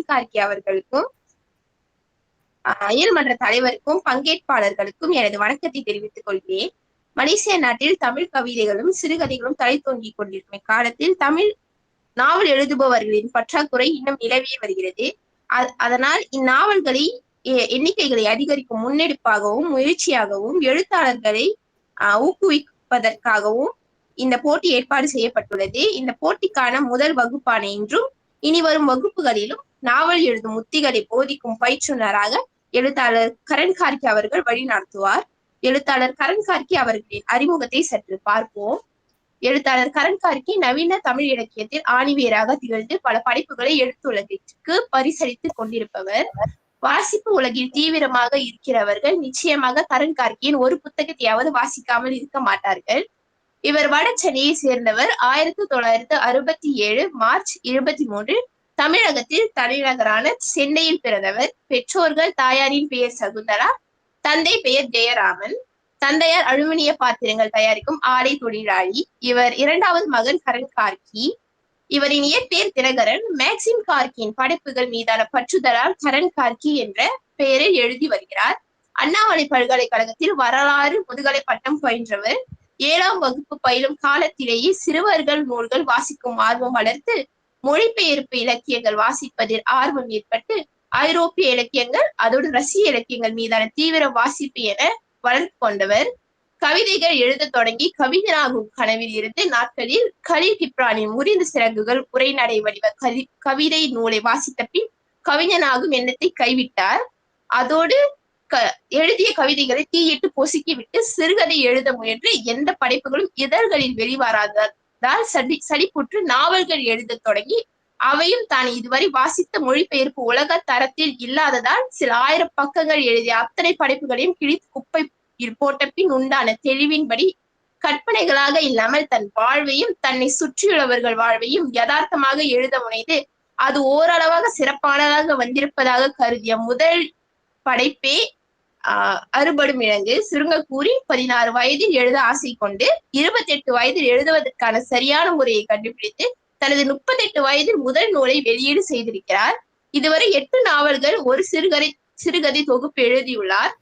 கார்கி அவர்களுக்கும் இயல்மன்ற தலைவருக்கும் பங்கேற்பாளர்களுக்கும் எனது வணக்கத்தை தெரிவித்துக் கொள்கிறேன். மலேசிய நாட்டில் தமிழ் கவிதைகளும் சிறுகதைகளும் தலை தோங்கிக் கொண்டிருக்கும் இக்காலத்தில் தமிழ் நாவல் எழுதுபவர்களின் பற்றாக்குறை இன்னும் நிலவியே வருகிறது. அதனால் இந்நாவல்களை எண்ணிக்கைகளை அதிகரிக்கும் முன்னெடுப்பாகவும் முயற்சியாகவும் எழுத்தாளர்களை ஊக்குவிப்பதற்காகவும் இந்த போட்டி ஏற்பாடு செய்யப்பட்டுள்ளது. இந்த போட்டிக்கான முதல் வகுப்பான இன்றும் இனி வரும் வகுப்புகளிலும் நாவல் எழுதும் உத்திகளை போதிக்கும் பயிற்றுனராக எழுத்தாளர் கரண் கார்கி அவர்கள் வழிநடத்துவார். எழுத்தாளர் கரண் கார்கி அவர்களின் அறிமுகத்தை சற்று பார்ப்போம். எழுத்தாளர் கரண் கார்கி நவீன தமிழ் இலக்கியத்தில் ஆணிவேராக திகழ்ந்து பல படைப்புகளை எழுத்துலகிற்கு பரிசளித்துக் கொண்டிருப்பவர். வாசிப்பு உலகில் தீவிரமாக இருக்கிறவர்கள் நிச்சயமாக கரண் கார்கியின் ஒரு புத்தகத்தையாவது வாசிக்காமல் இருக்க மாட்டார்கள். இவர் வட சென்னையை சேர்ந்தவர். 1967 மார்ச் 23 தமிழகத்தில் தலைநகரான சென்னையில் பிறந்தவர். பெற்றோர்கள் தாயாரின் பெயர் சகுந்தரா, தந்தை பெயர் ஜெயராமன். தந்தையார் அலுமினிய பாத்திரங்கள் தயாரிக்கும் ஆடை தொழிலாளி. இவர் இரண்டாவது மகன் கரண் கார்கி. இவரின் இயற்பெயர் தினகரன். மேக்சிம் கார்கியின் படைப்புகள் மீதான பற்றுதலால் கரண் கார்கி என்ற பெயரில் எழுதி வருகிறார். அண்ணாமலை பல்கலைக்கழகத்தில் வரலாறு முதுகலை பட்டம் பயின்றவர். 7ஆம் வகுப்பு பயிலும் காலத்திலேயே சிறுவர்கள் நூல்கள் வாசிக்கும் ஆர்வம் வளர்த்து மொழிபெயர்ப்பு இலக்கியங்கள் வாசிப்பதில் ஆர்வம் ஏற்பட்டு ஐரோப்பிய இலக்கியங்கள் அதோடு ரஷ்ய இலக்கியங்கள் மீதான தீவிர வாசிப்பு என வளர்த்து கொண்டவர். கவிதைகள் எழுத தொடங்கி கவிஞனாகும் கனவில் இருந்து நாட்களில் கலீல் கிப்ரானின் முறிந்த சிறகுகள் உரைநடை வடிவ கவிதை நூலை வாசித்த பின் கவிஞனாகும் எண்ணத்தை கைவிட்டார். அதோடு எழுதிய கவிதைகளை தீயிட்டு பொசுக்கிவிட்டு சிறுகதை எழுத முயன்று எந்த படைப்புகளும் இதழ்களில் வெளிவராததால் சலிப்புற்று நாவல்கள் எழுத தொடங்கி அவையும் தான் இதுவரை வாசித்த மொழிபெயர்ப்பு உலக தரத்தில் இல்லாததால் சில 1000 பக்கங்கள் எழுதிய அத்தனை படைப்புகளையும் கிழித்து குப்பை போட்ட பின் உண்டான தெளிவின்படி கற்பனைகளாக இல்லாமல் தன் வாழ்வையும் தன்னை சுற்றியுள்ளவர்கள் வாழ்வையும் யதார்த்தமாக எழுத முனைந்து அது ஓரளவாக சிறப்பானதாக வந்திருப்பதாக கருதிய முதல் படைப்பே அறுபடும் இழங்கு. சுருங்க கூறி 16 வயதில் எழுத ஆசை கொண்டு 28 வயதில் எழுதுவதற்கான சரியான முறையை கண்டுபிடித்து தனது 38 வயதில் முதல் நூலை வெளியீடு செய்திருக்கிறார். இதுவரை 8 நாவல்கள், ஒரு சிறுகதை தொகுப்பு எழுதியுள்ளார்.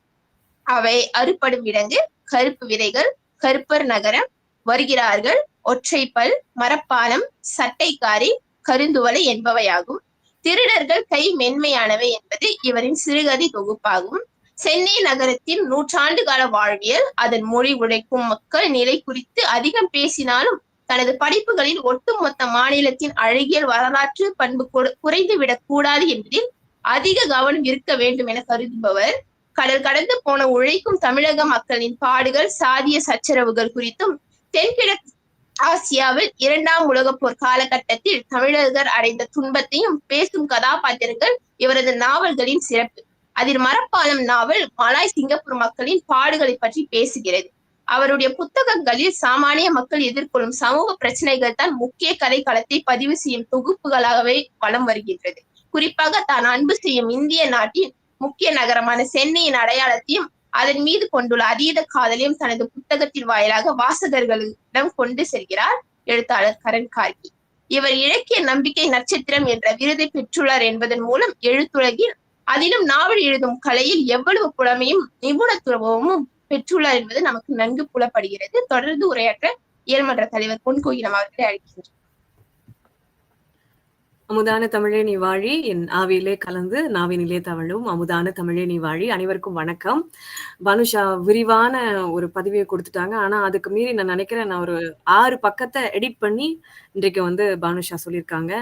அவை அறுபடும் விலங்கு, கருப்பு விதைகள், கருப்பர் நகரம், வருகிறார்கள், ஒற்றைப்பல், மரப்பாலம், சட்டைக்காரி, கருந்துவலை என்பவையாகும். திருடர்கள் கை மென்மையானவை என்பது இவரின் சிறுகதை தொகுப்பாகும். சென்னை நகரத்தின் 100 ஆண்டு கால வாழ்வியல், அதன் மொழி உழைக்கும் மக்கள் நிலை குறித்து அதிகம் பேசினாலும் தனது படைப்புகளில் ஒட்டுமொத்த மாநிலத்தின் அழகியல் வரலாற்று பண்பு குறைந்துவிடக் கூடாது என்பதில் அதிக கவனம் இருக்க வேண்டும் என கருதுபவர். கடல் கடந்து போன உழைக்கும் தமிழக மக்களின் பாடுகள், சாதிய சச்சரவுகள் குறித்தும் தென்கிழக்கு ஆசியாவில் 2ஆம் உலகப் போர் காலகட்டத்தில் தமிழர்கள் அடைந்த துன்பத்தையும் பேசும் கதாபாத்திரங்கள் இவரது நாவல்களின் சிறப்பு. அதில் மரப்பாலம் நாவல் மலாய் சிங்கப்பூர் மக்களின் பாடுகளை பற்றி பேசுகிறது. அவருடைய புத்தகங்களில் சாமானிய மக்கள் எதிர்கொள்ளும் சமூக பிரச்சனைகள் தான் முக்கிய கதை களத்தை பதிவு செய்யும் தொகுப்புகளாகவே வலம் வருகின்றது. குறிப்பாக தான் அன்பு செய்யும் இந்திய நாட்டின் முக்கிய நகரமான சென்னையின் அடையாளத்தையும் அதன் மீது கொண்டுள்ள அதீத காதலையும் தனது புத்தகத்தின் வாயிலாக வாசகர்களிடம் கொண்டு செல்கிறார் எழுத்தாளர் கரண் கார்கி. இவர் இலக்கிய நம்பிக்கை நட்சத்திரம் என்ற விருதை பெற்றுள்ளார் என்பதன் மூலம் எழுத்துலகில், அதிலும் நாவல் எழுதும் கலையில் எவ்வளவு புலமையும் நிபுணத்துவமும் பெற்றுள்ளார் என்பது நமக்கு நன்கு புலப்படுகிறது. தொடர்ந்து உரையாற்ற இயல்மன்ற தலைவர் பொன் கோகிலம் அவர்களை அழைக்கின்றனர். அமுதான தமிழே நீ வாழி, என் ஆவியிலே கலந்து நாவினிலே தவழும் அமுதான தமிழே நீ வாழி. அனைவருக்கும் வணக்கம். பானுஷா விரிவான ஒரு பதிவை கொடுத்துட்டாங்க. ஆனா அதுக்கு மீறி நான் நினைக்கிறேன், நான் ஒரு 6 பக்கத்தை எடிட் பண்ணி இன்றைக்கு பானுஷா சொல்லியிருக்காங்க.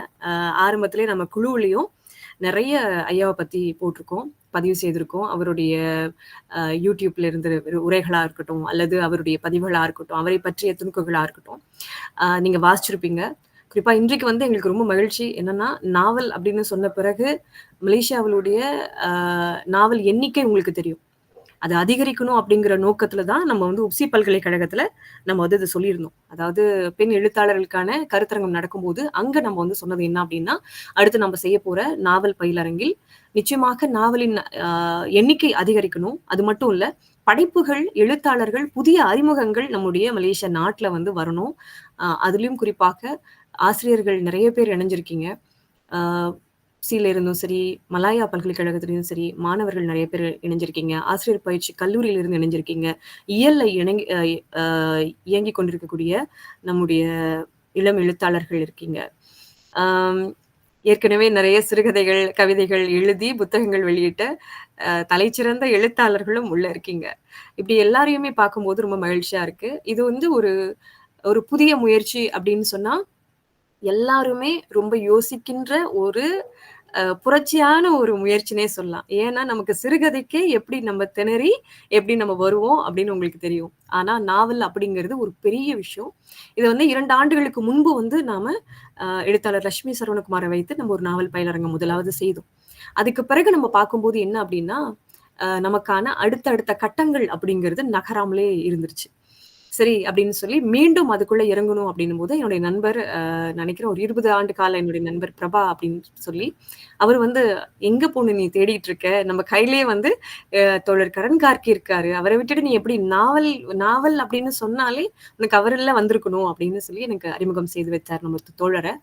ஆரம்பத்திலே நம்ம குழுவிலையும் நிறைய ஐயாவை பத்தி போட்டிருக்கோம், பதிவு செய்திருக்கோம். அவருடைய யூடியூப்ல இருந்து உரைகளா இருக்கட்டும், அல்லது அவருடைய பதிவுகளா இருக்கட்டும், அவரை பற்றிய துணுக்குகளா இருக்கட்டும், நீங்க வாசிச்சிருப்பீங்க. குறிப்பா இன்றைக்கு எங்களுக்கு ரொம்ப மகிழ்ச்சி என்னன்னா, நாவல் அப்படின்னு சொன்ன பிறகு மலேசியாவிலுடைய நாவல் எண்ணிக்கை உங்களுக்கு தெரியும். அது அதிகரிக்கணும் அப்படிங்கிற நோக்கத்துல தான் நம்ம உப்சி பல்கலைக்கழகத்துல நம்ம இதை சொல்லியிருந்தோம். அதாவது பெண் எழுத்தாளர்களுக்கான கருத்தரங்கம் நடக்கும்போது அங்க நம்ம சொன்னது என்ன அப்படின்னா, அடுத்து நம்ம செய்ய போற நாவல் பயிலரங்கில் நிச்சயமாக நாவலின் எண்ணிக்கை அதிகரிக்கணும். அது மட்டும் இல்ல, படைப்புகள், எழுத்தாளர்கள், புதிய அறிமுகங்கள் நம்முடைய மலேசியா நாட்டுல வரணும். அதுலயும் குறிப்பாக ஆசிரியர்கள் நிறைய பேர் இணைஞ்சிருக்கீங்க. எஃப்சில இருந்தும் சரி, மலாயா பல்கலைக்கழகத்திலயும் சரி, மாணவர்கள் நெறைய பேர் இணைஞ்சிருக்கீங்க. ஆசிரியர் பயிற்சி கல்லூரியில இருந்து இணைஞ்சிருக்கீங்க. இயல்ல இணங்கி அ அ இயங்கிக் கொண்டிருக்கக்கூடிய நம்முடைய இளம் எழுத்தாளர்கள் இருக்கீங்க. ஆம், ஏற்கனவே நெறைய சிறுகதைகள், கவிதைகள் எழுதி புத்தகங்கள் வெளியிட்ட தலைச்சிறந்த எழுத்தாளர்களும் உள்ள இருக்கீங்க. இப்படி எல்லாரையுமே பார்க்கும்போது ரொம்ப மகிழ்ச்சியா இருக்கு. இது வந்து ஒரு ஒரு புதிய முயற்சி அப்படின்னு சொன்னா, எல்லாருமே ரொம்ப யோசிக்கின்ற ஒரு புரட்சியான ஒரு முயற்சினே சொல்லலாம். ஏன்னா, நமக்கு சிறுகதைக்கே எப்படி நம்ம திணறி, எப்படி நம்ம வருவோம் அப்படின்னு உங்களுக்கு தெரியும். ஆனா, நாவல் அப்படிங்கிறது ஒரு பெரிய விஷயம். இத வந்து 2 ஆண்டுகளுக்கு முன்பு வந்து நாம எழுத்தாளர் லட்சுமி சரவணகுமார வைத்து நம்ம ஒரு நாவல் பயிலரங்கம் முதலாவது செய்தோம். அதுக்கு பிறகு நம்ம பார்க்கும்போது என்ன அப்படின்னா, நமக்கான அடுத்தடுத்த கட்டங்கள் அப்படிங்கிறது நகராமலே இருந்துருச்சு. சரி அப்படின்னு சொல்லி மீண்டும் அதுக்குள்ள இறங்கணும் அப்படின்னும்போது என்னுடைய நண்பர் நினைக்கிறேன் ஒரு 20 ஆண்டு கால என்னுடைய நண்பர் பிரபா அப்படின்னு சொல்லி அவர் வந்து எங்க பொண்ணு நீ தேடிட்டு இருக்க நம்ம கையிலேயே வந்து தோழர் கரண் கார்கி இருக்காரு அவரை விட்டுட்டு நீ எப்படி நாவல் நாவல் அப்படின்னு சொன்னாலே உனக்கு அவரெல்லாம் வந்திருக்கணும் அப்படின்னு சொல்லி எனக்கு அறிமுகம் செய்து வச்சார் நம்ம தோழரை.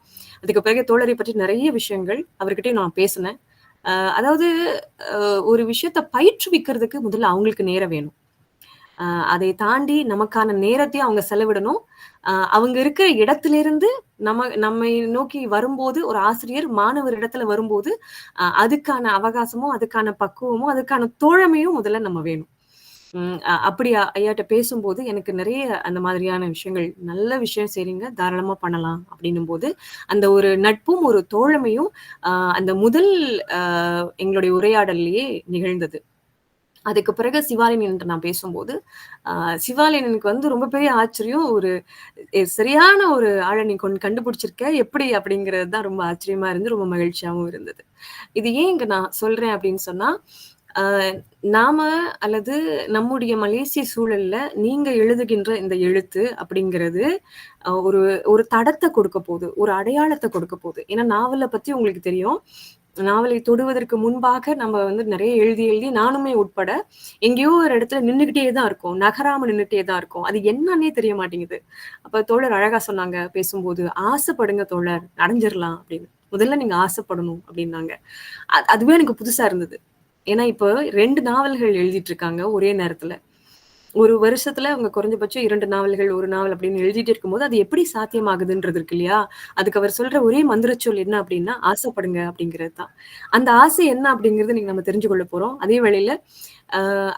அதுக்கு பிறகு தோழரை பற்றி நிறைய விஷயங்கள் அவர்கிட்டயும் நான் பேசினேன். அதாவது ஒரு விஷயத்த பயிற்றுவிக்கிறதுக்கு முதல்ல அவங்களுக்கு நேரம் வேணும். அதை தாண்டி நமக்கான நேரத்தையும் அவங்க செலவிடணும். அவங்க இருக்கிற இடத்திலிருந்து நம்மை நோக்கி வரும்போது ஒரு ஆசிரியர் மாணவர் இடத்துல வரும்போது, அதுக்கான அவகாசமும், அதுக்கான பக்குவமும், அதுக்கான தோழமையும் முதல்ல நம்ம வேணும். அப்படி ஐயாட்ட பேசும்போது எனக்கு நிறைய அந்த மாதிரியான விஷயங்கள், நல்ல விஷயம் செய்றீங்க, தாராளமா பண்ணலாம் அப்படின்னும்போது, அந்த ஒரு நட்பும், ஒரு தோழமையும் அந்த முதல் அ எங்களுடைய உரையாடல்லயே நிகழ்ந்தது. அதுக்கு பிறகு சிவாலினின்ட்ட நான் பேசும்போது, அ சிவாலினினுக்கு வந்து ரொம்ப பெரிய ஆச்சரியம். ஒரு சரியான ஒரு ஆள நீ கண்டுபிடிச்சிருக்க. எப்படி? அப்படிங்கிறது தான் ரொம்ப ஆச்சரியமா இருந்து, ரொம்ப மகிழ்ச்சியாவும் இருந்தது. இது ஏன் இங்க நான் சொல்றேன் அப்படின்னு சொன்னா, அ நாம அல்லது நம்முடைய மலேசிய சூழல்ல நீங்க எழுதுகின்ற இந்த எழுத்து அப்படிங்கிறது, ஒரு ஒரு தடத்த கொடுக்க போது. ஒரு அடையாளத்த கொடுக்க போது. ஏன்னா நாவல பத்தி உங்களுக்கு தெரியும். நாவலை தொடுவதற்கு முன்பாக நம்ம வந்து நெறைய எழுதி, எழுதி நானுமே உட்பட எங்கேயோ ஒரு இடத்துல நின்னுகிட்டே தான் இருக்கோம். நகராம நின்னுட்டே தான் இருக்கோம். அது என்னன்னே தெரிய மாட்டேங்குது. அப்ப தோழர் அழகா சொன்னாங்க பேசும்போது, "ஆசைப்படுங்க தோழர், அடைஞ்சிரலாம்" அப்படின்னு. "முதல்ல நீங்க ஆசைப்படணும்" அப்படின்னாங்க. அதுவே எனக்கு புதுசா இருந்தது. ஏன்னா, இப்போ 2 நாவல்கள் எழுதிட்டு இருக்காங்க ஒரே நேரத்துல. ஒரு வருஷத்துல அவங்க குறைஞ்சபட்சம் 2 நாவல்கள், 1 நாவல் அப்படின்னு எழுதிட்டு இருக்கும்போது, அது எப்படி சாத்தியமாகுதுன்றது இருக்கு இல்லையா? அதுக்கு அவர் சொல்ற ஒரே மந்திரச்சொல் என்ன அப்படின்னா, ஆசைப்படுங்க அப்படிங்கிறது தான். அந்த ஆசை என்ன அப்படிங்கிறது இன்னைக்கு நம்ம தெரிஞ்சு கொள்ள போறோம். அதே வேளையில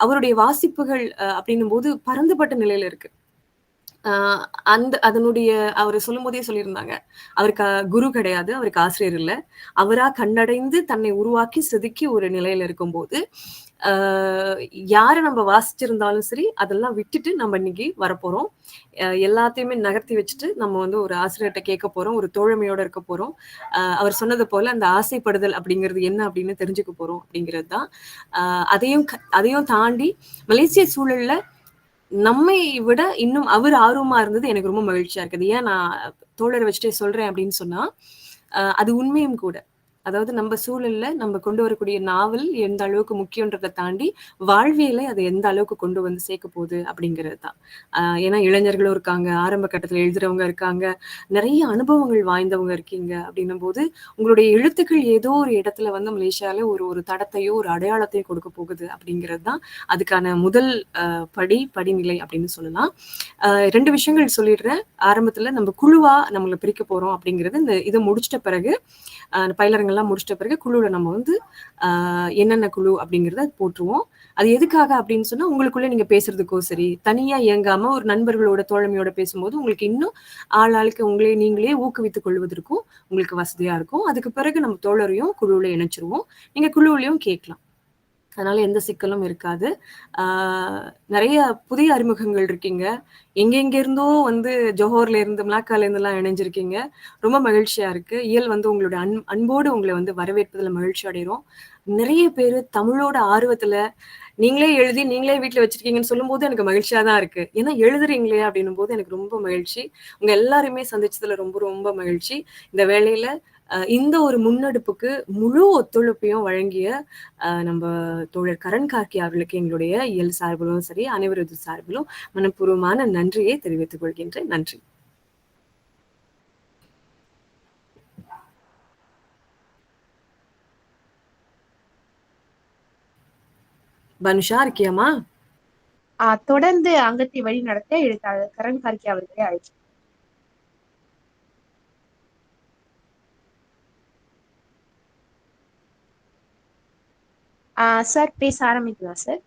அவருடைய வாசிப்புகள் அப்படின்னும்போது பரந்துபட்ட நிலையில இருக்கு. அ அதனுடைய அவரு சொல்லும்போதே சொல்லியிருந்தாங்க. அவருக்கு குரு கிடையாது. அவருக்கு ஆசிரியர் இல்ல. அவரா கண்டடைந்து தன்னை உருவாக்கி, செதுக்கி ஒரு நிலையில இருக்கும்போது, ஆ யார நம்ம வாசிச்சிருந்தாலும் சரி, அதெல்லாம் விட்டுட்டு நம்ம இன்னைக்கு வரப்போறோம். எல்லாத்தையுமே நகர்த்தி வச்சுட்டு, நம்ம வந்து ஒரு ஆசிரியர்ட்ட கேட்க போறோம். ஒரு தோழமையோட இருக்க போறோம். அவர் சொன்னது போல அந்த ஆசைப்படுதல் அப்படிங்கிறது என்ன அப்படின்னு தெரிஞ்சுக்க போறோம் அப்படிங்கிறது தான். அ அதையும் தாண்டி மலேசிய சூழல்ல நம்மை விட இன்னும் அவர் ஆர்வமா இருந்தது எனக்கு ரொம்ப மகிழ்ச்சியா இருக்குது. ஏன் நான் தோழர வச்சுட்டே சொல்றேன் அப்படின்னு சொன்னா, அது உண்மையும் கூட. அதாவது நம்ம சூழல்ல நம்ம கொண்டு வரக்கூடிய நாவல் எந்த அளவுக்கு முக்கியன்றத தாண்டி, வாழ்வியலை அது எந்த அளவுக்கு கொண்டு வந்து சேர்க்க போகுது அப்படிங்கிறது தான். ஏன்னா இளைஞர்களும் இருக்காங்க, ஆரம்ப கட்டத்துல எழுதுறவங்க இருக்காங்க, நெறைய அனுபவங்கள் வாய்ந்தவங்க இருக்கீங்க அப்படின்னும்போது, உங்களுடைய எழுத்துக்கள் ஏதோ ஒரு இடத்துல வந்து மலேசியால ஒரு ஒரு தடத்தையோ, ஒரு அடையாளத்தையோ கொடுக்க போகுது அப்படிங்கிறது தான் அதுக்கான முதல் படிநிலை அப்படின்னு சொல்லலாம். 2 விஷயங்கள் சொல்லிடுறேன். ஆரம்பத்துல நம்ம குழுவா நம்மள பிரிக்க போறோம் அப்படிங்கிறது, இத முடிச்சிட்ட பிறகு பயிலரங்கெல்லாம் முடிச்சிட்ட பிறகு குழுவுல நம்ம வந்து என்னென்ன குழு அப்படிங்கிறத போட்டுருவோம். அது எதுக்காக அப்படின்னு சொன்னா, உங்களுக்குள்ள நீங்க பேசுறதுக்கோ சரி, தனியா இயங்காம ஒரு நண்பர்களோட, தோழமையோட பேசும்போது உங்களுக்கு இன்னும் ஆளாளுக்கு உங்களே நீங்களே ஊக்குவித்துக் கொள்வதற்கும் உங்களுக்கு வசதியா இருக்கும். அதுக்கு பிறகு நம்ம தோழரையும் குழுவுல இணைச்சிருவோம். நீங்க குழுவுலயும் கேட்கலாம். அதனால எந்த சிக்கலும் இருக்காது. ஆ நெறைய புதிய அறிமுகங்கள் இருக்கீங்க. எங்கெங்க இருந்தோ வந்து ஜோஹர்ல இருந்து, மலாக்கால இருந்துலாம் இணைஞ்சிருக்கீங்க. ரொம்ப மகிழ்ச்சியா இருக்கு. இயல் வந்து உங்களுடைய அன்போடு உங்கள வந்து வரவேற்பதில மகிழ்ச்சி அடைகிறோம். நிறைய பேரு தமிழோட ஆர்வத்துல, நீங்களே எழுதி, நீங்களே வீட்ல வச்சிருக்கீங்கன்னு சொல்லும்போது எனக்கு மகிழ்ச்சியா தான் இருக்கு. ஏன்னா எழுதுறீங்களே அப்டின்னும்போது எனக்கு ரொம்ப மகிழ்ச்சி. உங்க எல்லாரையுமே சந்திச்சதுல ரொம்ப ரொம்ப மகிழ்ச்சி. இந்த வேளையில இந்த ஒரு முன்னெடுப்புக்கு முழு ஒத்துழைப்பையும் வழங்கிய நம்ப தோழர் கரண் கார்கி அவர்களுக்கு எங்களுடைய இயல் சார்பிலும் சரி, அனைவரது சார்பிலும் மனப்பூர்வமான நன்றியை தெரிவித்துக் கொள்கின்றேன். நன்றி. பனுஷா இருக்கியாமா? தொடர்ந்து அங்கத்தை வழி நடத்த எழுத்தாளர் கரண் கார்கி அவர்களை அழைக்கிறேன். சார் பேச ஆரம்பிக்கலாம் சார்.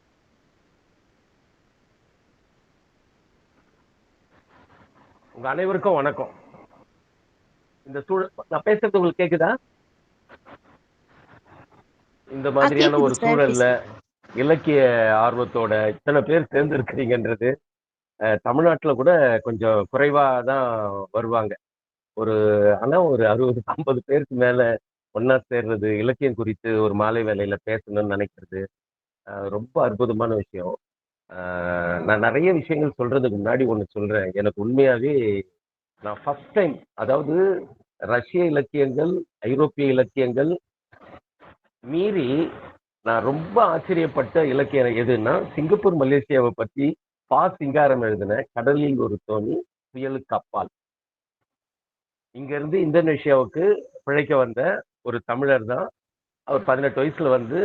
உங்க அனைவருக்கும் வணக்கம். இந்த சூழல் நான் பேசுறது உங்களுக்கு கேக்குதா? இந்த மாதிரியான ஒரு சூழல்ல இலக்கிய ஆர்வத்தோட இத்தனை பேர் சேர்ந்திருக்கிறீங்கன்றது தமிழ்நாட்டுல கூட கொஞ்சம் குறைவா தான் வருவாங்க. ஆனா ஒரு 60-50 பேருக்கு மேல ஒன்னா சேர்றது, இலக்கியம் குறித்து ஒரு மாலை வேலையில பேசணும்னு நினைக்கிறது ரொம்ப அற்புதமான விஷயம். நான் நிறைய விஷயங்கள் சொல்றதுக்கு முன்னாடி ஒண்ணு சொல்றேன். எனக்கு உண்மையாவே நான் ஃபர்ஸ்ட் டைம், அதாவது ரஷ்ய இலக்கியங்கள், ஐரோப்பிய இலக்கியங்கள் மீறி நான் ரொம்ப ஆச்சரியப்பட்ட இலக்கியம் எதுன்னா சிங்கப்பூர் மலேசியாவை பத்தி சிங்காரம் எழுதின கடலில் ஒரு தோணி புயலுக்கு அப்பால். இங்க இருந்து இந்தோனேஷியாவுக்கு பிழைக்க வந்த ஒரு தமிழர் தான். அவர் 18 வயசுல வந்து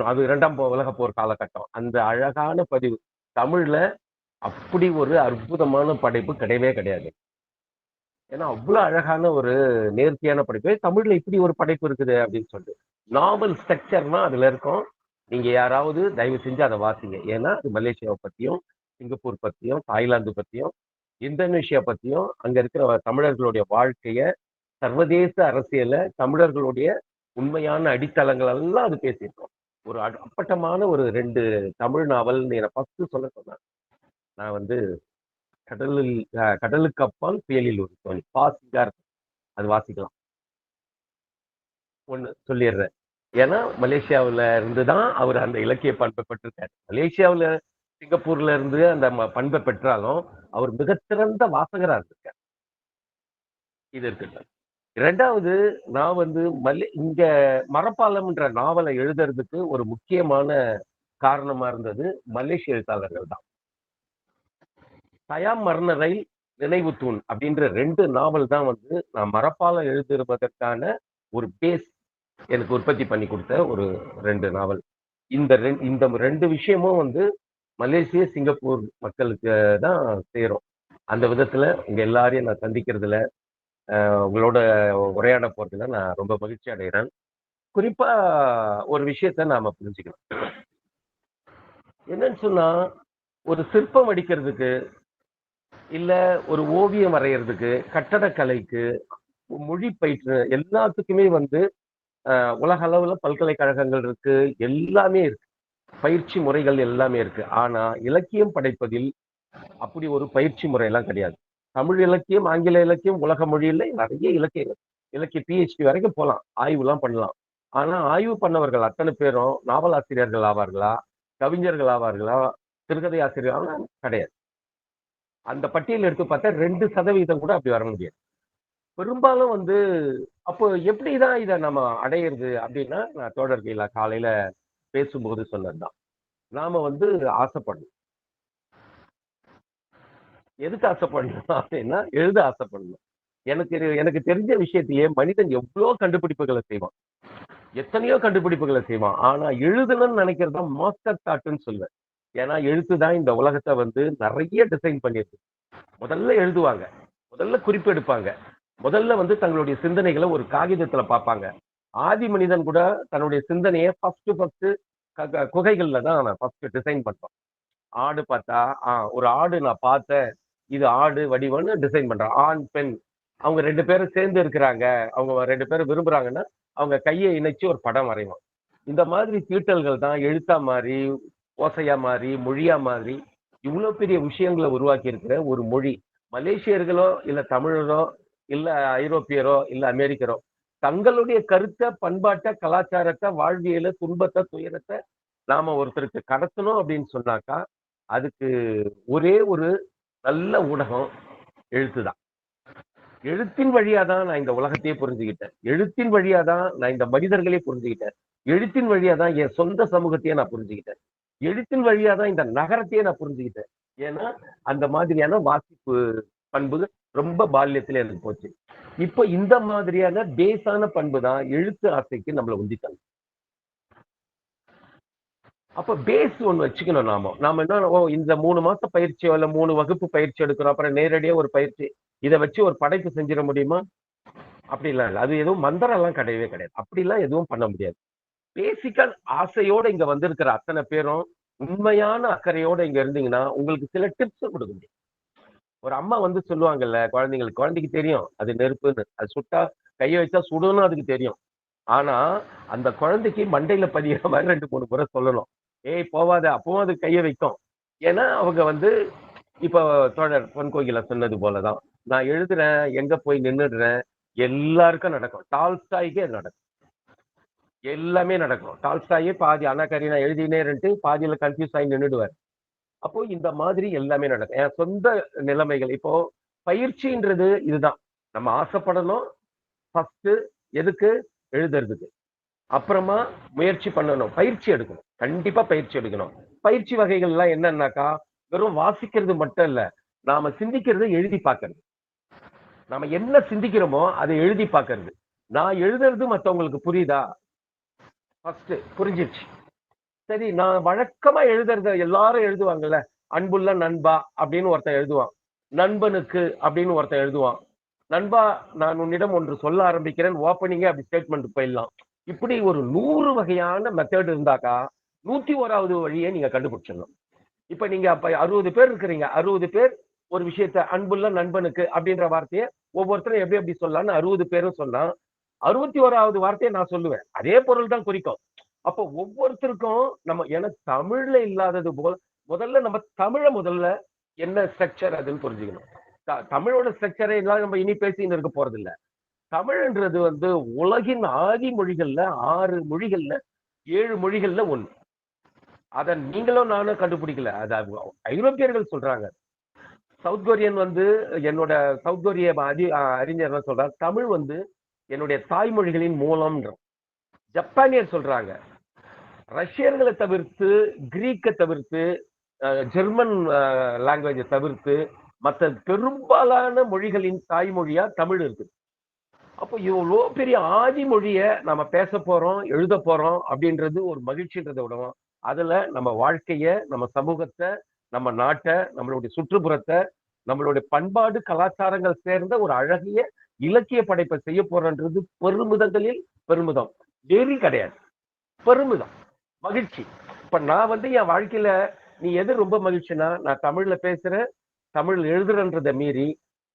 அது 2ஆம் உலக போர் காலகட்டம். அந்த அழகான பதிவு தமிழ்ல அப்படி ஒரு அற்புதமான படைப்பு கிடையவே கிடையாது. ஏன்னா அவ்வளவு அழகான ஒரு நேர்த்தியான படைப்பு. தமிழ்ல இப்படி ஒரு படைப்பு இருக்குது அப்படின்னு சொல்லிட்டு நாவல் ஸ்ட்ரக்சர்னா அதுல இருக்கும். நீங்க யாராவது தயவு செஞ்சு அதை வாசிங்க. ஏன்னா அது மலேசியாவை பத்தியும், சிங்கப்பூர் பத்தியும், தாய்லாந்து பத்தியும், இந்தோனேஷியா பத்தியும், அங்க இருக்கிற தமிழர்களுடைய வாழ்க்கைய, சர்வதேச அரசியல, தமிழர்களுடைய உண்மையான அடித்தளங்கள் எல்லாம் அது பேசியிருக்கோம். ஒரு அப்பட்டமான ஒரு 2 தமிழ் நாவல்னு என்னை ஃபர்ஸ்ட் சொல்ல சொன்னாங்க. நான் வந்து கடலுக்கு அப்பால் புயலில் ஒரு தோணி சிங்காரம், அது வாசிக்கலாம். ஒண்ணு சொல்லிடுறேன். ஏன்னா மலேசியாவில இருந்து தான் அவர் அந்த இலக்கிய பண்பை பெற்றிருக்காரு. மலேசியாவில, சிங்கப்பூர்ல இருந்து அந்த பண்பை பெற்றாலும் அவர் மிகச்சிறந்த வாசகரா இருந்திருக்கார். இது இருக்கட்டும். 2வது, நான் வந்து இங்க மரப்பாலம்ன்ற நாவலை எழுதுறதுக்கு ஒரு முக்கியமான காரணமா இருந்தது மலேசிய எழுத்தாளர்கள் தான். தயாம் மரண ரயில், நினைவு தூண் அப்படின்ற 2 நாவல் தான் வந்து நான் மரப்பாலம் எழுதுவதற்கான ஒரு பேஸ் எனக்கு உற்பத்தி பண்ணி கொடுத்த ஒரு 2 நாவல். இந்த 2 விஷயமும் வந்து மலேசிய, சிங்கப்பூர் மக்களுக்கு தான் சேரும். அந்த விதத்துல உங்க எல்லாரையும் நான் சந்திக்கிறதுல, உங்களோட உரையாட போறதுல நான் ரொம்ப மகிழ்ச்சி அடைகிறேன். குறிப்பா ஒரு விஷயத்த நாம புரிஞ்சுக்கணும். என்னன்னு சொன்னா, ஒரு சிற்பம் அடிக்கிறதுக்கு, இல்ல ஒரு ஓவியம் வரைகிறதுக்கு, கட்டடக்கலைக்கு, மொழி பயிற்று எல்லாத்துக்குமே வந்து உலக அளவுல பல்கலைக்கழகங்கள் இருக்கு, எல்லாமே இருக்கு, பயிற்சி முறைகள் எல்லாமே இருக்கு. ஆனா இலக்கியம் படைப்பதில் அப்படி ஒரு பயிற்சி முறை எல்லாம் கிடையாது. தமிழ் இலக்கியம், ஆங்கில இலக்கியம், உலக மொழியில நிறைய இலக்கிய PhD வரைக்கும் போகலாம், ஆய்வு எல்லாம் பண்ணலாம். ஆனா ஆய்வு பண்ணவர்கள் அத்தனை பேரும் நாவலாசிரியர்கள் ஆவார்களா, கவிஞர்கள் ஆவார்களா, சிறுகதை ஆசிரியர்கள் கிடையாது. அந்த பட்டியல் எடுத்து பார்த்தா 2% கூட அப்படி வர முடியாது. பெரும்பாலும் வந்து அப்போ எப்படிதான் இதை நம்ம அடையிறது அப்படின்னா, நான் தோழர்கள காலையில பேசும்போது சொன்னதுதான். நாம வந்து ஆசைப்படணும். எதுக்கு ஆசைப்படணும் அப்படின்னா, எழுத ஆசைப்படணும். எனக்கு தெரிஞ்ச விஷயத்திலேயே மனிதன் எவ்வளவு கண்டுபிடிப்புகளை செய்வான், எத்தனையோ கண்டுபிடிப்புகளை செய்வான். ஆனா எழுதணும்னு நினைக்கிறது தான் மாஸ்டர் தாட்னு சொல்லுவேன். ஏன்னா எழுத்துதான் இந்த உலகத்தை வந்து நிறைய டிசைன் பண்ணிருக்கு. முதல்ல எழுதுவாங்க, முதல்ல குறிப்பெடுப்பாங்க, முதல்ல வந்து தங்களுடைய சிந்தனைகளை ஒரு காகிதத்துல பார்ப்பாங்க. ஆதி மனிதன் கூட தன்னுடைய சிந்தனையை ஃபர்ஸ்ட் குகைகள்ல தான் ஃபர்ஸ்ட் டிசைன் பண்றோம். ஆடு பார்த்தா ஒரு ஆடு நான் பார்த்தேன், இது ஆடு வடிவம்னு டிசைன் பண்றான். ஆண் பெண் அவங்க 2 பேரும் சேர்ந்து இருக்கிறாங்க, அவங்க 2 பேரும் விரும்புறாங்கன்னா அவங்க கையை இணைச்சு ஒரு படம் வரைவோம். இந்த மாதிரி தீட்டல்கள் தான் எழுத்தா மாறி, ஓசையா மாறி, மொழியா மாறி இவ்வளவு பெரிய விஷயங்களை உருவாக்கி இருக்கிற ஒரு மொழி. மலேசியர்களோ இல்ல தமிழரோ இல்ல ஐரோப்பியரோ இல்ல அமெரிக்கரோ தங்களுடைய கருத்தை, பண்பாட்டை, கலாச்சாரத்தை, வாழ்வியல, துன்பத்தை, துயரத்தை நாம ஒருத்தருக்கு கடத்தணும் அப்படின்னு சொன்னாக்கா அதுக்கு ஒரே ஒரு நல்ல ஊடகம் எழுத்துதான். எழுத்தின் வழியாதான் நான் இந்த உலகத்தையே புரிஞ்சுக்கிட்டேன். எழுத்தின் வழியாதான் நான் இந்த மனிதர்களே புரிஞ்சுக்கிட்டேன். எழுத்தின் வழியாதான் என் சொந்த சமூகத்தையே நான் புரிஞ்சுக்கிட்டேன். எழுத்தின் வழியாதான் இந்த நகரத்தையே நான் புரிஞ்சுக்கிட்டேன். ஏன்னா அந்த மாதிரியான வாசிப்பு பண்பு ரொம்ப பால்யத்துல எனக்கு போச்சு. இப்போ இந்த மாதிரியான பேஸான பண்பு தான் எழுத்து ஆசைக்கு நம்மளை உந்தித்தாங்க. அப்ப பேஸ் ஒண்ணு வச்சுக்கணும். நாம என்ன, இந்த 3 மாசம் பயிற்சியோ இல்ல 3 வகுப்பு பயிற்சி எடுக்கிறோம், அப்புறம் நேரடியா ஒரு பயிற்சி இதை வச்சு ஒரு படைப்பு செஞ்சிட முடியுமா? அப்படிலாம் இல்லை. அது எதுவும் மந்திரம் எல்லாம் கிடையவே கிடையாது. அப்படிலாம் எதுவும் பண்ண முடியாது. பேசிக்கா ஆசையோட இங்க வந்திருக்கிற அத்தனை பேரும் உண்மையான அக்கறையோட இங்க இருந்தீங்கன்னா உங்களுக்கு சில டிப்ஸ் கொடுக்க முடியும். ஒரு அம்மா சொல்லுவாங்கல்ல, குழந்தைக்கு தெரியும் அது நெருப்புன்னு, அது சுட்டா கையை வச்சா சுடணும், அதுக்கு தெரியும். ஆனா அந்த குழந்தைக்கு மண்டையில பதிகிற மாதிரி 2-3 முறை சொல்லணும். ஏய் போவாத, அப்பவும் அது கையை வைக்கும். ஏன்னா அவங்க இப்ப தோழர் பொன் கோகிலா சொன்னது போலதான், நான் எழுதுறேன், எங்க போய் நின்னுடுறேன், எல்லாருக்கும் நடக்கும். டால்ஸ்டாய்க்கே நடக்கும், எல்லாமே நடக்கும். டால்ஸ்டாயே பாதி அண்ணா கரீனா எழுதினேன்ட்டு பாதியில கன்ஃபியூஸ் ஆகி நின்றுடுவார். அப்போ இந்த மாதிரி எல்லாமே நடக்கும். என் சொந்த நிலைமைகள். இப்போ பயிற்சின்றது இதுதான். நம்ம ஆசைப்படணும் ஃபர்ஸ்ட், எதுக்கு? எழுதுறதுக்கு. அப்புறமா முயற்சி பண்ணணும், பயிற்சி எடுக்கணும், கண்டிப்பா பயிற்சி எடுக்கணும். பயிற்சி வகைகள் எல்லாம் என்னன்னாக்கா, வெறும் வாசிக்கிறது மட்டும் இல்ல, நாம சிந்திக்கிறது எழுதி பார்க்கறது. நாம என்ன சிந்திக்கிறோமோ அதை எழுதி பார்க்கறது. நான் எழுதுறது மத்தவங்களுக்கு புரியுதா? ஃபர்ஸ்ட் புரிஞ்சிருச்சு. சரி, நான் வழக்கமா எழுதுறத எல்லாரும் எழுதுவாங்கல்ல, அன்புள்ள நண்பா அப்படின்னு ஒருத்தன் எழுதுவான், நண்பனுக்கு அப்படின்னு ஒருத்தன் எழுதுவான். நண்பா, நான் உன்னிடம் ஒன்று சொல்ல ஆரம்பிக்கிறேன், ஓப்பனிங்கே அப்படி ஸ்டேட்மெண்ட் போயிடலாம். இப்படி ஒரு 100 வகையான மெத்தட் இருந்தாக்கா 101வது வழியை நீங்க கண்டுபிடிச்சிடணும். இப்ப நீங்க அப்ப 60 பேர் இருக்கிறீங்க, 60 பேர் ஒரு விஷயத்த அன்புள்ள நண்பனுக்கு அப்படின்ற வார்த்தையை ஒவ்வொருத்தரும் எப்படி எப்படி சொல்லலாம்னு 60 பேரும் சொன்னா 61வது வார்த்தையை நான் சொல்லுவேன், அதே பொருள் தான் குறிக்கும். அப்போ ஒவ்வொருத்தருக்கும் நம்ம, எனக்கு தமிழ்ல இல்லாதது போல் முதல்ல நம்ம முதல்ல என்ன ஸ்ட்ரக்சர் அதுன்னு புரிஞ்சுக்கணும். தமிழோட ஸ்ட்ரக்சரே இல்லாத நம்ம இனி பேசின்னு இருக்க போறது இல்ல. தமிழ்ன்றது உலகின் ஆதி மொழிகள்ல 6 மொழிகள்ல 7 மொழிகள்ல ஒண்ணு. அத நீங்களும் நானும் கண்டுபிடிக்கல, அது ஐரோப்பியர்கள் சொல்றாங்க. சவுத் கொரியன் என்னோட சவுத் கொரிய அறிஞர் சொல்றாங்க, தமிழ் என்னுடைய தாய்மொழிகளின் மூலம்ன்ற. ஜப்பானியர் சொல்றாங்க, ரஷ்யர்களை தவிர்த்து, கிரீக்கை தவிர்த்து, ஜெர்மன் லாங்குவேஜை தவிர்த்து மற்ற பெரும்பாலான மொழிகளின் தாய்மொழியா தமிழ் இருக்கு. அப்போ இவ்வளோ பெரிய ஆதி மொழியை நம்ம பேச போறோம், எழுத போறோம் அப்படின்றது ஒரு மகிழ்ச்சின்றதை விடவும், அதுல நம்ம வாழ்க்கைய, நம்ம சமூகத்தை, நம்ம நாட்டை, நம்மளுடைய சுற்றுப்புறத்தை, நம்மளுடைய பண்பாடு கலாச்சாரங்கள் சேர்ந்த ஒரு அழகிய இலக்கிய படைப்பை செய்ய போறன்றது பெருமிதங்களில் பெருமிதம், வெறி கிடையாது, பெருமிதம், மகிழ்ச்சி. இப்ப நான் என் வாழ்க்கையில நீ எது ரொம்ப மகிழ்ச்சினா, நான் தமிழ்ல பேசுறேன், தமிழ் எழுதுறன்றதை மீறி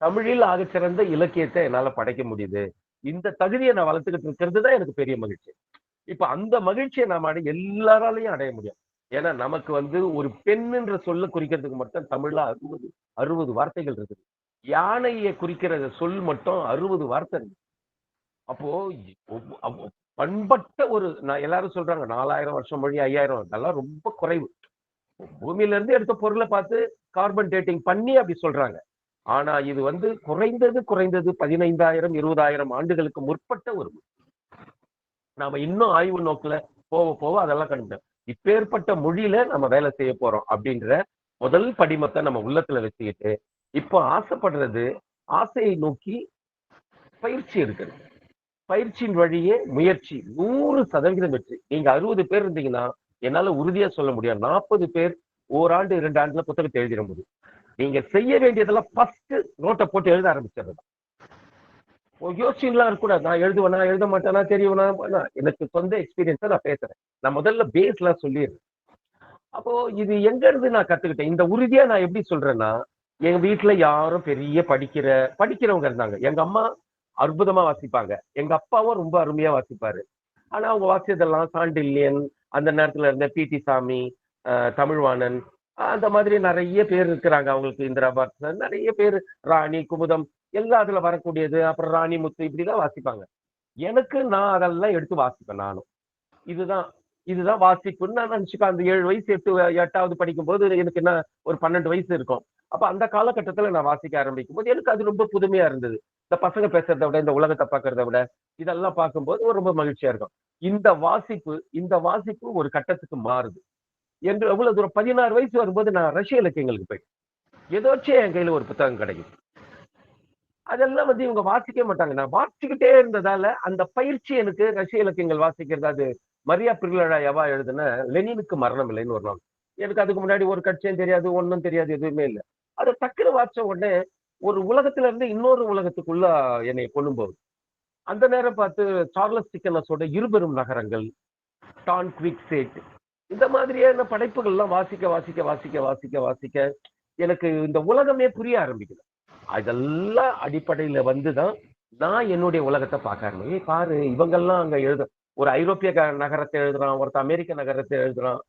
தமிழில் ஆகச்சிறந்த இலக்கியத்தை என்னால படைக்க முடியுது. இந்த தகுதியை நான் வளர்த்துக்கிட்டு இருக்கிறது தான் எனக்கு பெரிய மகிழ்ச்சி. இப்ப அந்த மகிழ்ச்சியை நாம எல்லாராலையும் அடைய முடியும். ஏன்னா நமக்கு ஒரு பெண்ணுன்ற சொல்ல குறிக்கிறதுக்கு மட்டும் தமிழ்ல 60 வார்த்தைகள் இருக்குது. யானையை குறிக்கிற சொல் மட்டும் 60 வார்த்தை இருக்கு. அப்போ பண்பட்ட நான் எல்லாரும் சொல்றாங்க 4000 வருஷம் மொழி, 5000, அதெல்லாம் ரொம்ப குறைவு. பூமியில இருந்து எடுத்த பொருளை பார்த்து கார்பன் டேட்டிங் பண்ணி அப்படி சொல்றாங்க. ஆனா இது குறைந்தது 15,000 20,000 ஆண்டுகளுக்கு முற்பட்ட ஒரு மொழி. நாம இன்னும் ஆய்வு நோக்குல போக போக அதெல்லாம் கண்டுட்டோம். இப்பேற்பட்ட மொழியில நம்ம வேலை செய்ய போறோம் அப்படின்ற முதல் படிமத்தை நம்ம உள்ளத்துல வச்சுக்கிட்டு, இப்போ ஆசைப்படுறது, ஆசையை நோக்கி பயிற்சி எடுக்கிறது. பயிற்சியின் வழியே முயற்சி 100% வெற்றி. நீங்க 60 பேர் இருந்தீங்கன்னா என்னால உறுதியா சொல்ல முடியும், 40 பேர் ஓராண்டு 2 ஆண்டுல புத்தகத்தை எழுதிட முடியும். நீங்க செய்ய வேண்டியதெல்லாம் ஃபர்ஸ்ட் நோட்டை போட்டு எழுத ஆரம்பிச்சிடுறது. யோசிச்சுலாம் இருக்கக்கூடாது, நான் எழுதுவேனா எழுத மாட்டேனா தெரியவனா. எனக்கு சொந்த எக்ஸ்பீரியன்ஸா நான் பேசுறேன். நான் முதல்ல பேஸ்லாம் சொல்லிடுறேன். அப்போ இது எங்க இருந்து நான் கத்துக்கிட்டேன்? இந்த உறுதியா நான் எப்படி சொல்றேன்னா, எங்க வீட்டுல யாரும் பெரிய படிக்கிறவங்க இருந்தாங்க. எங்க அம்மா அற்புதமா வாசிப்பாங்க, எங்க அப்பாவும் ரொம்ப அருமையா வாசிப்பாரு. ஆனா அவங்க வாசியதெல்லாம் சாண்டில்யன், அந்த நேரத்துல இருந்த பி.டி. சாமி, தமிழ்வாணன், அந்த மாதிரி நிறைய பேர் இருக்கிறாங்க. அவங்களுக்கு இந்திரா பாரத், நிறைய பேர், ராணி, குமுதம், எல்லாம் அதுல வரக்கூடியது. அப்புறம் ராணி முத்து, இப்படிதான் வாசிப்பாங்க. எனக்கு நான் அதெல்லாம் எடுத்து வாசிப்பேன். நானும் இதுதான் வாசிப்புன்னு நான் நினைச்சுப்பேன். அந்த 7 வயசு 8வது படிக்கும் போது எனக்கு என்ன ஒரு 12 வயசு இருக்கும். அப்ப அந்த காலகட்டத்துல நான் வாசிக்க ஆரம்பிக்கும் போது எனக்கு அது ரொம்ப புதுமையா இருந்தது. இந்த பசங்க பேசுறதை விட, இந்த உலகத்தை பார்க்கறத விட, இதெல்லாம் பார்க்கும்போது ரொம்ப மகிழ்ச்சியா இருக்கும். இந்த வாசிப்பு ஒரு கட்டத்துக்கு மாறுது. எவ்வளவு தூரம், 16 வயசு வரும்போது நான் ரஷ்ய இலக்கியங்களுக்கு போயிட்டேன். ஏதோச்சும் என் கையில ஒரு புத்தகம் கிடைக்கும். அதெல்லாம் இவங்க வாசிக்க மாட்டாங்க. நான் வாசிச்சுக்கிட்டே இருந்ததால அந்த பயிற்சி எனக்கு ரஷ்ய இலக்கியங்கள் வாசிக்கிறது அது மரியா பிரிலடாயாவா எழுதுன லெனினுக்கு மரணம் இல்லைன்னு ஒரு நாள். எனக்கு அதுக்கு முன்னாடி ஒரு கட்சியும் தெரியாது, ஒன்றும் தெரியாது, எதுவுமே இல்லை. அதை டக்குனு வாட்ச உடனே ஒரு உலகத்துல இருந்து இன்னொரு உலகத்துக்குள்ள என்னை கொண்டு போகுது. அந்த நேரம் பார்த்து சார்லஸ் டிக்கன்ஸோட இருபெரும் நகரங்கள், டான் குவிக்சேட், இந்த மாதிரியான படைப்புகள்லாம் வாசிக்க வாசிக்க வாசிக்க வாசிக்க வாசிக்க எனக்கு இந்த உலகமே புரிய ஆரம்பிக்குது. அதெல்லாம் அடிப்படையில வந்துதான் நான் என்னுடைய உலகத்தை பார்க்க ஆரம்பிச்சேன். பாரு, இவங்கெல்லாம் அங்க ஒரு ஐரோப்பிய நகரத்தை எழுதுறான், ஒருத்தன் அமெரிக்க நகரத்தை எழுதுறான்,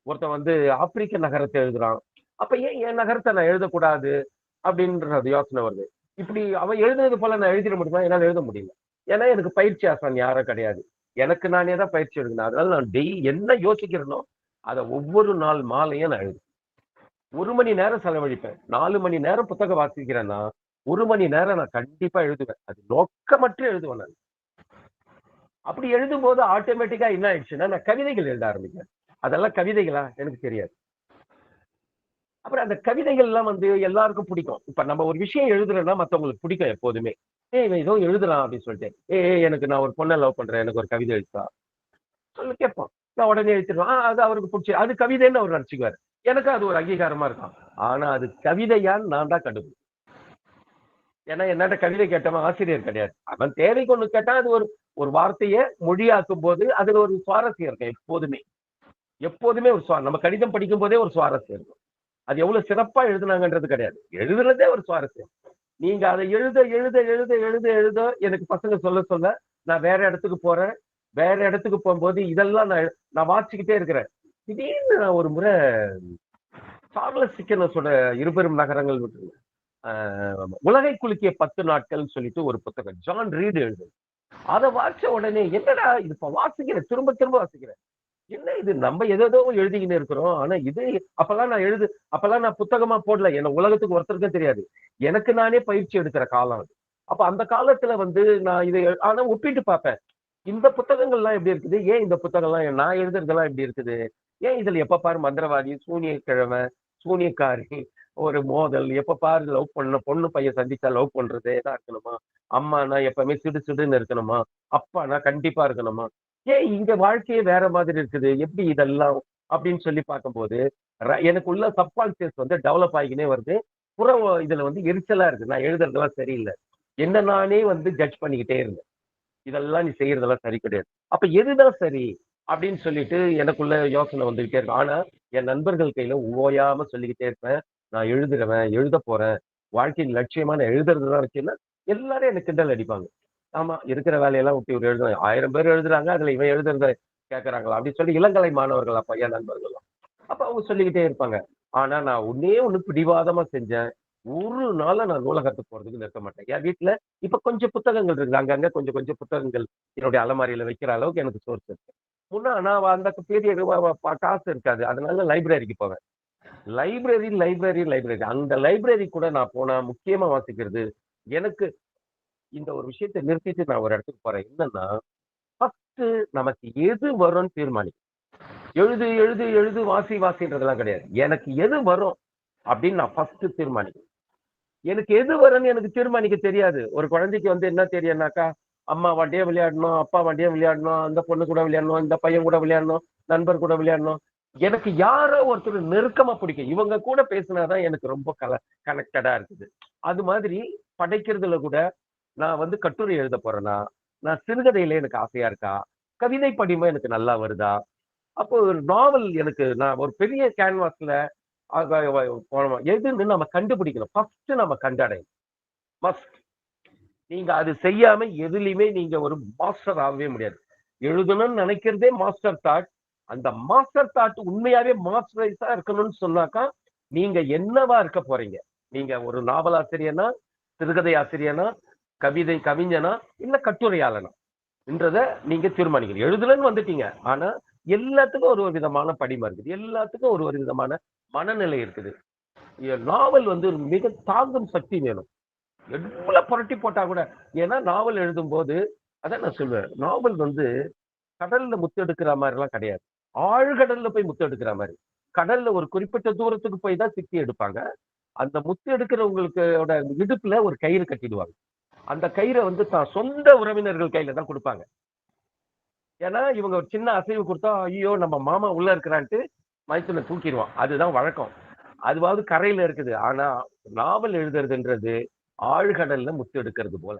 ஒருத்தன் வந்து ஆப்பிரிக்க நகரத்தை எழுதுறான். அப்ப ஏன் என் நகரத்தை நான் எழுதக்கூடாது அப்படின்றது யோசனை வருது. இப்படி அவன் எழுதுனது போல நான் எழுதிட முடியுமா? என்னால் எழுத முடியல. ஏன்னா எனக்கு பயிற்சி ஆசான் யாரும் கிடையாது. எனக்கு நானே தான் பயிற்சி எடுக்கணும். அதனால நான் என்ன யோசிக்கிறேனோ அதை ஒவ்வொரு நாள் மாலையும் நான் எழுதுவேன். 1 மணி நேரம் செலவழிப்பேன். 4 மணி நேரம் புத்தகம் வாசிக்கிறேன்னா 1 மணி நேரம் நான் கண்டிப்பா எழுதுவேன். அது நோக்கமற்று எழுதுவேன் நான். அப்படி எழுதும் போது ஆட்டோமேட்டிக்கா என்ன ஆயிடுச்சுன்னா நான் கவிதைகள் எழுத ஆரம்பிக்கிறேன். அதெல்லாம் கவிதைகளா எனக்கு தெரியாது. அப்புறம் அந்த கவிதைகள் எல்லாம் வந்து எல்லாருக்கும் பிடிக்கும். இப்ப நம்ம ஒரு விஷயம் எழுதுறோம்னா மத்தவங்களுக்கு பிடிக்கும் எப்போதுமே. இவன் ஏதோ எழுதுறான் அப்படின்னு சொல்லிட்டு, எனக்கு நான் ஒரு பொண்ணை லவ் பண்றேன், எனக்கு ஒரு கவிதை எழுத்தா சொல்லி கேட்போம். நான் உடனே எழுதிடுவேன். அது அவருக்கு பிடிச்சி அது கவிதைன்னு அவர் நினைச்சுக்குவாரு. எனக்கு அது ஒரு அங்கீகாரமா இருக்கும். ஆனா அது கவிதையான்னு நான் தான் கண்டுபிடிச்சேன். ஏன்னா என்னட்ட கவிதை கேட்டவன் ஆசிரியர் கிடையாது. அவன் தேவைக்கு ஒண்ணு கேட்டா அது ஒரு வார்த்தையை மொழியாக்கும் போது அதுல ஒரு சுவாரஸ்யம் இருக்கும். எப்போதுமே ஒரு நம்ம கடிதம் படிக்கும் போதே ஒரு சுவாரஸ்யம் இருக்கும். அது எவ்வளவு சிறப்பா எழுதுனாங்கன்றது கிடையாது, எழுதுறதே ஒரு சுவாரஸ்யம். நீங்க அதை எழுத எழுத எழுத எழுத எழுத எனக்கு பசங்க சொல்ல சொல்ல நான் வேற இடத்துக்கு போறேன். வேற இடத்துக்கு போகும்போது இதெல்லாம் நான் வாசிக்கிட்டே இருக்கிறேன். திடீர்னு நான் ஒரு முறை சார்லஸ் டிக்கன்ஸோட இருபெரும் நகரங்கள் விட்டுருங்க, உலகை குலுக்கிய 10 நாட்கள் சொல்லிட்டு ஒரு புத்தகம் ஜான் ரீட் எழுது. அதை வாசிச்ச உடனே என்னடா இது இப்ப வாசிக்கிறேன், திரும்ப திரும்ப வாசிக்கிறேன். என்ன இது நம்ம ஏதோ எழுதிக்கின்னு இருக்கிறோம். ஆனா இது அப்பெல்லாம் நான் புத்தகமா போடல. என்ன உலகத்துக்கு ஒருத்தருக்கும் தெரியாது. எனக்கு நானே பயிற்சி எடுக்கிற காலம் அது. அப்ப அந்த காலத்துல வந்து நான் இதை ஆனா ஒப்பிட்டு பார்ப்பேன். இந்த புத்தகங்கள்லாம் எப்படி இருக்குது, ஏன் இந்த புத்தகம்லாம் நான் எழுதுறதெல்லாம் எப்படி இருக்குது, ஏன் இதுல எப்ப பாரு மந்திரவாதி, சூனியக்கிழமை, சூனியக்காரி, ஒரு மோதல், எப்ப பாரு லவ் பண்ண பொண்ணு பையன் சந்திச்சா லவ் பண்றதே தான் இருக்கணுமா, அம்மானா எப்பவுமே சிடு சிடுன்னு இருக்கணுமா, அப்பானா கண்டிப்பா இருக்கணுமா, ஏன் இங்க வாழ்க்கையே வேற மாதிரி இருக்குது, எப்படி இதெல்லாம் அப்படின்னு சொல்லி பார்க்கும்போது எனக்குள்ள சப்கான்சியஸ் வந்து டெவலப் ஆகினே வருது. புறம் இதுல வந்து எரிச்சலா இருக்கு. நான் எழுதுறதெல்லாம் சரியில்லை, என்ன நானே வந்து ஜட்ஜ் பண்ணிக்கிட்டே இருந்தேன். இதெல்லாம் நீ செய்யறதெல்லாம் சரி கிடையாது. அப்ப எதுதான் சரி அப்படின்னு சொல்லிட்டு எனக்குள்ள யோசனை வந்துகிட்டே இருக்கும். ஆனா என் நண்பர்கள் கையில ஓயாம சொல்லிக்கிட்டே இருப்பேன், நான் எழுதுறவன், எழுத போறேன், வாழ்க்கையின் லட்சியமா நான் எழுதுறதுதான் இருக்குன்னா எல்லாரும் எனக்கு கிண்டல் அடிப்பாங்க. ஆமா, இருக்கிற வேலையெல்லாம் விட்டு இவர் எழுதுறாங்க, 1000 பேர் எழுதுறாங்க, அதுல இவன் எழுதுறத கேட்கறாங்களா அப்படின்னு சொல்லி இளங்கலை மாணவர்கள் அப்ப என் நண்பர்கள் அப்ப அவங்க சொல்லிக்கிட்டே இருப்பாங்க. ஆனா நான் ஒண்ணு பிடிவாதமா செஞ்சேன். ஒரு நாள நான் நூலகத்துக்கு போறதுக்கு நிறுத்த மாட்டேன். என் வீட்டுல இப்ப கொஞ்சம் புத்தகங்கள் இருக்குது, அங்கங்க கொஞ்சம் கொஞ்சம் புத்தகங்கள் என்னுடைய அலமாரியில வைக்கிற அளவுக்கு எனக்கு சோர்ஸ் இருக்கு. முன்னா நான் அந்த பெரிய காசு இருக்காது, அதனால லைப்ரரிக்கு போவேன். லைப்ரரி லைப்ரரி லைப்ரரி அந்த லைப்ரரி கூட நான் போனா முக்கியமா வாசிக்கிறது. எனக்கு இந்த ஒரு விஷயத்தை நிறுத்திட்டு நான் ஒரு இடத்துக்கு போறேன். என்னன்னா ஃபர்ஸ்ட் நமக்கு எது வரும்னு தீர்மானிக்கும். எழுது எழுது எழுது வாசி வாசின்றதெல்லாம் கிடையாது. எனக்கு எது வரும் அப்படின்னு நான் ஃபர்ஸ்ட் தீர்மானிக்கிறேன். எனக்கு எது வரும்னு எனக்கு தீர்மானிக்க தெரியாது. ஒரு குழந்தைக்கு வந்து என்ன தெரியும்னாக்கா, அம்மா வண்டியே விளையாடணும், அப்பா வண்டியே விளையாடணும், அந்த பொண்ணு கூட விளையாடணும், இந்த பையன் கூட விளையாடணும், நண்பர் கூட விளையாடணும். எனக்கு யாரோ ஒருத்தர் நெருக்கமா பிடிக்கும், இவங்க கூட பேசினாதான் எனக்கு ரொம்ப கனெக்டடா இருக்குது. அது மாதிரி படைக்கிறதுல கூட நான் வந்து கட்டுரை எழுத போறேன்னா, நான் சிறுகதையில எனக்கு ஆசையா இருக்கா, கவிதை படிமா எனக்கு நல்லா வருதா, அப்போ ஒரு நாவல் எனக்கு நான் ஒரு பெரிய கேன்வாஸ்ல எதுன்னு நம்ம கண்டுபிடிக்கணும். ஃபர்ஸ்ட் நம்ம கண்டடையணும். மஸ்ட். நீங்க அது செய்யாம எதுலையுமே நீங்க ஒரு மாஸ்டர் ஆகவே முடியாது. எழுதணும்னு நினைக்கிறதே மாஸ்டர் தாட். அந்த மாஸ்டர் தாட் உண்மையாவே மாஸ்டரைஸா இருக்கணும்னு சொன்னாக்கா நீங்க என்னவா இருக்க போறீங்க. நீங்க ஒரு நாவல் ஆசிரியனா, சிறுகதை ஆசிரியனா, கவிஞனா, இல்ல கட்டுரையாளனா என்றத நீங்க தீர்மானிக்கணும். எழுதலன்னு வந்துட்டீங்க, ஆனா எல்லாத்துக்கும் ஒரு விதமான படிமை இருக்குது, எல்லாத்துக்கும் ஒரு விதமான மனநிலை இருக்குது. நாவல் வந்து மிக தாங்கும் சக்தி வேணும். எவ்வளவு புரட்டி போட்டா கூட. ஏன்னா நாவல் எழுதும் போது அதான் நான் சொல்லுவேன், நாவல் வந்து கடல்ல முத்தெடுக்கிற மாதிரி எல்லாம் கிடையாது, ஆழ்கடல்ல போய் முத்தெடுக்கிற மாதிரி. கடல்ல ஒரு குறிப்பிட்ட தூரத்துக்கு போய் தான் சிக்கி எடுப்பாங்க. அந்த முத்து எடுக்கிறவங்களுக்கு இடுப்புல ஒரு கயிறு கட்டிடுவாங்க. அந்த கயிறை வந்து தான் சொந்த உறவினர்கள் கையில தான் கொடுப்பாங்க. ஏன்னா இவங்க ஒரு சின்ன அசைவு கொடுத்தா ஐயோ நம்ம மாமா உள்ள இருக்கிறான்ட்டு மைத்துனை தூக்கிடுவான். அதுதான் வழக்கம். அதுவாவது கரையில இருக்குது. ஆனா நாவல் எழுதுறதுன்றது ஆழ்கடல்ல முத்து எடுக்கிறது போல.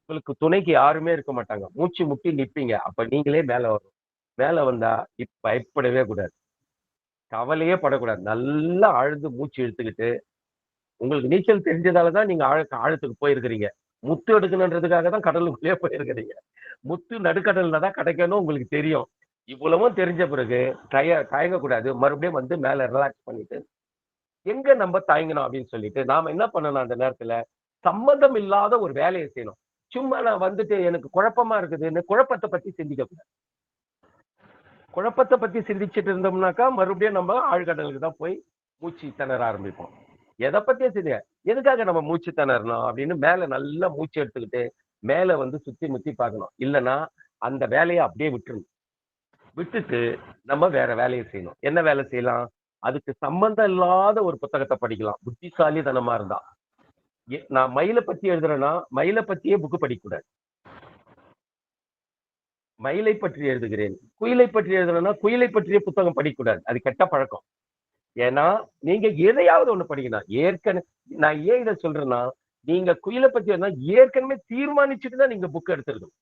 உங்களுக்கு துணைக்கு யாருமே இருக்க மாட்டாங்க. மூச்சு முட்டி நிப்பீங்க. அப்ப நீங்களே மேல வரணும். மேல வந்தா பயப்படவே கூடாது. கவலையே படக்கூடாது. நல்லா ஆழ்ந்து மூச்சு இழுத்துக்கிட்டு உங்களுக்கு நீச்சல் தெரிஞ்சதாலதான் நீங்க ஆழத்துக்கு போயிருக்கிறீங்க. முத்து எடுக்கணுன்றதுக்காக தான் கடலுக்குள்ளேயே போயிருக்கிறீங்க. முத்து நடுக்கடல்ல தான் கிடைக்கணும் உங்களுக்கு தெரியும். இவ்வளவும் தெரிஞ்ச பிறகு தயங்க கூடாது. மறுபடியும் வந்து மேல ரிலாக்ஸ் பண்ணிட்டு எங்க நம்ம தயங்கணும் அப்படின்னு சொல்லிட்டு நாம என்ன பண்ணணும் அந்த நேரத்துல சம்மந்தம் இல்லாத ஒரு வேலையை செய்யணும். சும்மா நான் வந்துட்டு எனக்கு குழப்பமா இருக்குதுன்னு குழப்பத்தை பத்தி சிந்திக்க கூடாது. குழப்பத்தை பத்தி சிந்திச்சுட்டு இருந்தோம்னாக்கா மறுபடியும் நம்ம ஆழ்கடலுக்கு தான் போய் மூச்சு திணற ஆரம்பிப்போம். எதை பத்தியே சிந்திக்க எதுக்காக நம்ம மூச்சு திணறணும் அப்படின்னு மேல நல்லா மூச்சு எடுத்துக்கிட்டு மேல வந்து சுத்தி முத்தி பார்க்கணும். இல்லைன்னா அந்த வேலையை அப்படியே விட்டுருணும். விட்டுட்டு நம்ம வேற வேலையை செய்யணும். என்ன வேலை செய்யலாம்? அதுக்கு சம்பந்தம் இல்லாத ஒரு புத்தகத்தை படிக்கலாம். புத்திசாலித்தனமா இருந்தா. நான் மயிலை பத்தி எழுதுறேன்னா மயிலை பத்தியே புக்கு படிக்க கூடாது. மயிலை பற்றி எழுதுகிறேன். குயிலை பற்றி எழுதுறேன்னா குயிலை பற்றிய புத்தகம் படிக்கக்கூடாது. அது கெட்ட பழக்கம். ஏன்னா நீங்க எதையாவது ஒண்ணு படிக்கணும். ஏற்கனவே நான் ஏன் இதை சொல்றேன்னா நீங்க குயிலை பத்தி ஏற்கனவே தீர்மானிச்சுட்டு தான் நீங்க புக் எடுத்திருக்கணும்.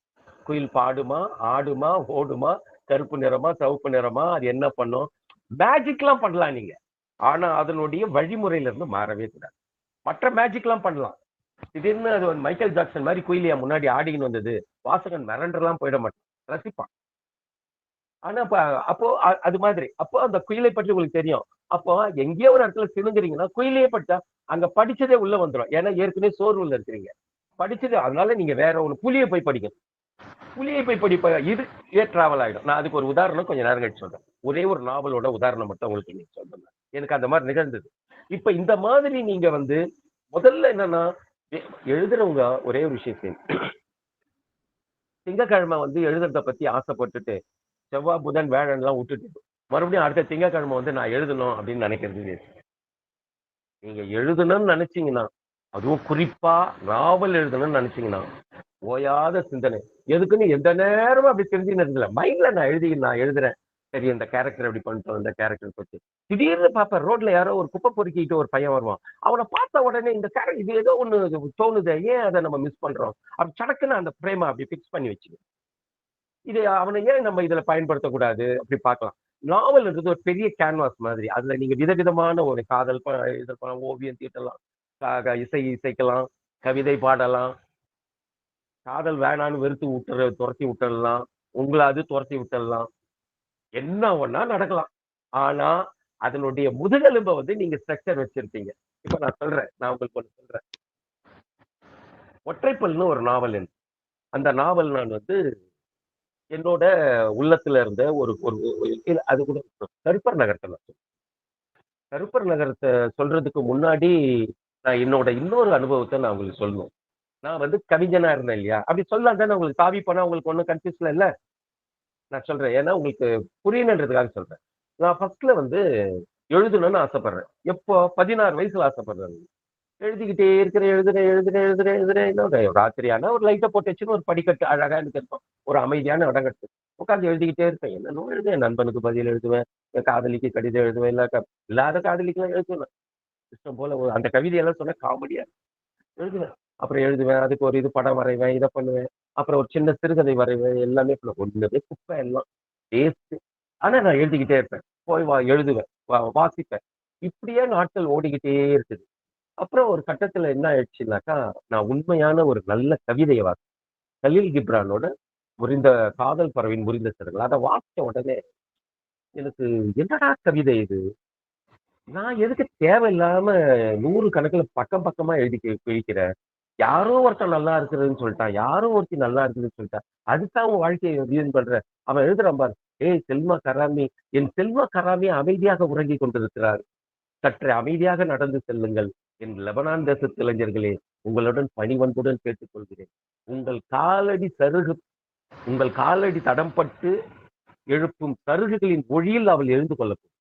குயில் பாடுமா, ஆடுமா, ஓடுமா, கருப்பு நிறமா, சிவப்பு நிறமா, அது என்ன பண்ணும், மேஜிக் எல்லாம் பண்ணலாம் நீங்க. ஆனா அதனுடைய வழிமுறையில இருந்து மாறவே கூடாது. மற்ற மேஜிக் எல்லாம் பண்ணலாம். திடீர்னு அது மைக்கேல் ஜாக்சன் மாதிரி குயிலியா முன்னாடி ஆடின்னு வந்தது, வாசகன் மிரண்டெல்லாம் போயிட மாட்டான், ரசிப்பான். ஆனா அப்போ அது மாதிரி அப்போ அந்த குயிலை பற்றி உங்களுக்கு தெரியும். அப்போ எங்கேயோ ஒரு இடத்துல சிணுங்குறீங்கன்னா குயிலையே படிச்சா அங்க படிச்சதே உள்ள வந்துடும். ஏன்னா ஏற்கனவே சோர்வுல இருக்கிறீங்க. படிச்சது அதனால நீங்க வேற ஒரு புலியை போய் படிக்கணும். புலியை போய் படிப்ப இது டிராவல் ஆயிடும். நான் அதுக்கு ஒரு உதாரணம் கொஞ்சம் நேரம் கழிச்சு சொல்றேன். ஒரே ஒரு நாவலோட உதாரணம் மட்டும் உங்களுக்கு இன்னைக்கு சொல்றேன். எனக்கு அந்த மாதிரி நிகழ்ந்தது. இப்ப இந்த மாதிரி நீங்க வந்து முதல்ல என்னன்னா எழுதுறவங்க ஒரே ஒரு விஷயம் செய்யும். திங்கக்கிழமை வந்து எழுதுறத பத்தி ஆசைப்பட்டுட்டு செவ்வாய் புதன் வேழன் எல்லாம் விட்டுட்டு மறுபடியும் அடுத்த திங்கக்கிழமை வந்து நான் எழுதணும் அப்படின்னு நினைக்கிறது. நீங்க எழுதணும்னு நினைச்சீங்கன்னா அதுவும் குறிப்பா நாவல் எழுதணும்னு நினைச்சீங்கன்னா ஓயாத சிந்தனை. எதுக்குன்னு எந்த நேரமும் அப்படி தெரிஞ்சுன்னு இல்லை. மைண்ட்ல நான் எழுதுறேன். சரி இந்த கேரக்டர் எப்படி பண்ணிட்டோம், இந்த கேரக்டர் பத்தி திடீர்னு பார்ப்பேன். ரோட்ல யாரோ ஒரு குப்பை பொறுக்கிட்டு ஒரு பையன் வருவான். அவனை பார்த்த உடனே இந்த கேரக்டர் இது ஏதோ ஒண்ணு தோணுது, ஏன் அதை நம்ம மிஸ் பண்றோம் அப்படி சடக்குன்னு அந்த பிரேமை அப்படி பிக்ஸ் பண்ணி வச்சுக்கணும். இது அவனை ஏன் நம்ம இதுல பயன்படுத்தக்கூடாது அப்படி பார்க்கலாம். நாவல்ன்றது ஒரு பெரிய கேன்வாஸ் மாதிரி. அதுல நீங்க விதவிதமான ஒரு காதல் எழுதலாம், ஓவியம் தீட்டலாம், இசைக்கலாம், கவிதை பாடலாம், காதல் வேணான்னு வெறுத்து துரத்தி விட்டுடலாம், உங்களை அது துரத்தி விட்டுடலாம், என்ன ஒண்ணா நடக்கலாம். ஆனா அதனுடைய முதுகெலும்பை வந்து நீங்க ஸ்ட்ரக்சர் வச்சிருப்பீங்க. இப்ப நான் உங்களுக்கு ஒண்ணு சொல்றேன். ஒற்றைப்பல்னு ஒரு நாவல். அந்த நாவல் நான் வந்து என்னோட உள்ளத்துல இருந்த ஒரு அது கூட கருப்பர் நகரத்தை கருப்பர் நகரத்தை சொல்றதுக்கு முன்னாடி நான் என்னோட இன்னொரு அனுபவத்தை நான் உங்களுக்கு சொல்லணும். நான் வந்து கவிஞனா இருந்தேன் இல்லையா, அப்படி சொல்லலாம் தானே. உங்களுக்கு தாவி போனா உங்களுக்கு ஒன்றும் கன்ஃபியூஸ்ல இல்லை. நான் சொல்றேன் ஏன்னா உங்களுக்கு புரியணுன்றதுக்காக சொல்றேன். நான் ஃபர்ஸ்ட்ல வந்து எழுதணும்னு ஆசைப்படுறேன். எப்போ 16 வயசுல ஆசைப்படுறேன். எழுதிக்கிட்டே எழுதுறேன். ராத்திரியான ஒரு லைட்டை போட்டு வச்சுன்னு ஒரு படிக்கட்டு அழகா எனக்கு இருக்கும். ஒரு அமைதியான இடங்கட்டு உட்காந்து எழுதிக்கிட்டே இருப்பேன். என்னன்னு எழுதுவேன். என் நண்பனுக்கு பதில் எழுதுவேன், என் காதலிக்கு கடிதம் எழுதுவேன், இல்லாத காதலிக்கெல்லாம் எழுதுவேன். இஷ்டம் போல அந்த கவிதையெல்லாம் சொன்ன காமெடியா எழுதுவேன். அப்புறம் எழுதுவேன். அதுக்கு ஒரு இது படம் வரைவேன், இதை பண்ணுவேன். அப்புறம் ஒரு சின்ன சிறுகதை வரைவேன். எல்லாமே ஒண்ணுமே குப்பை எல்லாம் வேஸ்ட். ஆனா நான் எழுதிக்கிட்டே இருப்பேன். போய் எழுதுவேன், வாசிப்பேன். இப்படியே நாட்கள் ஓடிக்கிட்டே இருக்குது. அப்புறம் ஒரு கட்டத்துல என்ன ஆயிடுச்சுனாக்கா நான் உண்மையான ஒரு நல்ல கவிதையை வாசித்தேன். கலீல் கிப்ரானோட முறிந்த காதல் பறவையின் முறிந்த சிறகுகள். அதை வாசிச்ச உடனே எனக்கு என்னடா கவிதை இது, நான் எதுக்கு தேவையில்லாம 100 கணக்குல பக்கம் பக்கமா எழுதி கிழிக்கிறேன். யாரோ ஒருத்தன் நல்லா இருக்குதுன்னு சொல்லிட்டான், யாரோ ஒருத்தி நல்லா இருக்குதுன்னு சொல்லிட்டான், அதுதான் உன் வாழ்க்கையை வீண் பண்ற. அவன் எழுதுறான் பாரு, ஏய் செல்மா கராமி, என் செல்மா கராமி அமைதியாக உறங்கி கொண்டிருக்கிறார், சற்று அமைதியாக நடந்து செல்லுங்கள். என் லெபனான் தேசத்து இளைஞர்களே, உங்களுடன் பணிவன்புடன் கேட்டுக்கொள்கிறேன். உங்கள் காலடி தடம்பட்டு எழுப்பும் சருகுகளின் மொழியில் அவள் எழுந்து கொள்ளப்படும்.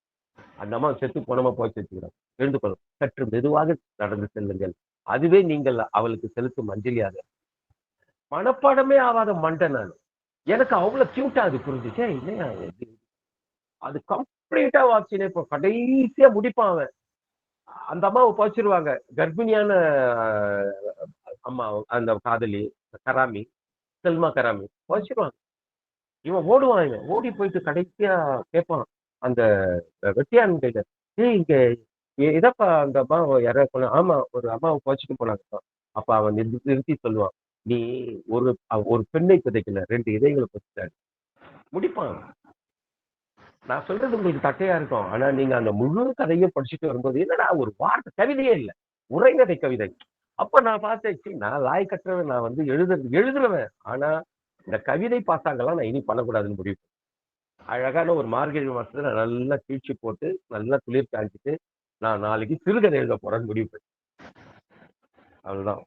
அந்த அம்மா செத்து போனமா போய் வச்சுக்கிறான். எழுந்து கொள்ளும். சற்று மெதுவாக நடந்து செல்லுங்கள். அதுவே நீங்கள் அவளுக்கு செலுத்தும் அஞ்சலியாக. மனப்பாடமே ஆகாத மண்டை நான். எனக்கு அவ்வளவு கியூட்டா அது புரிஞ்சுச்சே இல்லையா அது கம்ப்ளீட்டா வாட்சினே இப்போ கடைசியா முடிப்பான் அவன். அந்த அம்மாவை பழிச்சிருவாங்க, கர்ப்பிணியான அம்மா, அந்த காதலி கராமி, செல்மா கராமி பழிச்சிருவாங்க. இவன் ஓடுவான், இவன் ஓடி போயிட்டு கடைசியா கேட்பான் அந்த வெட்டியான் கையில, ஏய் இங்க இதப்பா அந்த அம்மா யாராவது போன, ஆமா ஒரு அம்மாவை பழிச்சிட்டு போனாங்க. அப்ப அவன் நிறுத்தி சொல்லுவான், நீ ஒரு ஒரு பெண்ணை புதைக்கல, 2 இதயங்களை புதைச்சாரு. முடிப்பான். நான் சொல்றது உங்களுக்கு தட்டையா இருக்கும், ஆனா நீங்க அந்த முழு கதையும் படிச்சுட்டு வரும்போது என்னடா ஒரு வார்த்தை கவிதையே இல்லை, உரைநடை கவிதை. அப்ப நான் பார்த்தேன், நான் லாய் கட்டுறவன், நான் வந்து எழுதுறவன், ஆனா இந்த கவிதை பாசாங்கெல்லாம் நான் இனி பண்ணக்கூடாதுன்னு முடிவு. அழகான ஒரு மார்கழி மாசத்துல நல்லா கீழ்ச்சி போட்டு நல்லா குளிர் காய்ச்சிட்டு நான் நாளைக்கு சிறுகதை எழுத போறேன்னு முடிவு. அதுதான்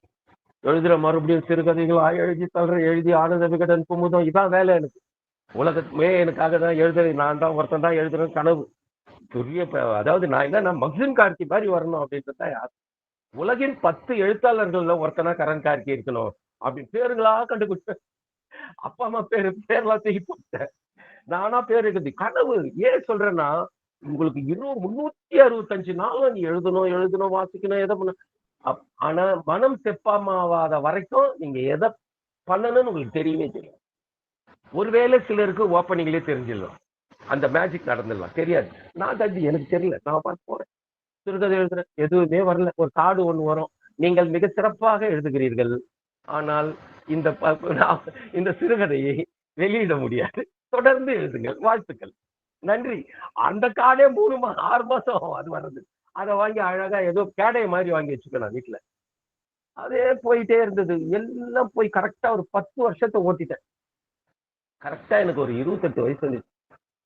எழுதுற, மறுபடியும் சிறுகதைகளா எழுதி தள்ளுற, எழுதி ஆனந்த விகடன் குமுதம், இதான் வேலை எனக்கு. உலகத்துமே எனக்காக தான் எழுதுறது, நான் தான் ஒருத்தன் தான் எழுதுறேன் கனவு. பெரிய அதாவது நான் என்ன மக்சிம் கார்கி மாதிரி வரணும் அப்படின்றத யார், உலகின் 10 எழுத்தாளர்கள்ல ஒருத்தனா கரண் கார்கி இருக்கணும் அப்படின்னு பேருங்களா கண்டுபிடிச்சேன். அப்பா அம்மா பேர்லாம் தூக்கி போட்டேன், நானா பேர் இருக்குது கனவு. ஏன் சொல்றேன்னா, உங்களுக்கு 365 நாளும் நீ எழுதணும் வாசிக்கணும் எதை பண்ண, ஆனா மனம் செப்பாமாவாத வரைக்கும் நீங்க எதை பண்ணணும்னு உங்களுக்கு தெரியவே தெரியும். ஒருவேளை சிலருக்கு ஓப்பனிங்லேயே தெரிஞ்சிடலாம், அந்த மேஜிக் நடந்துடலாம், தெரியாது. நான் தம்பி எனக்கு தெரியல, நான் பார்த்து போறேன், சிறுகதை எழுதுறேன், எதுவுமே வரல. ஒரு கார்டு ஒண்ணு வரும், நீங்கள் மிக சிறப்பாக எழுதுகிறீர்கள், ஆனால் இந்த சிறுகதையை வெளியிட முடியாது, தொடர்ந்து எழுதுங்கள், வாழ்த்துக்கள், நன்றி. அந்த கார்டே 6 மாசம் அது வர்றது. அதை வாங்கி அழகா ஏதோ கேடைய மாதிரி வாங்கி வச்சுக்கலாம் வீட்டுல. அதே போயிட்டே இருந்தது, எல்லாம் போய் கரெக்டா ஒரு 10 வருஷத்தை ஓட்டிட்டேன். கரெக்டா எனக்கு ஒரு 28 வயசு வந்துச்சு.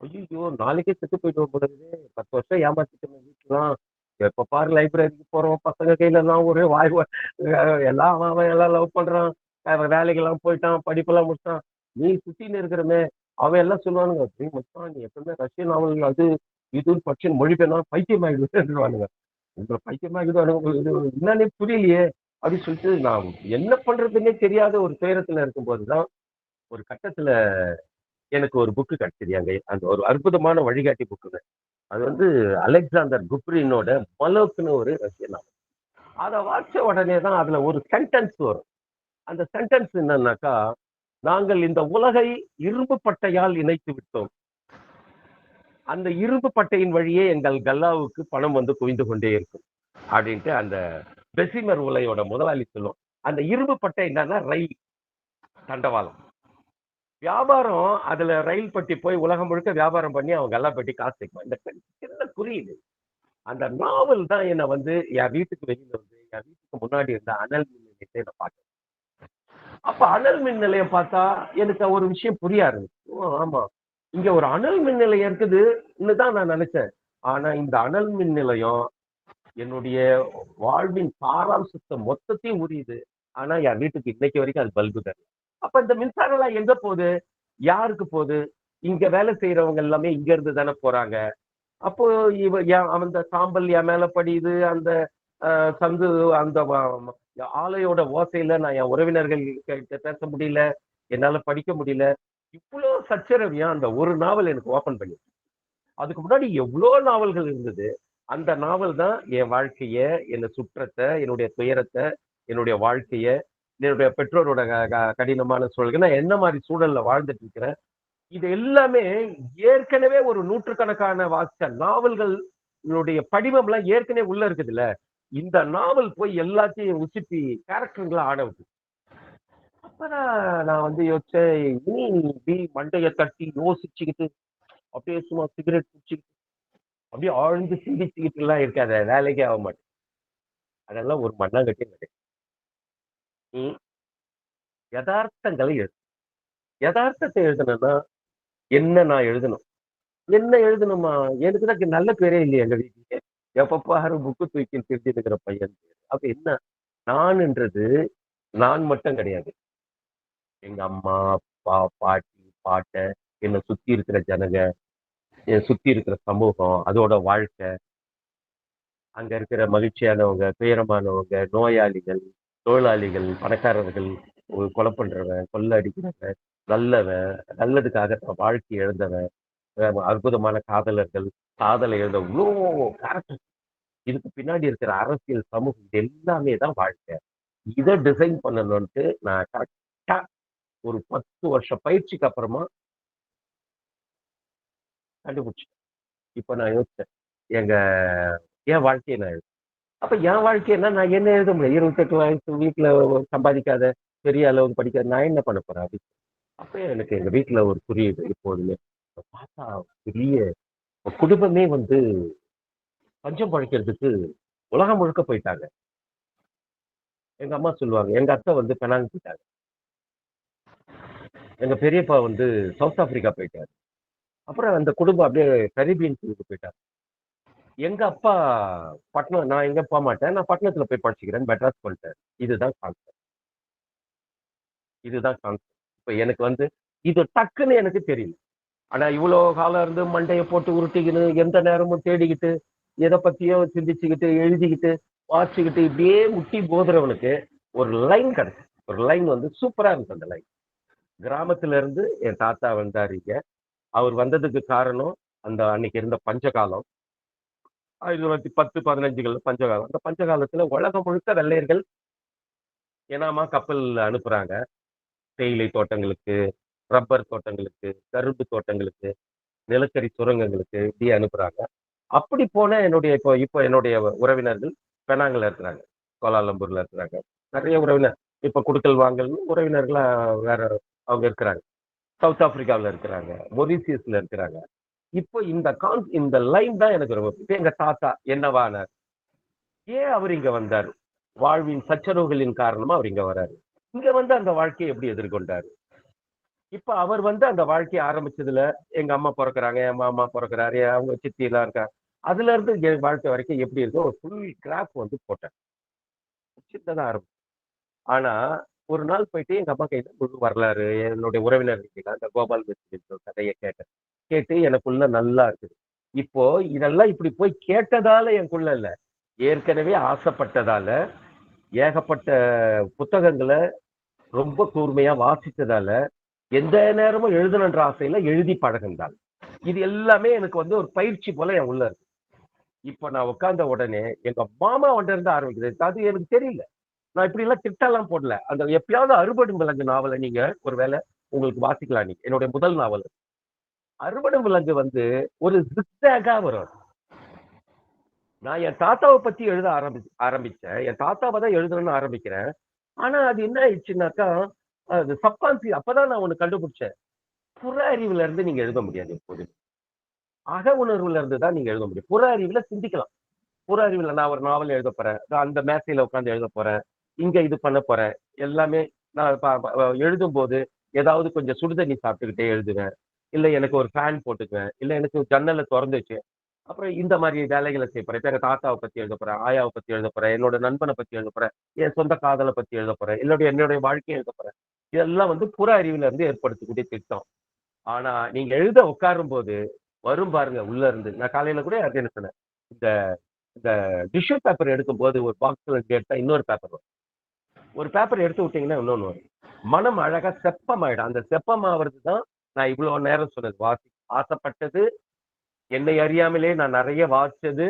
ஐயோ நாளைக்கே செத்து போயிட்டு போடுறது, 10 வருஷம் ஏமாத்திட்டோம் வீட்டுலாம். எப்ப பாரு லைப்ரரிக்கு போறோம், பசங்க கையில எல்லாம் ஒரே எல்லாம் அவன் எல்லாம் லவ் பண்றான், வேலைக்கெல்லாம் போயிட்டான், படிப்பெல்லாம் முடிச்சான், நீ சுத்தின்னு இருக்கிறமே. அவன் எல்லாம் சொல்லுவானுங்க, நீ மச்சான் நீ எப்பவுமே ரஷ்யன் நாவல் அது இதுன்னு படிச்சு மொழிபெயர்னா பைத்தியம் ஆயிடுவானுங்க. உங்களை பைத்தியம் ஆகிடுவானுங்க, இது என்னன்னே புரியலையே அப்படின்னு சொல்லிட்டு நான் என்ன பண்றதுன்னே தெரியாத ஒரு துயரத்துல இருக்கும்போதுதான் ஒரு கட்டத்துல எனக்கு ஒரு புக்கு கிடைச்சது. அங்க அந்த ஒரு அற்புதமான வழிகாட்டி புக்குங்க. அது வந்து அலெக்சாண்டர் குப்ரினோட மலோக்னு ஒரு ரஷ்யன் நாவல். அதை வாட்ச உடனே தான் அதுல ஒரு சென்டென்ஸ் வரும். அந்த சென்டென்ஸ் என்னன்னாக்கா, நாங்கள் இந்த உலகை இரும்பு பட்டையால் இணைத்து விட்டோம், அந்த இரும்பு பட்டையின் வழியே எங்கள் கல்லாவுக்கு பணம் வந்து குவிந்து கொண்டே இருக்கும் அப்படின்ட்டு அந்த பெசிமர் உலையோட முதலாளி சொல்லும். அந்த இரும்பு பட்டை என்னன்னா ரயில் தண்டவாளம், வியாபாரம். அதுல ரயில் பட்டி போய் உலகம் முழுக்க வியாபாரம் பண்ணி அவங்க கல்லா பெட்டி காசு சேர்க்கும். இந்த சின்ன புரியுது. அந்த நாவல் தான் என்ன வந்து என் வீட்டுக்கு வெளியில வந்து என் வீட்டுக்கு முன்னாடி இருந்த அனல் மின் நிலையத்தை நான் பார்த்தேன். அப்ப அனல் மின் நிலையம் பார்த்தா எனக்கு ஒரு விஷயம் புரிய ஆரம்பிச்சு. ஆமா, இங்க ஒரு அனல் மின் நிலையம் இருக்குதுன்னு தான் நான் நினைச்சேன். ஆனா இந்த அனல் மின் நிலையம் என்னுடைய வாழ்வின் சாராம்சத்தை மொத்தத்தையும் உரியுது. ஆனா என் வீட்டுக்கு இன்னைக்கு வரைக்கும் அது பல்பு தரல. அப்ப இந்த மின்சாரம் எல்லாம் எங்க போகுது, யாருக்கு போகுது? இங்க வேலை செய்யறவங்க எல்லாமே இங்க இருந்து தானே போறாங்க. அப்போ அந்த சாம்பல் என் மேல படியுது, அந்த சந்து, அந்த ஆலையோட ஓசையில நான் என் உறவினர்கள் பேச முடியல, என்னால படிக்க முடியல. இவ்வளவு சச்சரவியா அந்த ஒரு நாவல் எனக்கு ஓபன் பண்ணி. அதுக்கு முன்னாடி எவ்வளோ நாவல்கள் இருந்தது. அந்த நாவல் தான் என் வாழ்க்கைய, என்ன சுற்றத்தை, என்னுடைய துயரத்தை, என்னுடைய வாழ்க்கைய, என்னுடைய பெற்றோரோட கடினமான சூழல்கள், நான் என்ன மாதிரி சூழல்ல வாழ்ந்துட்டு இருக்கிறேன், இது எல்லாமே ஏற்கனவே ஒரு நூற்றுக்கணக்கான வாசிச்ச நாவல்களுடைய படிவம் எல்லாம் ஏற்கனவே உள்ள இருக்குதுல்ல. இந்த நாவல் போய் எல்லாத்தையும் உசுப்பி கேரக்டருங்களா ஆட விட்டு. அப்பதான் நான் வந்து யோசிச்சேன், இனி மண்டைய தட்டி யோசிச்சுக்கிட்டு அப்படியே சும்மா சிகரெட் குடிச்சுக்கிட்டு அப்படியே ஆழ்ந்து சிந்திச்சுக்கிட்டு எல்லாம் இருக்காத, வேலைக்கே ஆக மாட்டேன். அதெல்லாம் ஒரு மண்ணாங்கட்டி கிடையாது. நீ யதார்த்தங்களை எழுது. யதார்த்தத்தை எழுதணும்னா என்ன நான் எழுதணும், என்ன எழுதணுமா? எனக்கு தான் நல்ல பேரே இல்லையா எங்க வீட்டுக்கு. எப்ப பாரு புக்கு தூக்கி திருத்தி இருக்கிற பையன். அப்ப என்ன, நான்ன்றது நான் மட்டும் கிடையாது. எங்க அம்மா, அப்பா, பாட்டி, பாட்டை, என்னை சுத்தி இருக்கிற ஜனங்க, என்னை சுத்தி இருக்கிற சமூகம், அதோட வாழ்க்கை, அங்க இருக்கிற மகிழ்ச்சியானவங்க, துயரமானவங்க, நோயாளிகள், தொழிலாளிகள், பணக்காரர்கள், கொலை பண்றவன், கொள்ளை அடிக்கிறவன், நல்லவன், நல்லதுக்காக தன் வாழ்க்கை இழந்தவன், அற்புதமான காதலர்கள், காதலை இழந்த இவ்வளோ கேரக்டர். இதுக்கு பின்னாடி இருக்கிற அரசியல், சமூகம் இது எல்லாமே தான் வாழ்க்கை. இதை டிசைன் பண்ணணும்ட்டு நான் கரெக்டா ஒரு 10 வருஷ பயிற்சிக்கு அப்புறமா கண்டுபிடிச்சேன். இப்ப நான் யோசிச்சேன், எங்க என் வாழ்க்கையை நான் எழுதுறேன். அப்ப என் வாழ்க்கைன்னா நான் என்ன எழுத முடியும்? 28 வயசு வீட்டுல சம்பாதிக்காத, பெரிய அளவுக்கு படிக்காத நான் என்ன பண்ண போறேன்? அப்படி அப்ப எனக்கு எங்க வீட்டுல ஒரு புரியுது எப்போதுமே. தாத்தா பெரிய குடும்பமே வந்து பஞ்சம் பழைக்கிறதுக்கு உலகம் முழுக்க போயிட்டாங்க. எங்க அம்மா சொல்லுவாங்க, எங்க அத்தை வந்து பெனாங் போயிட்டாங்க, எங்க பெரியப்பா வந்து சவுத் ஆப்பிரிக்கா போயிட்டாரு, அப்புறம் அந்த குடும்பம் அப்படியே கரீபியன் போயிட்டாங்க. எங்க அப்பா பட்டணம், நான் எங்க போக மாட்டேன், நான் பட்டணத்துல போய் படிச்சுக்கிறேன், மெட்ராஸ் பண்ணிட்டேன். இதுதான் கான்செப்ட், இதுதான் கான்செப்ட். இப்ப எனக்கு வந்து இது டக்குன்னு எனக்கு தெரியல. ஆனா இவ்வளவு காலம் இருந்து மண்டையை போட்டு உருட்டிக்கின்னு எந்த நேரமும் தேடிக்கிட்டு எதை பத்தியோ சிந்திச்சுக்கிட்டு எழுதிக்கிட்டு வாசிச்சுக்கிட்டு இப்படியே முட்டி போதுறவனுக்கு ஒரு லைன் கிடைச்சு. ஒரு லைன் வந்து சூப்பரா இருக்கு. அந்த லைன், கிராமத்துல இருந்து என் தாத்தா வந்தாருங்க. அவர் வந்ததுக்கு காரணம் அந்த அன்னைக்கு இருந்த பஞ்சகாலம், 1910-15 பஞ்சகாலம். அந்த பஞ்சகாலத்துல உலகம் முழுக்க வெள்ளையர்கள் ஏனாமா கப்பல் அனுப்புறாங்க. தேயிலை தோட்டங்களுக்கு, ரப்பர் தோட்டங்களுக்கு, கரும்பு தோட்டங்களுக்கு, நிலக்கரி சுரங்கங்களுக்கு இப்படியே அனுப்புறாங்க. அப்படி போன என்னுடைய இப்போ இப்போ என்னுடைய உறவினர்கள் பெனாங்கில் இருக்கிறாங்க, கோலாலம்பூர்ல இருக்கிறாங்க. நிறைய உறவினர் இப்ப குடுக்கல் வாங்கல் உறவினர்களா வேற அவங்க இருக்கிறாங்க. சவுத் ஆப்பிரிக்காவில் இருக்கிறாங்க, மொரீசியஸ்ல இருக்கிறாங்க. இப்போ இந்த லைன் தான் எனக்கு ரொம்ப இப்ப எங்க தாத்தா என்னவானார், ஏன் அவர் இங்க வந்தார், வாழ்வின் சச்சரவுகளின் காரணமா அவர் இங்க வராரு, இங்க வந்து அந்த வாழ்க்கையை எப்படி எதிர்கொண்டாரு. இப்ப அவர் வந்து அந்த வாழ்க்கையை ஆரம்பிச்சதுல எங்க அம்மா பிறக்கிறாங்க, என் மாமா பிறக்கிறாரு, அவங்க சித்தி எல்லாம் இருக்காங்க. அதுல இருந்து என் வாழ்க்கை வரைக்கும் எப்படி இருக்கோ ஒரு ஃபுல் கிராஃப் வந்து போட்டேன். சின்னதா ஆரம்பிச்சு. ஆனா ஒரு நாள் போயிட்டு எங்க அம்மா கையில முழு வரலாறு, என்னுடைய உறவினர்கள் அந்த கோபால் மிஸ்ரி கதையை கேட்டேன். கேட்டு எனக்குள்ள நல்லா இருக்குது. இப்போ இதெல்லாம் இப்படி போய் கேட்டதால எனக்குள்ள இல்ல, ஏற்கனவே ஆசைப்பட்டதால, ஏகப்பட்ட புத்தகங்களை ரொம்ப கூர்மையா வாசிச்சதால, எந்த நேரமும் எழுதணுன்ற ஆசையில எழுதி பழகுந்தாள். இது எல்லாமே எனக்கு வந்து ஒரு பயிற்சி போல என் உள்ள இருக்கு. இப்ப நான் உட்கார்ந்த உடனே எங்க மாமா ஒன்றை இருந்து ஆரம்பிக்குது. அது எனக்கு தெரியல, நான் இப்படி எல்லாம் திட்டெல்லாம் போடல. அந்த எப்பயாவது அறுபடும் விலங்கு நாவலை நீங்க ஒருவேளை உங்களுக்கு வாசிக்கலாம். நீங்க என்னுடைய முதல் நாவல் அறுபடும் விலங்கு வந்து ஒரு ஜிக்ஸாகா வரும். நான் என் தாத்தாவை பத்தி எழுத ஆரம்பிச்சேன். என் தாத்தாவை தான் எழுதணும்னு ஆரம்பிக்கிறேன். ஆனா அது என்ன ஆயிடுச்சுன்னாக்கா, அது சப்கான்சி. அப்பதான் நான் ஒண்ணு கண்டுபிடிச்சேன், புற அறிவுல இருந்து நீங்க எழுத முடியாது எப்போதும், அக உணர்வுல இருந்து தான் நீங்க எழுத முடியும். புற அறிவுல சிந்திக்கலாம். புற அறிவுல நான் ஒரு நாவல் எழுத போறேன், நான் அந்த மேசையில உட்கார்ந்து எழுத போறேன், இங்க இது பண்ண போறேன், எல்லாமே நான் எழுதும் போது ஏதாவது கொஞ்சம் சுடுதண்ணி சாப்பிட்டுக்கிட்டே எழுதுவேன், இல்ல எனக்கு ஒரு ஃபேன் போட்டுக்குவேன், இல்ல எனக்கு ஜன்னலை திறந்து வச்சு அப்புறம் இந்த மாதிரி வேலைகளை செய்ய போறேன். இப்ப எங்க தாத்தாவை பத்தி எழுத போறேன், ஆயாவை பத்தி எழுத போறேன், என்னோட நண்பனை பத்தி எழுத போறேன், என் சொந்த காதலை பத்தி எழுத போறேன், என்னுடைய வாழ்க்கையை எழுத போறேன். இதெல்லாம் வந்து புற அறிவுல இருந்து ஏற்படுத்தக்கூடிய திட்டம். ஆனா நீங்க எழுத உட்காரும் போது வரும் பாருங்க உள்ள இருந்து. நான் காலையில கூட யாருக்கு என்ன சொன்னேன், இந்த இந்த டிஷ்யூ பேப்பர் எடுக்கும் போது ஒரு பாக்ஸ்ல இருந்து எடுத்தா இன்னொரு பேப்பர் வரும், ஒரு பேப்பர் எடுத்து விட்டீங்கன்னா இன்னொன்னு வரும். மனம் அழகா செப்பமாயிடும். அந்த செப்பமாவது தான் நான் இவ்வளவு நேரம் சொன்னது. ஆசைப்பட்டது, என்னை அறியாமலே நான் நிறைய வாசிச்சது,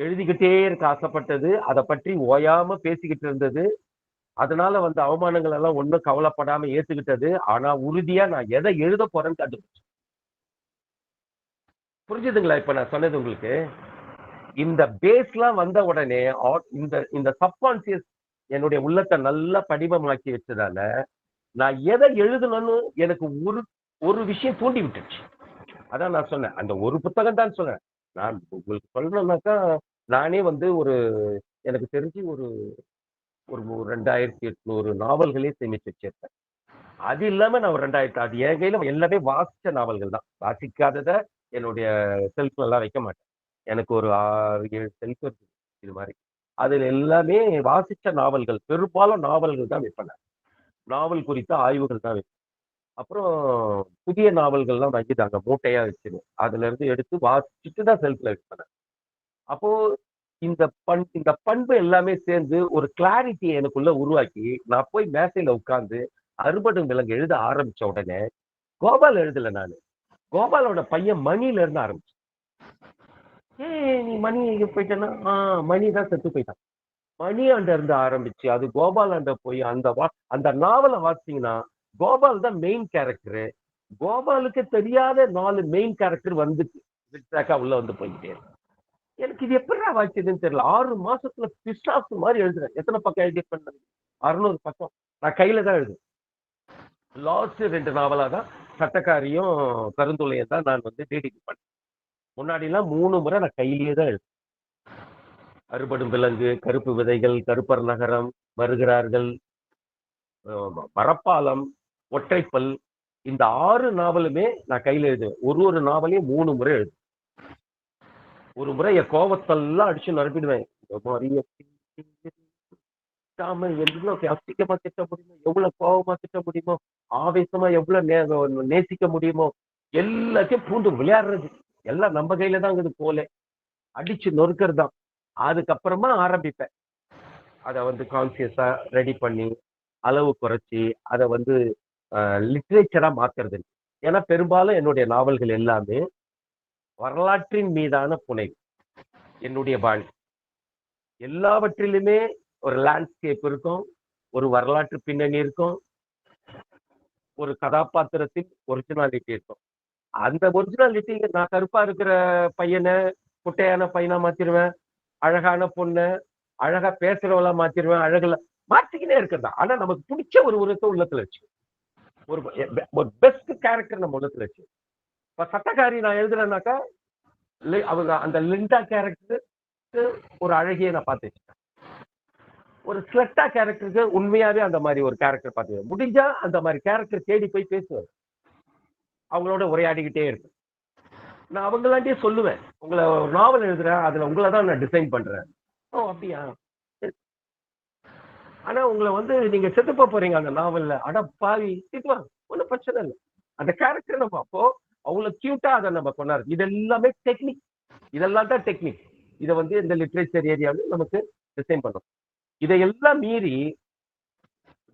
எழுதிக்கிட்டே இருக்க ஆசைப்பட்டது, அதை பற்றி ஓயாம பேசிக்கிட்டு இருந்தது, அதனால வந்த அவமானங்கள் எல்லாம் ஒண்ணும் கவலைப்படாம ஏத்துக்கிட்டது. ஆனா உறுதியா நான் எதை எழுத போறேன்னு கண்டுபிடிச்சேன். புரிஞ்சுதுங்களா இப்ப நான் சொன்னது உங்களுக்கு? இந்த பேஸ்லாம் வந்த உடனே இந்த இந்த சப்கான்சியஸ் என்னுடைய உள்ளத்தை நல்லா படிமமாக்கி வச்சதால நான் எதை எழுதணும்னு எனக்கு ஒரு ஒரு விஷயம் தூண்டி விட்டுருச்சு. அதான் நான் சொன்னேன், அந்த ஒரு புத்தகம் தான் சொன்னேன். நான் உங்களுக்கு சொல்லணும்னாக்கா நானே வந்து எனக்கு தெரிஞ்சு ஒரு ஒரு 2800 நாவல்களே சேமிச்சு வச்சிருப்பேன். அது இல்லாம நான் ஒரு 2000, அது என் கையில எல்லாமே வாசிச்ச நாவல்கள் தான். வாசிக்காதத என்னுடைய செல்ஃப்ல எல்லாம் வைக்க மாட்டேன். எனக்கு ஒரு 6-7 செல்ஃப் இருக்கு இது மாதிரி. அதுல எல்லாமே வாசிச்ச நாவல்கள், பெரும்பாலும் நாவல்கள் தான் வைப்பேன். நாவல் குறித்த ஆய்வுகள் தான் வைப்பேன். அப்புறம் புதிய நாவல்கள்லாம் வாங்கி அங்க மூட்டையா வச்சிருவேன். அதுல இருந்து எடுத்து வாசிச்சுட்டு தான் செல்ஃப்ல வைப்பேன். அப்போ இந்த பண்பு எல்லாமே சேர்ந்து ஒரு கிளாரிட்டியை எனக்குள்ள உருவாக்கி, நான் போய் மேசையில உட்கார்ந்து அறுபடும் விலங்கு எழுத ஆரம்பிச்ச உடனே கோபால் எழுதல நானு, கோபாலோட பையன் மணில இருந்து ஆரம்பிச்சு. நீ மணி எங்க போயிட்டேன்னா மணி தான் செத்து போயிட்டான். மணி ஆண்ட இருந்து ஆரம்பிச்சு அது கோபால் ஆண்ட போய் அந்த நாவலை வாசிச்சீங்கன்னா கோபால் தான் மெயின் கேரக்டரு. கோபாலுக்கு தெரியாத 4 மெயின் கேரக்டர் வந்துச்சு உள்ள வந்து போயிட்டே. எனக்கு இது எப்படி வாசிச்சதுன்னு தெரியல. 6 மாசத்துல பிசாசு மாதிரி எழுதுறேன். எத்தனை பக்கம் எழுதி பண்ண? 600 பக்கம். நான் கையில தான் எழுதுறேன். லாஸ்ட் 2 நாவலா தான் சட்டக்காரியும் கருந்துளையும் தான் நான் வந்து டேட்டிங் பண்ணேன். முன்னாடி எல்லாம் 3 முறை நான் கையிலேயே தான் எழுதுறேன். அறுபடும் விலங்கு, கருப்பு விதைகள், கருப்பர் நகரம், வருகிறார்கள், மரப்பாலம், ஒற்றைப்பல், இந்த 6 நாவலுமே நான் கையில எழுதுவேன். ஒரு நாவலையும் 3 முறை எழுது. ஒரு முறை என் கோவத்தெல்லாம் அடிச்சு நிரப்பிடுவேன். எவ்வளவு அசிங்கமா திட்ட முடியுமோ, எவ்வளவு கோபமா திட்ட முடியுமோ, ஆவேசமா எவ்வளவு நேசிக்க முடியுமோ எல்லாத்தையும் பூண்டு விளையாடுறது. எல்லாம் நம்ம கையில தான் இருக்குது. போல அடிச்சு நொறுக்கிறது தான். அதுக்கப்புறமா ஆரம்பிப்பேன். அதை வந்து கான்சியஸா ரெடி பண்ணி அளவு குறைச்சி அதை வந்து லிட்ரேச்சரா மாத்துறது. ஏன்னா பெரும்பாலும் என்னுடைய நாவல்கள் எல்லாமே வரலாற்றின் மீதான புனைவு. என்னுடைய பாணி எல்லாவற்றிலுமே ஒரு லேண்ட்ஸ்கேப் இருக்கும், ஒரு வரலாற்று பின்னணி இருக்கும், ஒரு கதாபாத்திரத்தின் ஒரிஜினாலிட்டி இருக்கும். அந்த ஒரிஜினாலிட்டி நான் கருப்பா இருக்கிற பையனை குட்டையான பையனா மாத்திருவேன், அழகான பொண்ணு அழகா பேசுறவளா மாத்திருவேன், அழகுல மாத்திக்கினே இருக்கிறதா. ஆனா நமக்கு பிடிச்ச ஒரு உருவத்தை உள்ளத்துல வச்சு ஒரு பெஸ்ட் கேரக்டர் நம்ம உள்ளத்துல வச்சு. இப்ப சட்டக்காரி நான் எழுதுறேன்னாக்கா அவங்க அந்த லிண்டா கேரக்டருக்கு ஒரு அழகிய நான் பார்த்து வச்சுட்டேன். ஒரு ஸ்லெட்டா கேரக்டருக்கு உண்மையாவே அந்த மாதிரி ஒரு கேரக்டர் பார்த்து முடிஞ்சா அந்த மாதிரி கேரக்டர் தேடி போய் பேசுவேன், அவங்களோட உரையாடிக்கிட்டே இருக்கு. நான் அவங்களாண்டே சொல்லுவேன், உங்களை ஒரு நாவல் எழுதுறேன், அதுல உங்களை தான் நான் டிசைன் பண்றேன். ஓ அப்படியா? ஆனா உங்களை வந்து நீங்க செத்துப்ப போறீங்க அந்த நாவல்ல. அட பாவி, திட்டுவாங்க, ஒன்றும் பிரச்சனை இல்லை. அந்த கேரக்டர் நம்ம அப்போ அவ்வளவு கியூட்டா அதை நம்ம கொண்டாரு. இது எல்லாமே டெக்னிக், இதெல்லாம் தான் டெக்னிக். இதை வந்து இந்த லிட்ரேச்சர் ஏரியாவில் நமக்கு டிசைன் பண்ணணும். இதையெல்லாம் மீறி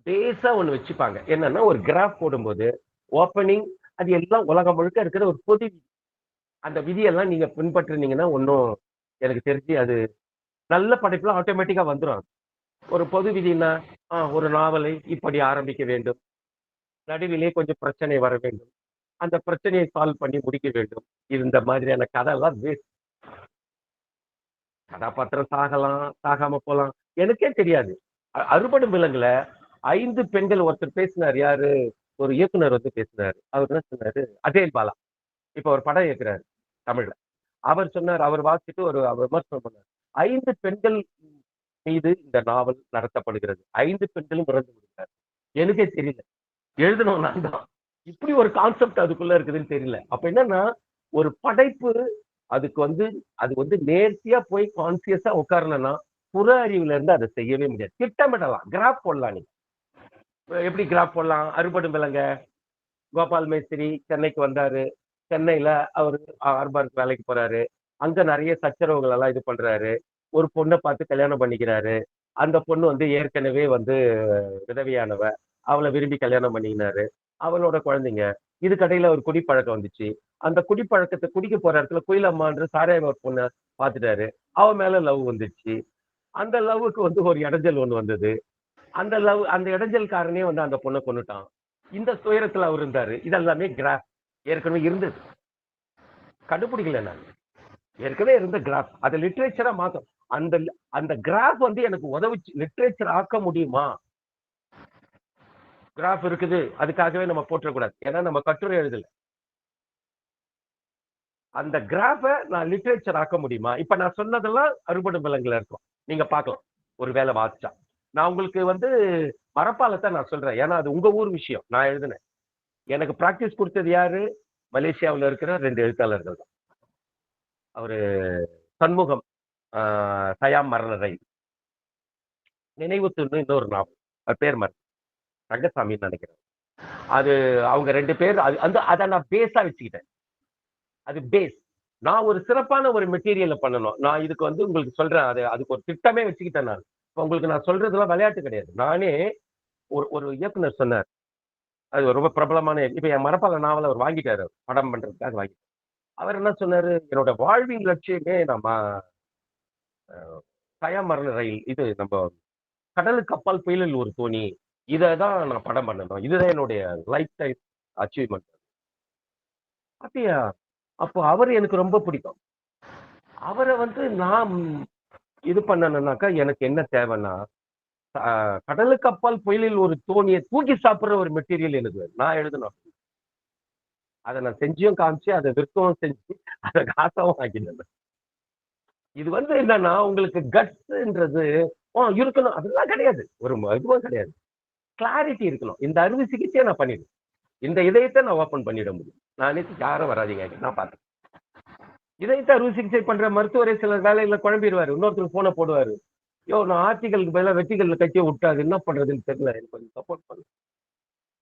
பேஸா ஒண்ணு வச்சுப்பாங்க. என்னன்னா ஒரு கிராஃப் போடும்போது ஓப்பனிங், அது எல்லாம் உலகம் முழுக்க இருக்கிற ஒரு பொது விதி. அந்த விதியெல்லாம் நீங்க பின்பற்றுனீங்கன்னா ஒன்றும் எனக்கு தெரிஞ்சு அது நல்ல படைப்புல ஆட்டோமேட்டிக்கா வந்துடும். ஒரு பொது விதினா ஒரு நாவலை இப்படி ஆரம்பிக்க வேண்டும், நடுவிலே கொஞ்சம் பிரச்சனை வர வேண்டும், அந்த பிரச்சனையை சால்வ் பண்ணி முடிக்க வேண்டும். இந்த மாதிரியான கதை எல்லாம் வேஸ்ட். கதாபாத்திரம் சாகலாம், சாகாம போலாம், எனக்கே தெரியாது. அறுபடும் விலங்குல 5 பெண்கள் ஒருத்தர் பேசினார். யாரு? ஒரு இயக்குனர் வந்து பேசினாரு. அவர் என்ன சொன்னாரு? அஜயன் பாலா இப்ப ஒரு படம் இயக்குறாரு தமிழ்ல. அவர் சொன்னார், அவர் வாசிட்டு ஒரு விமர்சனம் பண்ணார். 5 பெண்கள் மீது இந்த நாவல் நடத்தப்படுகிறது, 5 பெண்களும் இறந்து விடுகிறார். எனக்கே தெரியல, எழுதணும் நான் தான். இப்படி ஒரு கான்செப்ட் அதுக்குள்ள இருக்குதுன்னு தெரியல. அப்ப என்னன்னா ஒரு படைப்பு அதுக்கு வந்து அது வந்து நேர்த்தியா போய் கான்சியஸா உட்காரணும்னா புற அறிவுல இருந்து அதை செய்யவே முடியாது. திட்டமிடலாம், கிராஃப் போடலாம். நீங்க எப்படி கிராஃப் போடலாம்? அறுபடும் விலங்க கோபால் மேஸ்திரி சென்னைக்கு வந்தாரு. சென்னையில அவரு ஆர்பாருக்கு வேலைக்கு போறாரு. அங்க நிறைய சச்சரவுகள் எல்லாம் இது பண்றாரு. ஒரு பொண்ணை பார்த்து கல்யாணம் பண்ணிக்கிறாரு. அந்த பொண்ணு வந்து ஏற்கனவே வந்து விதவியானவ, அவளை விரும்பி கல்யாணம் பண்ணிக்கினாரு. அவளோட குழந்தைங்க. இதுக்கடையில ஒரு குடிப்பழக்கம் வந்துச்சு. அந்த குடிப்பழக்கத்தை குடிக்க போற இடத்துல குயிலம்மான்ற சாராய ஒரு பொண்ணை பார்த்துட்டாரு. அவ மேல லவ் வந்துச்சு. அந்த லவ்வுக்கு வந்து ஒரு இடைஞ்சல் ஒண்ணு வந்தது. அந்த இடைஞ்சல் காரனே வந்து அந்த பொண்ணை கொன்னுட்டான். இந்த துயரத்துல அவர் இருந்தாரு. இதெல்லாமே கிராஃப் ஏற்கனவே இருந்தது, கண்டுபிடிக்கல நான். ஏற்கனவே இருந்த கிராஃப் அதை லிட்ரேச்சரா மாத்தம். அந்த அந்த கிராஃப் வந்து எனக்கு உதவிச்சு. லிட்ரேச்சர் ஆக்க முடியுமா? கிராஃப் இருக்குது, அதுக்காகவே நம்ம போட்டுறக்கூடாது. ஏன்னா நம்ம கட்டுரை எழுதல. அந்த கிராஃபை நான் லிட்ரேச்சர் ஆக்க முடியுமா? இப்ப நான் சொன்னதெல்லாம் அறுபடும் விலங்குல இருக்கும், நீங்க பார்க்கலாம் ஒரு வேலை வாசிச்சா. நான் உங்களுக்கு வந்து மரப்பாலத்தை நான் சொல்றேன், ஏன்னா அது உங்க ஊர் விஷயம். நான் எழுதினேன். எனக்கு பிராக்டிஸ் கொடுத்தது யாரு? மலேசியாவில் இருக்கிற 2 எழுத்தாளர்கள் தான். அவரு சண்முகம், சயாம் மரண ரயில், நினைவு தூண் இன்னொரு நாவல், பேர் மரணம், ரங்கசாமின்னு நினைக்கிறேன். அது அவங்க 2 பேர். அதை நான் பேஸா வச்சுக்கிட்டேன். அது பேஸ். நான் ஒரு சிறப்பான ஒரு மெட்டீரியலை பண்ணணும். நான் இதுக்கு வந்து உங்களுக்கு சொல்றேன், அதுக்கு ஒரு திட்டமே வச்சுக்கிட்டேன் நான். இப்போ உங்களுக்கு நான் சொல்றதுலாம் விளையாட்டு கிடையாது. நானே ஒரு இயக்குனர் சொன்னார், அது ரொம்ப பிரபலமான இப்ப என் மரப்பால நாவல அவர் வாங்கிட்டாரு, படம் பண்றதுக்காக வாங்கிட்டாரு. அவர் என்ன சொன்னாரு, என்னோட வாழ்வின் லட்சியமே நம்ம கயாமரண ரயில் இது நம்ம கடலுக்கு அப்பால் புயலில் ஒரு தோணி, இதான் நான் படம் பண்ணணும், இதுதான் என்னுடைய லைஃப் டைம் அச்சீவ்மெண்ட். அப்படியா? அப்போ அவர் எனக்கு ரொம்ப பிடிக்கும். அவரை நான் இது பண்ணணும்னாக்கா எனக்கு என்ன தேவைன்னா, கடலுக்கு அப்பால் புயலில் ஒரு தோணியை தூக்கி சாப்பிடுற ஒரு மெட்டீரியல் எனக்கு நான் எழுதணும். அதை நான் செஞ்சும் காமிச்சு, அதை விற்கவும் செஞ்சு, அதை காசாவும் ஆக்கினேன். இது என்னன்னா, உங்களுக்கு கட்ஸ்ன்றது இருக்கணும், அதெல்லாம் கிடையாது. ஒரு இதுவும் கிடையாது. கிளாரிட்டி இருக்கணும். இந்த அறுவை சிகிச்சையை நான் பண்ணிடுவேன். இந்த இதயத்தை நான் ஓபன் பண்ணிட முடியும். நான் யாரும் வராதிங்க, நான் பார்த்தேன். இதயத்தை அறுவை சிகிச்சை பண்ற மருத்துவரை சில வேலையில குழம்பிடுவாரு. இன்னொருத்தருக்கு போன போடுவாரு. நான் ஆர்டிகளுக்கு பதிலாக வெட்டிகள்ல கட்டியே விட்டாது, என்ன பண்றதுன்னு தெரியல, எனக்கு கொஞ்சம் சப்போர்ட் பண்ணு.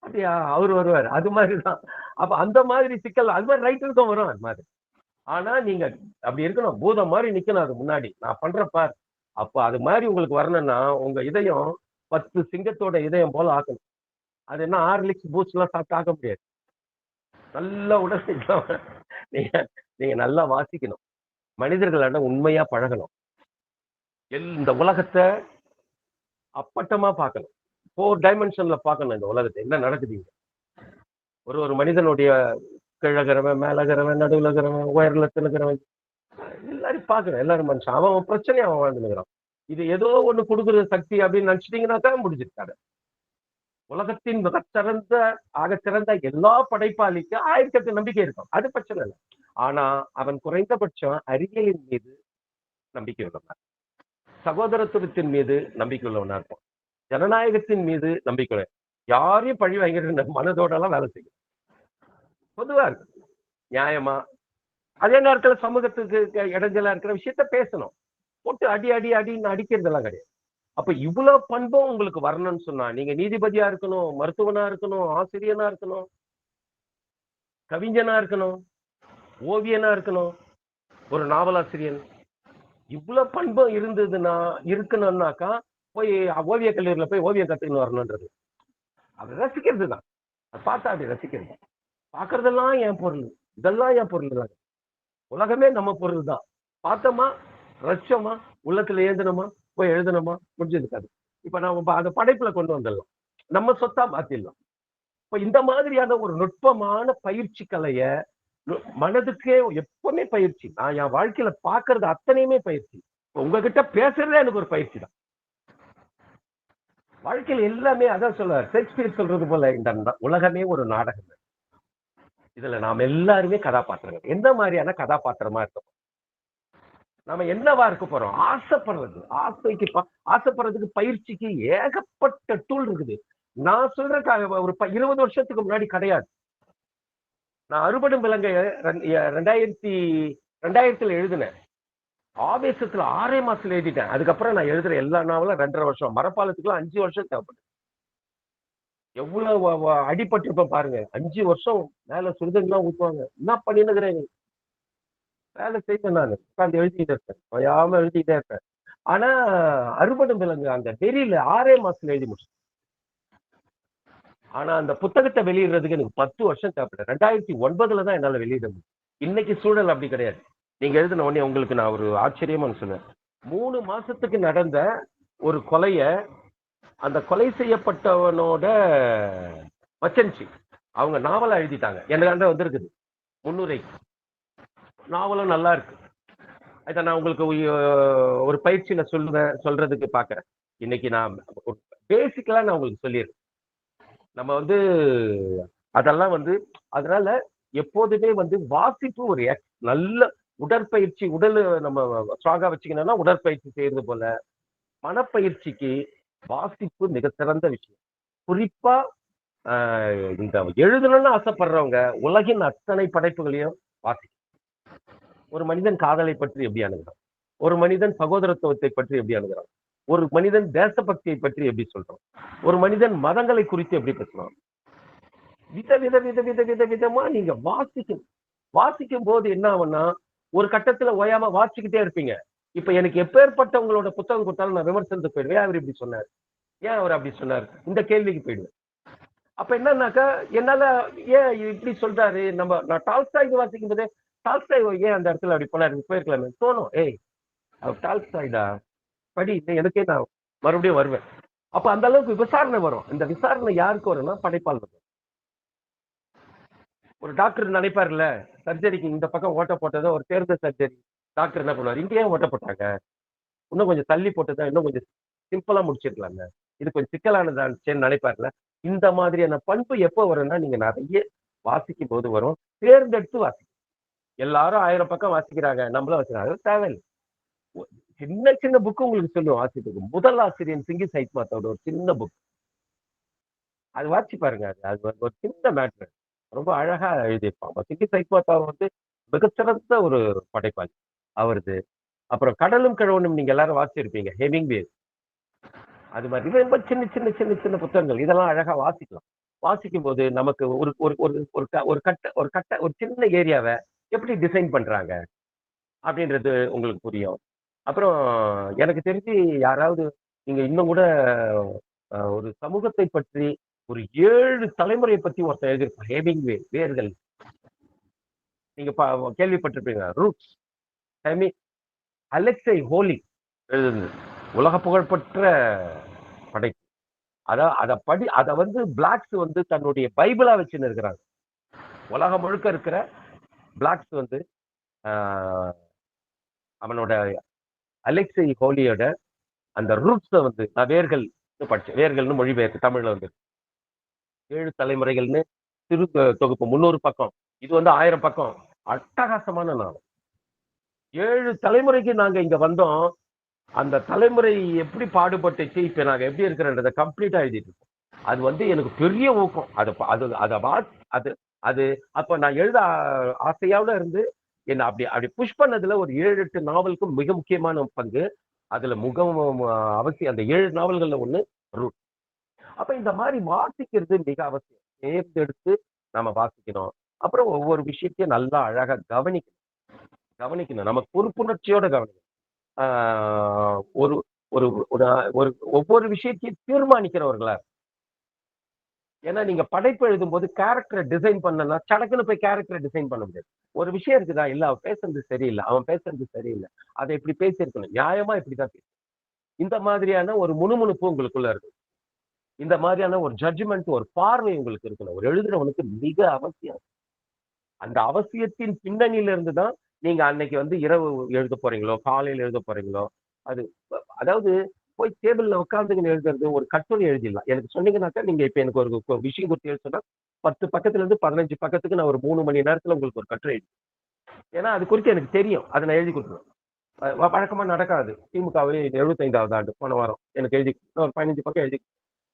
அப்படியா? அவர் வருவாரு. அது மாதிரிதான். அப்ப அந்த மாதிரி சிக்கல் அது மாதிரி ரைட்டருக்கும் வரும் அது மாதிரி. ஆனா நீங்க அப்படி இருக்கணும், பூதம் மாதிரி நிக்கணும் அது முன்னாடி. நான் பண்ற பார். அப்ப அது மாதிரி உங்களுக்கு வரணும்னா உங்க இதயம் 10 சிங்கத்தோட இதயம் போல ஆக்கணும். அது என்ன ஹார்லிக்ஸ் பூஸ்ட் எல்லாம் சாப்பிட்டு ஆக்க முடியாது. நல்ல உடல் நீங்க நீங்க நல்லா வாசிக்கணும். மனிதர்களான உண்மையா பழகணும். இந்த உலகத்தை அப்பட்டமா பார்க்கணும். 4 டைமென்ஷன்ல பார்க்கணும் இந்த உலகத்தை, என்ன நடக்குது. ஒரு மனிதனுடைய கிழகிறவன், மேலகிறவன், நடுவுலகிறவன், உயர்ல திணுகிறவன், எல்லாரும் பார்க்கணும். எல்லாரும் மனுஷன். அவன் பிரச்சனையை அவன் வாழ்ந்துக்கிறான். இது ஏதோ ஒண்ணு கொடுக்குற சக்தி அப்படின்னு நினைச்சிட்டீங்கன்னா தான் முடிஞ்சிருக்காரு. உலகத்தின் ஆகச்சிறந்த எல்லா படைப்பாளிக்கும் ஆயிரக்கத்து நம்பிக்கை இருக்கும், அது பிரச்சனை இல்லை. ஆனா அவன் குறைந்தபட்சம் அறிவியலின் மீது நம்பிக்கை உள்ளவனா, சகோதரத்துவத்தின் மீது நம்பிக்கை உள்ளவனா இருக்கும், ஜனநாயகத்தின் மீது நம்பிக்கை, யாரையும் பழி வாங்கிற மனதோட எல்லாம் வேலை செய்யும். பொதுவா இருக்கு, நியாயமா. அதே நேரத்துல சமூகத்துக்கு இடைஞ்சலா இருக்கிற விஷயத்த பேசணும். போட்டு அடி அடி அடின்னு அடிக்கிறதெல்லாம் கிடையாது. அப்ப இவ்வளவு பண்பும் உங்களுக்கு வரணும்னு சொன்னா நீங்க நீதிபதியா இருக்கணும், மருத்துவனா இருக்கணும், ஆசிரியனா இருக்கணும், கவிஞனா இருக்கணும், ஓவியனா இருக்கணும், ஒரு நாவலாசிரியன். இவ்வளவு பண்பும் இருக்கணும்னாக்கா போய் ஓவிய கல்லூரியில போய் ஓவியம் கத்துக்கணும் வரணும்ன்றது. அதை ரசிக்கிறது தான். அதை பார்த்தா அப்படி ரசிக்கிறது. பார்க்கறதெல்லாம் என் பொருள், இதெல்லாம் என் பொருள் தான். உலகமே நம்ம பொருள் தான். பார்த்தோமா, ரசிச்சோமா, உள்ளத்துல எழுதணுமா, போய் எழுதணுமா, முடிஞ்சிருக்காது. இப்ப நம்ம அந்த படைப்புல கொண்டு வந்துடலாம், நம்ம சொத்தா மாத்திடலாம். இப்ப இந்த மாதிரியான ஒரு நுட்பமான பயிற்சி கலைய மனதுக்கே எப்பவுமே பயிற்சி. நான் என் வாழ்க்கையில பாக்குறது அத்தனையுமே பயிற்சி. உங்ககிட்ட பேசுறதே எனக்கு ஒரு பயிற்சி தான். வாழ்க்கையில எல்லாமே அதான் சொல்லுவார் ஷேக்ஸ்பியர் சொல்றது போல, இந்த உலகமே ஒரு நாடகம். இதுல நாம எல்லாருமே கதாபாத்திரங்கள். எந்த மாதிரியான கதாபாத்திரமா இருக்கும், நாம என்னவா இருக்க போறோம்? ஆசைப்படுறது, ஆசைப்படுறதுக்கு பயிற்சிக்கு ஏகப்பட்ட டூல் இருக்குது. நான் சொல்றேன், ஒரு 20 வருஷத்துக்கு முன்னாடி கிடையாது. நான் அறுபடும் விலங்கை 2000 எழுதினேன். ஆவேசத்துல 6 மாசத்துல எழுதிட்டேன். அதுக்கப்புறம் நான் எழுதுற எல்லா நாவலும் 2.5 வருஷம். மரப்பாலத்துக்குலாம் 5 வருஷம் தேவைப்படும். எவ்வளவு அடிபட்டிருப்பேன் பாருங்க. 5 வருஷம் மேல சுடுதண்ணெல்லாம் ஊத்துவாங்க. என்ன பண்ணினுக்கிறேன், வேலை செய்வேன். நான் உட்காந்து எழுதிட்டே இருப்பேன், ஓயாம எழுதிட்டே இருப்பேன். ஆனா அறுபடும் விலங்கு அந்த வெறியில 6 மாசத்துல எழுதி முடிச்சேன். ஆனா அந்த புத்தகத்தை வெளியிடுறதுக்கு எனக்கு 10 வருஷம் தேவைப்பட்டேன். 2009 தான் என்னால வெளியிட முடியும். இன்னைக்கு சூழல் அப்படி கிடையாது. நீங்க எழுதின உடனே உங்களுக்கு நான் ஒரு ஆச்சரியமா சொன்னேன். 3 மாசத்துக்கு நடந்த ஒரு கொலைய அந்த கொலை செய்யப்பட்டவனோட மச்சன்சி அவங்க நாவலா எழுதிட்டாங்க. எனக்கு வந்திருக்குது முன்னுரை. நாவலும் நல்லா இருக்கு. இதை நான் உங்களுக்கு ஒரு பயிற்சியில சொல்றதுக்கு பாக்குறேன். இன்னைக்கு நான் பேசிக்கலா நான் உங்களுக்கு சொல்லிடுறேன். நம்ம அதெல்லாம் அதனால எப்போதுமே வாசிப்பு ஒரு நல்ல உடற்பயிற்சி. உடல் நம்ம ஸ்ட்ராங்கா வச்சுக்கணும்னா உடற்பயிற்சி செய்யறது போல மனப்பயிற்சிக்கு வாசிப்பு மிக சிறந்த விஷயம். குறிப்பா இந்த எழுதணும்னு ஆசைப்படுறவங்க உலகின் அத்தனை படைப்புகளையும் வாசிக்கணும். ஒரு மனிதன் காதலை பற்றி எப்படி அணுகிறான், ஒரு மனிதன் சகோதரத்துவத்தை பற்றி எப்படி அணுகிறான், ஒரு மனிதன் தேசபக்தியை பற்றி எப்படி சொல்றான், ஒரு மனிதன் மதங்களை குறித்து எப்படி பேசுறான். விதமா நீங்க வாசிக்கணும். வாசிக்கும் போது என்ன ஆகும்னா ஒரு கட்டத்துல ஓயாம வாசிக்கிட்டே இருப்பீங்க. இப்ப எனக்கு எப்பேற்பட்டவங்களோட புத்தகம் கொடுத்தாலும் நான் விமர்சனத்துக்கு போயிடுவேன். அவர் இப்படி சொன்னார், ஏன் அவர் அப்படி சொன்னார், இந்த கேள்விக்கு போயிடுவேன். அப்ப என்னன்னாக்கா என்னால ஏன் இப்படி சொல்றாரு, நான் டால்ஸ்டாய் வாசிக்கும் போதே டால்ஸ்டாய் ஏன் அந்த இடத்துல அப்படி போனாரு போயிருக்கலாமே தோணும். அவர் டால்ஸ்டாய்டா படி, எனக்கே நான் மறுபடியும் வருவேன். அப்ப அந்த அளவுக்கு விசாரணை வரும். இந்த விசாரணை யாருக்கு வரும்னா படைப்பாளர். ஒரு டாக்டர் நினைப்பாருல்ல, சர்ஜரிக்கு இந்த பக்கம் ஓட்ட போட்டதை ஒரு தேர்ந்த சர்ஜரி டாக்டர் என்ன பண்ணுவார், இங்க ஏன் ஓட்ட போட்டாங்க, இன்னும் கொஞ்சம் தள்ளி போட்டதா இன்னும் கொஞ்சம் சிம்பிளா முடிச்சிருக்கலாங்க, இது கொஞ்சம் சிக்கலானதான்னு நினைப்பாருல. இந்த மாதிரியான பண்பு எப்போ வரும்னா நீங்க நிறைய வாசிக்கும் போது வரும். தேர்ந்தெடுத்து வாசிக்கும். எல்லாரும் 1000 பக்கம் வாசிக்கிறாங்க, நம்மளும் வாசிக்கிறாங்க, தேவையில்லை. சின்ன சின்ன புக்கு உங்களுக்கு சொல்லுவோம் வாசிப்புக்கு. முதல் ஆசிரியன் சிங்கி சைத்மாத்தோட ஒரு சின்ன புக், அது வாசிச்சு பாருங்க. அது ஒரு சின்ன மேட்ரு, ரொம்ப அழகா எழுதியிருப்பாங்க. சிங்கி சைத்மாத்தா வந்து மிகச்சிறந்த ஒரு படைப்பாளி அவருது. அப்புறம் கடலும் கிழவனும் நீங்க எல்லாரும் வாசிச்சிருப்பீங்க, ஹெமிங்வே. அது மாதிரி ரொம்ப சின்ன சின்ன சின்ன சின்ன புத்தகங்கள், இதெல்லாம் அழகா வாசிக்கலாம். வாசிக்கும் போது நமக்கு ஒரு ஒரு ஒரு ஒரு கட்ட ஒரு சின்ன ஏரியாவை எப்படி டிசைன் பண்றாங்க அப்படின்றது உங்களுக்கு புரியும். அப்புறம் எனக்கு தெரிஞ்சு யாராவது நீங்க இன்னும் கூட ஒரு சமூகத்தை பற்றி ஒரு 7 தலைமுறையை பத்தி ஒருத்தர் எழுதியிருப்பார், ஹெமிங்வே, வேர்கள். நீங்க கேள்விப்பட்டிருப்பீங்க, ரூட்ஸ். அலெக்சை ஹோலி எழுதுனது, உலக புகழ்பெற்ற படைப்பு. அதை வந்து பிளாக்ஸ் வந்து தன்னுடைய பைபிளா வச்சுன்னு இருக்கிறாங்க. உலகம் முழுக்க இருக்கிற பிளாக்ஸ் வந்து அவனோட அலெக்சை ஹோலியோட அந்த ரூட்ஸை வந்து நான் வேர்கள் படிச்சேன். வேர்கள்னு மொழிபெயர்த்து தமிழ்ல வந்து 7 தலைமுறைகள்னு சிறு தொகுப்பு, 300 பக்கம். இது வந்து 1000 பக்கம். அட்டகாசமான நாள். 7 தலைமுறைக்கு நாங்க இங்க வந்தோம். அந்த தலைமுறை எப்படி பாடுபட்டுச்சு, இப்ப நாங்க எப்படி இருக்கிறன்றத கம்ப்ளீட்டா எழுதிட்டு இருக்கோம். அது வந்து எனக்கு பெரிய ஊக்கம். அது அது அப்ப நான் எழுத ஆசையாவோட இருந்து என்ன அப்படி அப்படி புஷ் பண்ணதுல ஒரு 7-8 நாவலுக்கும் மிக முக்கியமான பங்கு. அதுல அவசியம் அந்த 7 நாவல்கள்ல ஒண்ணு ரூட். அப்ப இந்த மாதிரி வாசிக்கிறது மிக அவசியம். தேர்ந்தெடுத்து நம்ம வாசிக்கணும். அப்புறம் ஒவ்வொரு விஷயத்தையும் நல்லா அழகா கவனிக்கணும். நம்ம பொறுப்புணர்ச்சியோட கவனிக்கணும். ஒரு ஒரு ஒரு ஒவ்வொரு விஷயத்தையும் தீர்மானிக்கிறவர்களா. ஏன்னா நீங்க படைப்பு எழுதும் போது கேரக்டரை டிசைன் பண்ணனா சடக்குன்னு போய் கேரக்டரை டிசைன் பண்ண முடியாது. ஒரு விஷயம் இருக்குதா, இல்ல அவன் பேசுறது சரியில்லை, அவன் பேசுறது சரியில்லை, அதை இப்படி பேசியிருக்கணும், நியாயமா இப்படிதான் பேசணும். இந்த மாதிரியான ஒரு முணுமுணுப்பு உங்களுக்குள்ள இருக்கு. இந்த மாதிரியான ஒரு ஜட்ஜ்மெண்ட், ஒரு பார்வை உங்களுக்கு இருக்கணும். ஒரு எழுதுறவனுக்கு மிக அவசியம். அந்த அவசியத்தின் பின்னணியில இருந்துதான் நீங்க அன்னைக்கு வந்து இரவு எழுத போறீங்களோ, காலையில எழுத போறீங்களோ, அது அதாவது போய் டேபிள்ல உட்காந்துன்னு எழுதுறது ஒரு கட்டுரை எழுதிடலாம். எனக்கு சொன்னீங்கன்னாக்கா, நீங்க இப்ப எனக்கு ஒரு விஷயம் குறித்து எழுத சொன்னா 10 பக்கத்துல இருந்து 15 பக்கத்துக்கு நான் ஒரு 3 மணி நேரத்துல உங்களுக்கு ஒரு கட்டுரை எழுதி, ஏன்னா அது குறித்து எனக்கு தெரியும், அதை நான் எழுதி கொடுத்துருவேன். வழக்கமா நடக்காது. திமுகவே 75வது ஆண்டு போன வாரம் எனக்கு எழுதி ஒரு 15 பக்கம் எழுதி,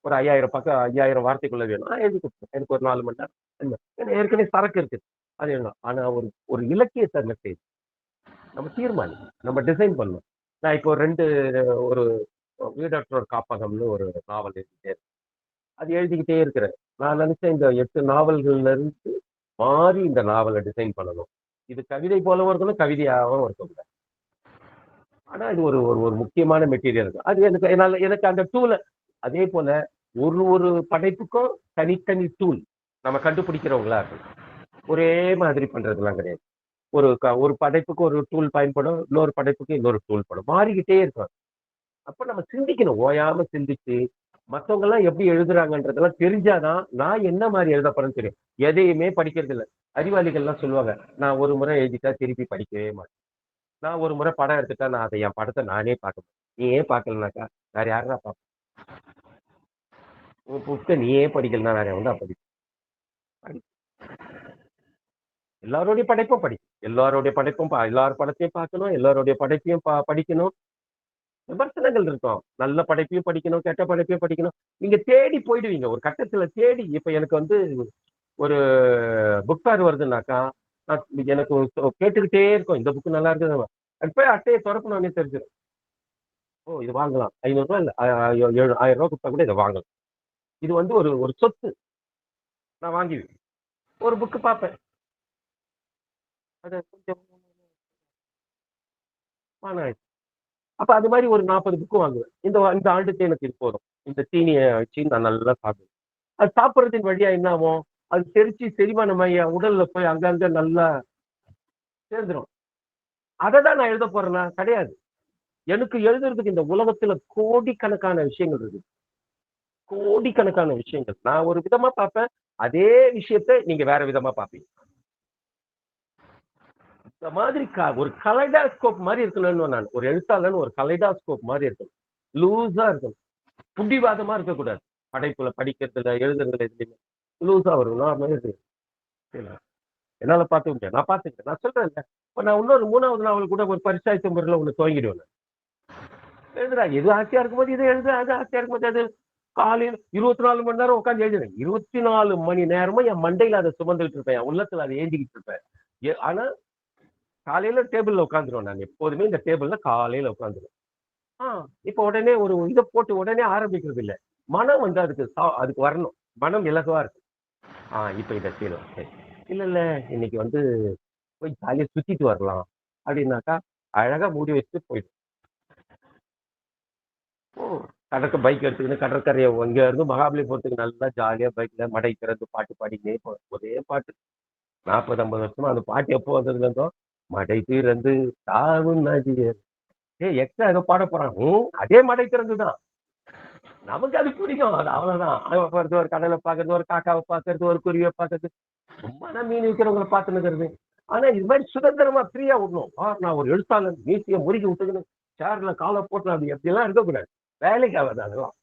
ஒரு 5000 பக்கம் 5000 வார்த்தைக்குள்ள வேணும், எழுதி கொடுத்துருவேன். எனக்கு ஒரு 4 மணி நேரம் ஏற்கனவே சரக்கு இருக்கு, அது எழுதலாம். ஆனா ஒரு ஒரு இலக்கிய மெசேஜ் நம்ம தீர்மானிக்கணும், நம்ம டிசைன் பண்ணணும். நான் இப்போ ஒரு வீடற்றோர் காப்பகம்னு ஒரு நாவல் எழுதிட்டே அது எழுதிக்கிட்டே இருக்கிறேன். நான் நினைச்சேன் இந்த 8 நாவல்கள்ல இருந்து மாறி இந்த நாவலை டிசைன் பண்ணணும். இது கவிதை போலவும் இருக்கணும், கவிதையாகவும் இருக்கக்கூடாது. ஆனா இது ஒரு ஒரு முக்கியமான மெட்டீரியல் இருக்கு. அது எனக்கு அந்த டூல அதே போல ஒரு படைப்புக்கும் தனித்தனி டூல் நம்ம கண்டுபிடிக்கிறவங்களா இருக்கும். ஒரே மாதிரி பண்றதுலாம் கிடையாது. ஒரு படைப்புக்கு ஒரு டூல் பயன்படும், இன்னொரு படைப்புக்கு இன்னொரு டூல் படும், மாறிக்கிட்டே இருக்கும். அப்ப நம்ம சிந்திக்கணும், ஓயாம சிந்திச்சு மற்றவங்க எல்லாம் எப்படி எழுதுறாங்கன்றதெல்லாம் தெரிஞ்சாதான் நான் என்ன மாதிரி எழுத போறேன்னு தெரியும். எதையுமே படிக்கிறது இல்லை. அறிவாளிகள் எல்லாம் சொல்லுவாங்க, நான் ஒரு முறை எழுதிட்டா திருப்பி படிக்கவே மாட்டேன், நான் ஒரு முறை படம் எடுத்துட்டா நான் அதை என் படத்தை நானே பார்க்க மாட்டேன். நீ ஏன் பார்க்கலனாக்கா வேற யாரா பார்ப்பேன், உன் புத்தக நீயே படிக்கலன்னா வேற எவன்டா படிப்பேன். எல்லாருடைய படைப்பும் எல்லாருடைய படைப்பும் எல்லார் படத்தையும் பார்க்கணும், எல்லாருடைய படைப்பையும் படிக்கணும். விமர்சனங்கள் இருக்கும், நல்ல படைப்பையும் படிக்கணும், கெட்ட படைப்பையும் படிக்கணும். நீங்க தேடி போயிடுவீங்க ஒரு கட்டத்துல. தேடி இப்ப எனக்கு வந்து ஒரு புக் ஃபேர் வருதுன்னாக்கா, எனக்கு கேட்டுக்கிட்டே இருக்கும், இந்த புக்கு நல்லா இருக்குது. அது போய் அட்டையை திறக்கணும்னே தெரிஞ்சிடும். ஓ இது வாங்கலாம், 500 ரூபாய் இல்ல 1000 ரூபாய் கொடுத்தா கூட இதை வாங்கலாம். இது வந்து ஒரு ஒரு சொத்து. நான் வாங்கிடுவேன். ஒரு புக்கு பார்ப்பேன், அது கொஞ்சம் அப்ப அது மாதிரி ஒரு 40 புக்கு வாங்குவேன். இந்த ஆண்டுக்கு எனக்கு இது போதும், இந்த தீனியை வச்சு நான் நல்லா சாப்பிடுவேன். அது சாப்பிட்றதின் வழியா என்ன ஆகும், அது தெரிச்சு செரிமானமாயி உடல்ல போய் அங்கங்க நல்லா சேர்ந்துடும். அதை தான் நான் எழுத போறேன்னா கிடையாது. எனக்கு எழுதுறதுக்கு இந்த உலகத்துல கோடிக்கணக்கான விஷயங்கள் இருக்கு, கோடிக்கணக்கான விஷயங்கள். நான் ஒரு விதமா பார்ப்பேன், அதே விஷயத்த நீங்க வேற விதமா பார்ப்பீங்க. இந்த மாதிரி ஒரு கலைடாஸ்கோப் மாதிரி இருக்கணும்னு நான் ஒரு எழுத்தாளன், ஒரு கலைடாஸ்கோப் மாதிரி இருக்கணும். லூஸா இருக்கணும், புடிவாதமா இருக்கக்கூடாது. படைப்புல படிக்கிறதுல எழுதுறதுல எதுலையுமே லூஸா வரும். என்னால பார்த்துக்க முடியாது, நான் பார்த்துக்கிறேன். நான் சொல்றேன், இப்ப நான் இன்னொரு 3வது நாவல் கூட ஒரு பரிசாயத்த முறையில் ஒண்ணு துவங்கிடுவேன். எழுதுறா, எது ஆசையா இருக்கும்போது இதை எழுது, அது ஆசையா இருக்கும்போது அது. காலையில் 24 மணி நேரம் உட்காந்து எழுதுறேன். 24 மணி நேரமும் என் மண்டையில அதை சுமந்துகிட்டு இருப்பேன், என் உள்ளத்துல அதை ஏந்திக்கிட்டு இருப்பேன். ஆனா காலையில டேபிள்ல உட்காந்துருவேன். நான் எப்போதுமே இந்த டேபிள்ல காலையில உட்காந்துருவேன். இப்ப உடனே ஒரு இதை போட்டு உடனே ஆரம்பிக்கிறது இல்லை. மனம் வந்து அதுக்கு வரணும். மனம் இலகுவா இருக்கு. இப்ப இதை செய்யணும். இல்ல இல்ல, இன்னைக்கு வந்து போய் ஜாலியா சுத்திட்டு வரலாம் அப்படின்னாக்கா அழகா மூடி வச்சுட்டு போயிடும். பைக் எடுத்துக்கிட்டு கடற்கரையை இங்க இருந்து மகாபலிபுரத்துக்கு நல்லா ஜாலியா பைக்ல மடை திறந்து பாட்டு பாடினே ஒரே பாட்டு. 40-50 வருஷமா அந்த பாட்டு எப்போ வந்ததுல இருந்தோ, மடை திறந்து தாவும் நதியர். எக்ஸ்ட்ரா ஏதோ பாட போறான். அதே மடை திறந்துதான். நமக்கு அது பிடிக்கும், அது அவ்வளவுதான். ஒரு கடலை பாக்குறது, ஒரு காக்காவை பாக்குறது, ஒரு குருவியை பாக்குறது, சும்மா மீன் விற்கிறவங்களை பார்த்துனுக்கிறது. ஆனா இது மாதிரி சுதந்திரமா ஃப்ரீயா விடணும். நான் ஒரு எழுத்தாளர், மீசிய முறுக்கி விட்டுக்கணும், சேர்ல காலை போட்டு அப்படி எப்படிலாம் இருக்கக்கூடாது. வேலைக்கு ஆகாது அதெல்லாம்.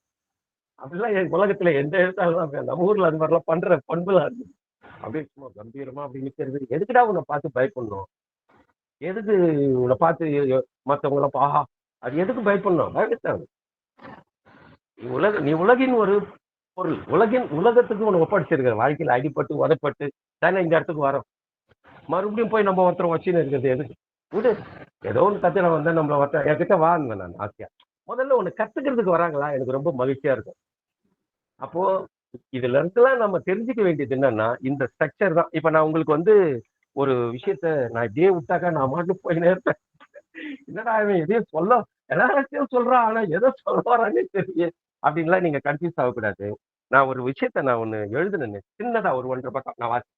அப்படிலாம் உலகத்துல எந்த எழுத்தாளரும் நம்ம ஊர்ல அது மாதிரிலாம் பண்ற பண்புலாம் இருக்கு. அப்படியே சும்மா கம்பீரமா அப்படி நிக்கிறது. எதுக்குடா உன்னை பார்த்து பயப்படணும்? எதுக்கு உன்னை பார்த்து மற்றவங்கள பாஹா, அது எதுக்கு பயப்படணும்? பயப்படாது. நீ உலகின் ஒரு பொருள். உலகத்துக்கு ஒண்ணு ஒப்படைச்சிருக்கிற. வாழ்க்கையில அடிப்பட்டு உதப்பட்டு தானே இந்த இடத்துக்கு வரோம். மறுபடியும் போய் நம்ம ஒருத்தர் வச்சுன்னு இருக்கிறது எதுக்கு? விடு, ஏதோ ஒன்று கத்துன வந்தா நம்மள ஒருத்தர் என்கிட்ட வாங்க. நான் ஆசையா முதல்ல ஒண்ணு கத்துக்கிறதுக்கு வராங்களா, எனக்கு ரொம்ப மகிழ்ச்சியா இருக்கும். அப்போ இதுல இருந்துலாம் நம்ம தெரிஞ்சுக்க வேண்டியது என்னன்னா, இந்த ஸ்ட்ரக்சர் தான். இப்ப நான் உங்களுக்கு வந்து ஒரு விஷயத்த நான் இப்படியே விட்டாக்கா நான் மாட்டு போய் நேர்ப்பேன். என்னடா இவன் எதையும் எல்லாத்தையும் சொல்றான், ஆனா எதை சொல்ல வரானே தெரியல அப்படின்லாம் நீங்க கன்ஃபியூஸ் ஆகக்கூடாது. நான் ஒரு விஷயத்த நான் ஒண்ணு எழுதுனேன், சின்னதா ஒரு 1.5 பக்கம் நான்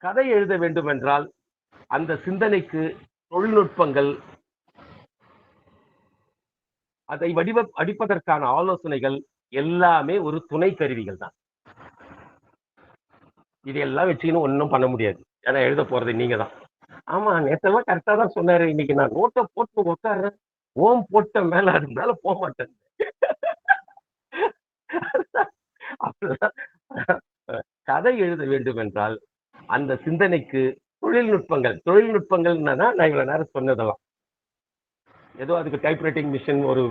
கதை எழுத வேண்டும் என்றால் அந்த சிந்தனைக்கு தொழில்நுட்பங்கள், அதை அடிப்பதற்கான ஆலோசனைகள் எல்லாமே ஒரு துணை கருவிகள் தான். இதையெல்லாம் வச்சுக்கின்னு ஒன்றும் பண்ண முடியாது. ஏன்னா எழுத போறது நீங்க தான். ஆமா, நேத்தெல்லாம் கரெக்டா தான் சொன்னாரு. இன்னைக்கு நான் நோட்டை போட்டு உட்காடுறேன், போட்ட மேல அது மேல போக மாட்டேன். கதை எழுத வேண்டும் என்றால் அந்த சிந்தனைக்கு தொழில்நுட்பங்கள் என்னன்னா, நான் இவ்வளவு நேரம் சொன்னதெல்லாம் ஏதோ அதுக்கு டைப்ரைட்டிங் மிஷின் ஒரு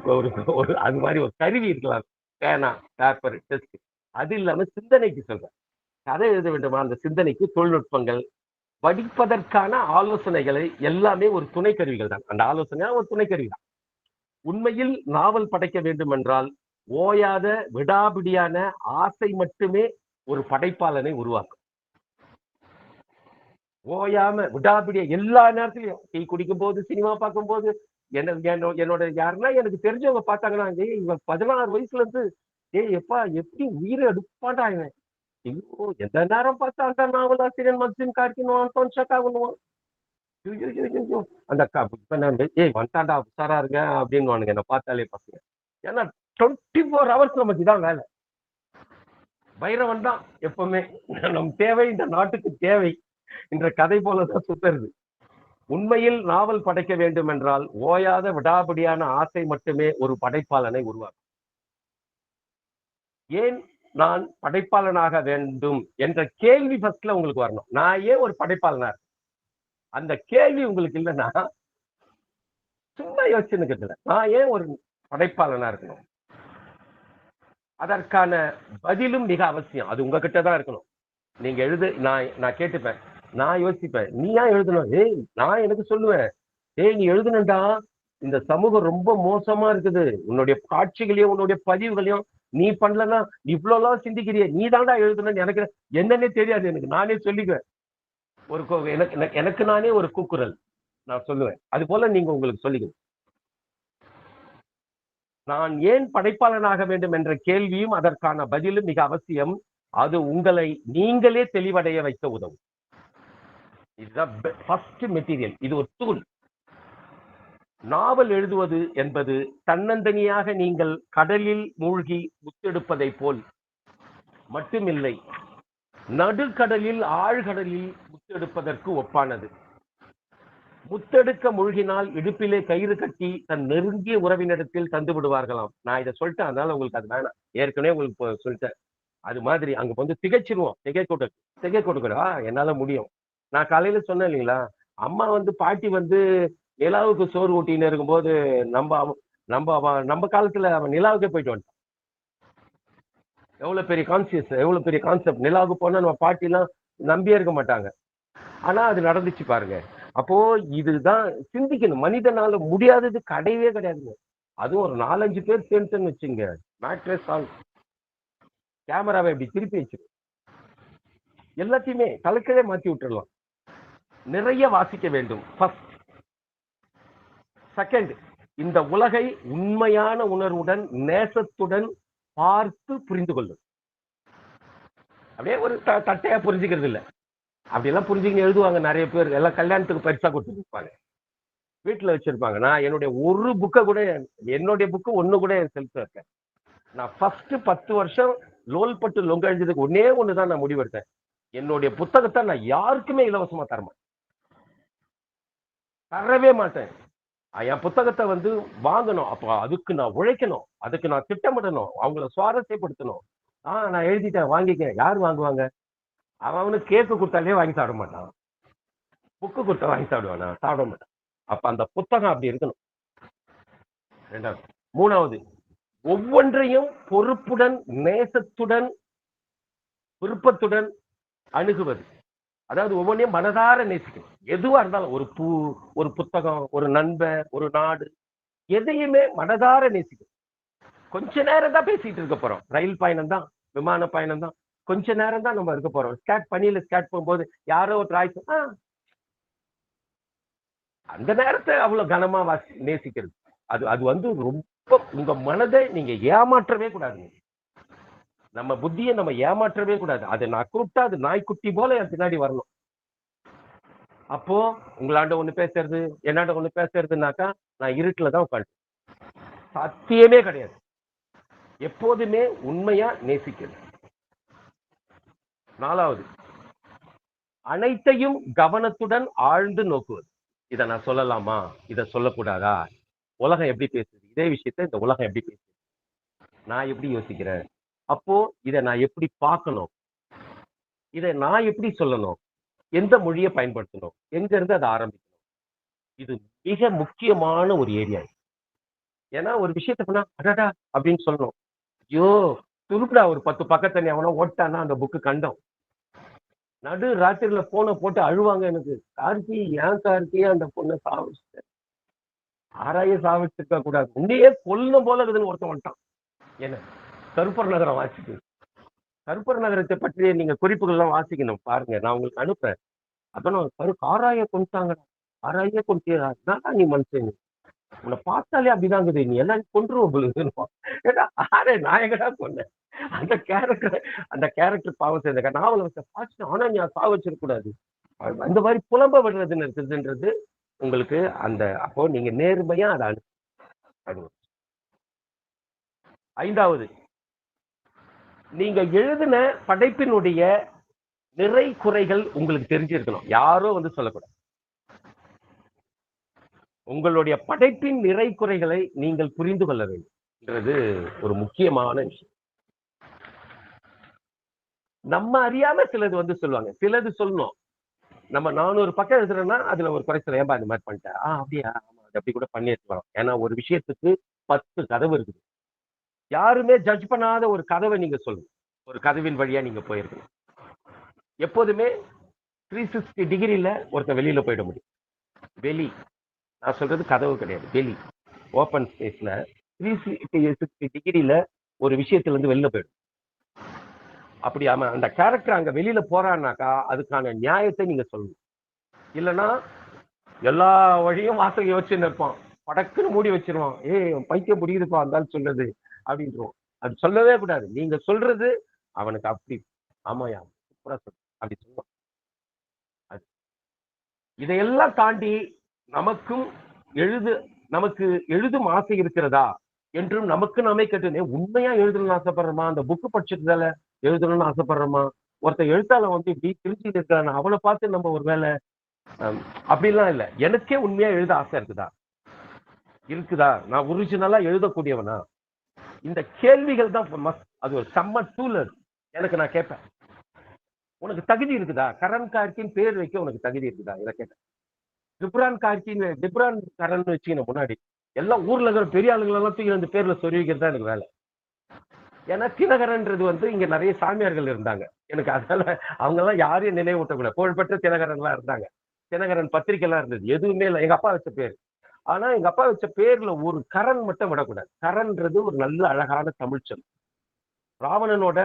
அது மாதிரி ஒரு கருவி இருக்கலாம், பேனா, பேப்பர், டெஸ்ட். அது இல்லாம சிந்தனைக்கு சொல்றேன். கதை எழுத வேண்டுமா, அந்த சிந்தனைக்கு தொழில்நுட்பங்கள், படிப்பதற்கான ஆலோசனைகளை எல்லாமே ஒரு துணை கருவிகள் தான். அந்த ஆலோசனை ஒரு துணை கருவி தான். உண்மையில் நாவல் படைக்க வேண்டும் என்றால் ஓயாத விடாபிடியான ஆசை மட்டுமே ஒரு படைப்பாளனை உருவாக்கும். ஓயாம விடாபிடிய எல்லா நேரத்திலையும், டீ குடிக்கும் போது, சினிமா பார்க்கும் போது, என்னோட யாருன்னா எனக்கு தெரிஞ்சவங்க பார்த்தாங்கன்னா, இவன் 16 வயசுல இருந்து எப்பா எப்படி உயிரை எடுப்பான்டா இவன், ஐயோ எந்த நேரம் பார்த்தா அந்த நாவலாசிரியர் மக்சிம் கார்கினுவான், அந்த வந்துட்டாண்டா உஷாரா இருங்க அப்படின்னு என்ன பார்த்தாலே பசங்க. ஏன்னா 24 hours நமக்கு தான் வேலை. பைரவன் தான் எப்பவுமே நம் தேவை, இந்த நாட்டுக்கு தேவை என்ற கதை போலதான் சுத்துறது. உண்மையில் நாவல் படைக்க வேண்டும் என்றால் ஓயாத விடாபிடியான ஆசை மட்டுமே ஒரு படைப்பாளனை உருவாக்கும். ஏன் நான் படைப்பாளனாக வேண்டும் என்ற கேள்வி ஃபர்ஸ்ட்ல உங்களுக்கு வரணும். நான் ஏன் ஒரு படைப்பாளனா, அந்த கேள்வி உங்களுக்கு இல்லைன்னா சும்மா யோசிச்சுன்னு, நான் ஏன் ஒரு படைப்பாளனா இருக்கணும், அதற்கான பதிலும் மிக அவசியம். அது உங்ககிட்ட தான் இருக்கணும். நீங்க நான் கேட்டுப்பேன், நான் யோசிப்பேன், நீ ஏன் எழுதணும்? நான் எனக்கு சொல்லுவேன், நீ எழுதணும்டா, இந்த சமூகம் ரொம்ப மோசமா இருக்குது, உன்னுடைய காட்சிகளையும் உன்னுடைய பதிவுகளையும் நீ பண்ணலன்னா இவ்வளவு சிந்திக்கிறிய, நீ தாண்டா எழுதணும்னு எனக்கு என்னன்னே தெரியாது. எனக்கு நானே சொல்லிக்குவேன். எனக்கு நானே ஒரு கூக்குரல் நான் சொல்லுவேன். அது போல நீங்க உங்களுக்கு சொல்லிக்கணும். நான் ஏன் படைப்பாளனாக வேண்டும் என்ற கேள்வியும் அதற்கான பதிலும் மிக அவசியம். அது உங்களை நீங்களே தெளிவடைய வைக்க உதவும். இதுதான் ஃபர்ஸ்ட் மெட்டீரியல். இது ஒரு டூல். நாவல் எழுதுவது என்பது தன்னந்தனியாக நீங்கள் கடலில் மூழ்கி முத்தெடுப்பதை போல் மட்டுமில்லை, நடுக்கடலில் ஆழ்கடலில் முத்தெடுப்பதற்கு ஒப்பானது. முத்தெடுக்க மூழ்கினால் இடுப்பிலே கயிறு கட்டி தன் நெருங்கிய உறவினிடத்தில் தந்து விடுவார்களாம். நான் இதை சொல்லிட்டேன், அதனால உங்களுக்கு அது வேணாம், ஏற்கனவே உங்களுக்கு சொல்லிட்டேன். அது மாதிரி அங்க வந்து திகைச்சிருவோம். திகை கொடுக்கடா என்னால முடியும். நான் காலையில சொன்னேன் இல்லைங்களா, அம்மா வந்து பாட்டி வந்து நிலாவுக்கு சோறு ஊட்டின்னு இருக்கும்போது நம்ம காலத்துல அவன் நிலாவுக்கே போயிட்டு வந்துட்டான். எவ்வளவு பெரிய கான்சியஸ், எவ்வளவு பெரிய கான்செப்ட். நிலாவுக்கு போனா நம்ம பாட்டி எல்லாம் நம்பியே இருக்க மாட்டாங்க. ஆனா அது நடந்துச்சு பாருங்க. அப்போ இதுதான் சிந்திக்கணும். மனிதனால முடியாதது கிடையவே கிடையாதுங்க. அதுவும் ஒரு 4-5 பேர் சேர்ந்துன்னு வச்சுங்க, மேட்ரஸ் ஆல் கேமராவை இப்படி திருப்பி வச்சிரு, எல்லாத்தையுமே தலைக்கீழே மாத்தி விட்டுடலாம். நிறைய வாசிக்க வேண்டும். ஃபர்ஸ்ட். செகண்ட், இந்த உலகை உண்மையான உணர்வுடன் நேசத்துடன் பார்த்து புரிந்து கொள்ளும். அப்படியே ஒரு தட்டையா புரிஞ்சுக்கிறது இல்லை. அப்படியெல்லாம் புரிஞ்சுக்கின்னு எழுதுவாங்க நிறைய பேர். எல்லாம் கல்யாணத்துக்கு பரிசா கொடுத்துருப்பாங்க, வீட்டுல வச்சிருப்பாங்க. நான் என்னுடைய ஒரு புக்கை கூட, என்னுடைய புக்கு ஒண்ணு கூட என் செல்ஃப்ல இருக்கேன். நான் ஃபர்ஸ்ட் 10 வருஷம் லோல்பட்டு லொங்க எழுதியதுக்கு ஒன்னே ஒண்ணுதான் நான் முடிவெடுத்தேன். என்னுடைய புத்தகத்தை நான் யாருக்குமே இலவசமா தரவே மாட்டேன். என் புத்தகத்தை வந்து வாங்கணும், அப்போ அதுக்கு நான் உழைக்கணும், அதுக்கு நான் திட்டமிடணும், அவங்கள சுவாரஸ்யப்படுத்தணும். நான் எழுதிட்டேன், வாங்கிக்க. யார் வாங்குவாங்க? அவனுக்கு கேக்கு கொடுத்தாலே வாங்கி சாப்பிட மாட்டான், புக்கு கொடுத்தா வாங்கி சாப்பிடுவானா? சாப்பிட மாட்டான். அப்ப அந்த புத்தகம் அப்படி இருக்கணும். ரெண்டாவது. மூணாவது, ஒவ்வொன்றையும் பொறுப்புடன் நேசத்துடன் விருப்பத்துடன் அணுகுவது. அதாவது ஒவ்வொன்றையும் மனதார நேசிக்கணும். எதுவா இருந்தாலும், ஒரு பூ, ஒரு புத்தகம், ஒரு நண்பர், ஒரு நாடு, எதையுமே மனதார நேசிக்கணும். கொஞ்ச நேரம் தான் பேசிட்டு இருக்க போறோம். ரயில் பயணம் தான், விமான பயணம் தான், கொஞ்ச நேரம் தான் நம்ம இருக்க போறோம். பணியில ஸ்டார்ட் போகும்போது யாரோ ஒரு ஆயிடுச்சு, அந்த நேரத்தை அவ்வளவு கனமா நேசிக்கிறது. அது வந்து ரொம்ப உங்க மனதை நீங்க ஏமாற்றவே கூடாதுங்க. நம்ம புத்தியை நம்ம ஏமாற்றவே கூடாது. அது நான் கூப்பிட்டா அது நாய்க்குட்டி போல என் பின்னாடி வரணும். அப்போ உங்களாண்ட ஒண்ணு பேசுறது, என்னாண்ட ஒண்ணு பேசுறதுனாக்கா நான் இருட்டுல தான் உட்காந்து, சத்தியமே கிடையாது. எப்போதுமே உண்மையா நேசிக்கிறது. நாலாவது, அனைத்தையும் கவனத்துடன் ஆழ்ந்து நோக்குவது. இதை நான் சொல்லலாமா, இதை சொல்லக்கூடாதா, உலகம் எப்படி பேசுது, இதே விஷயத்த இந்த உலகம் எப்படி பேசுது, நான் எப்படி யோசிக்கிறேன், அப்போ இதை நான் எப்படி பார்க்கணும், இதை நான் எப்படி சொல்லணும், எந்த மொழியை பயன்படுத்தணும், எங்க இருந்து அதை ஆரம்பிக்கணும். இது மிக முக்கியமான ஒரு ஏரியா. ஏன்னா ஒரு விஷயத்த பண்ணா அடடா அப்படின்னு சொல்லணும். ஐயோ துருப்புடா, ஒரு 10 பக்கத்தை எவனோ ஓட்டானா அந்த புக்கு கண்டம். நடு ராத்திரில போனை போட்டு அழுவாங்க எனக்கு, கார்த்தி ஏன் கார்த்தி அந்த பொண்ணை சாவிச்சு, ஆராய சாவிச்சிருக்க கூடாது, உன்னையே கொல்லும் போல இருக்குதுன்னு ஒருத்தன் வந்துட்டான். என்ன, கருப்பர் நகரம் வாசிக்கு. கருப்பர் நகரத்தை பற்றிய நீங்க குறிப்புகள்லாம் வாசிக்கணும், பாருங்க, நான் உங்களுக்கு அனுப்புறேன். அதான் ஆராய கொண்டாங்க, ஆராய கொண்டா நீ மனுஷன், உன்னை பார்த்தாலே அப்படிதாங்குது, நீ எல்லாம் கொன்றுவோம் பொழுதுன்னு. ஏன்னா ஆரே நாயகடா கொண்டேன். அந்த கேரக்டர் பாவம் செய்த நாவலை பார்த்து, ஆனா நீ சாவச்சிருக்க கூடாது, அந்த மாதிரி புலம்ப விடுறதுன்னு இருக்குதுன்றது உங்களுக்கு அந்த. அப்போ நீங்க நேர்மையா அதை அனுப்பு. ஐந்தாவது, நீங்க எழுதின படைப்பினுடைய நிறை குறைகள் உங்களுக்கு தெரிஞ்சிருக்கணும். யாரோ வந்து சொல்லக்கூடாது. உங்களுடைய படைப்பின் நிறை குறைகளை நீங்கள் புரிந்து கொள்ள வேண்டும்ன்றது ஒரு முக்கியமான விஷயம். நம்ம அறியாம சிலது வந்து சொல்லுவாங்க, சிலது சொல்லணும். நம்ம 400 பக்கம் எழுதுறோம்னா அதுல ஒரு குறைச்சல், ஏன்பா இந்த மாதிரி பண்ணிட்டேன், அப்படியா, ஆமா அது அப்படி கூட பண்ணிருக்கலாம். ஏன்னா ஒரு விஷயத்துக்கு 10 கதவு இருக்குது. யாருமே ஜட்ஜ் பண்ணாத ஒரு கதவை நீங்க சொல்லுங்க, ஒரு கதவின் வழியா நீங்க போயிருக்கணும். எப்போதுமே 360 டிகிரில ஒருத்தர் வெளியில போயிட முடியும். வெளி, நான் சொல்றது கதவு கிடையாது, வெளி, ஓப்பன் ஸ்பேஸ்ல 360 டிகிரில ஒரு விஷயத்துல இருந்து வெளில போயிடும். அப்படி அந்த கேரக்டர் அங்க வெளியில போறான்னாக்கா அதுக்கான நியாயத்தை நீங்க சொல்லணும். இல்லைன்னா எல்லா வழியும் வாசகம் யோசிச்சுன்னு இருப்பான், படக்குன்னு மூடி வச்சிருவான். பைத்தியம் முடியுதுப்பா இருந்தாலும் சொல்லுது அப்படின்றோம். அது சொல்லவே கூடாது. நீங்க சொல்றது அவனுக்கு அப்படி ஆமாயா சூப்பரா சொல் அப்படி சொல்லுவான். இதையெல்லாம் தாண்டி நமக்கும் நமக்கு எழுதும் ஆசை இருக்கிறதா என்றும் நமக்கு நாமே கேட்டு உண்மையா எழுதணும்னு ஆசைப்படுறோமா? அந்த புக்கு படிச்சதால எழுதணும்னு ஆசைப்படுறோமா? ஒருத்தர் எழுத்தாளர் வந்து இப்படி திருச்சிட்டு இருக்கான அவனை பார்த்து நம்ம ஒரு வேலை அப்படிலாம் இல்லை. எனக்கே உண்மையா எழுத ஆசை இருக்குதா? நான் ஒரிஜினலா எழுதக்கூடியவனா? இந்த கேள்விகள் தான் அது ஒரு செம்ம டூல். எனக்கு நான் கேட்பேன், உனக்கு தகுதி இருக்குதா? கரண் கார்கின்னு பேர் வைக்க உனக்கு தகுதி இருக்குதா? இதை கேட்டேன். டிப்ரான் கரண் வச்சுக்கணும் முன்னாடி எல்லாம் ஊர்ல இருக்கிற பெரிய ஆளுகள் எல்லாம் தூக்கி அந்த பேர்ல சொல்லி வைக்கிறது தான் எனக்கு வேலை. ஏன்னா தினகரன்றது வந்து இங்க நிறைய சாமியார்கள் இருந்தாங்க. எனக்கு அதனால அவங்க எல்லாம் யாரையும் நினைவூட்டக்கூடாது. புகழ்பெற்ற தினகரன் எல்லாம் இருந்தாங்க. தினகரன் பத்திரிகை எல்லாம் இருந்தது. எதுவுமே இல்லை. எங்க அப்பா வச்ச பேர். ஆனா எங்க அப்பா வச்ச பேர்ல ஒரு கரண் மட்டும் விடக்கூடாது. கரன்றது ஒரு நல்ல அழகான தமிழ் சொல். ராவணனோட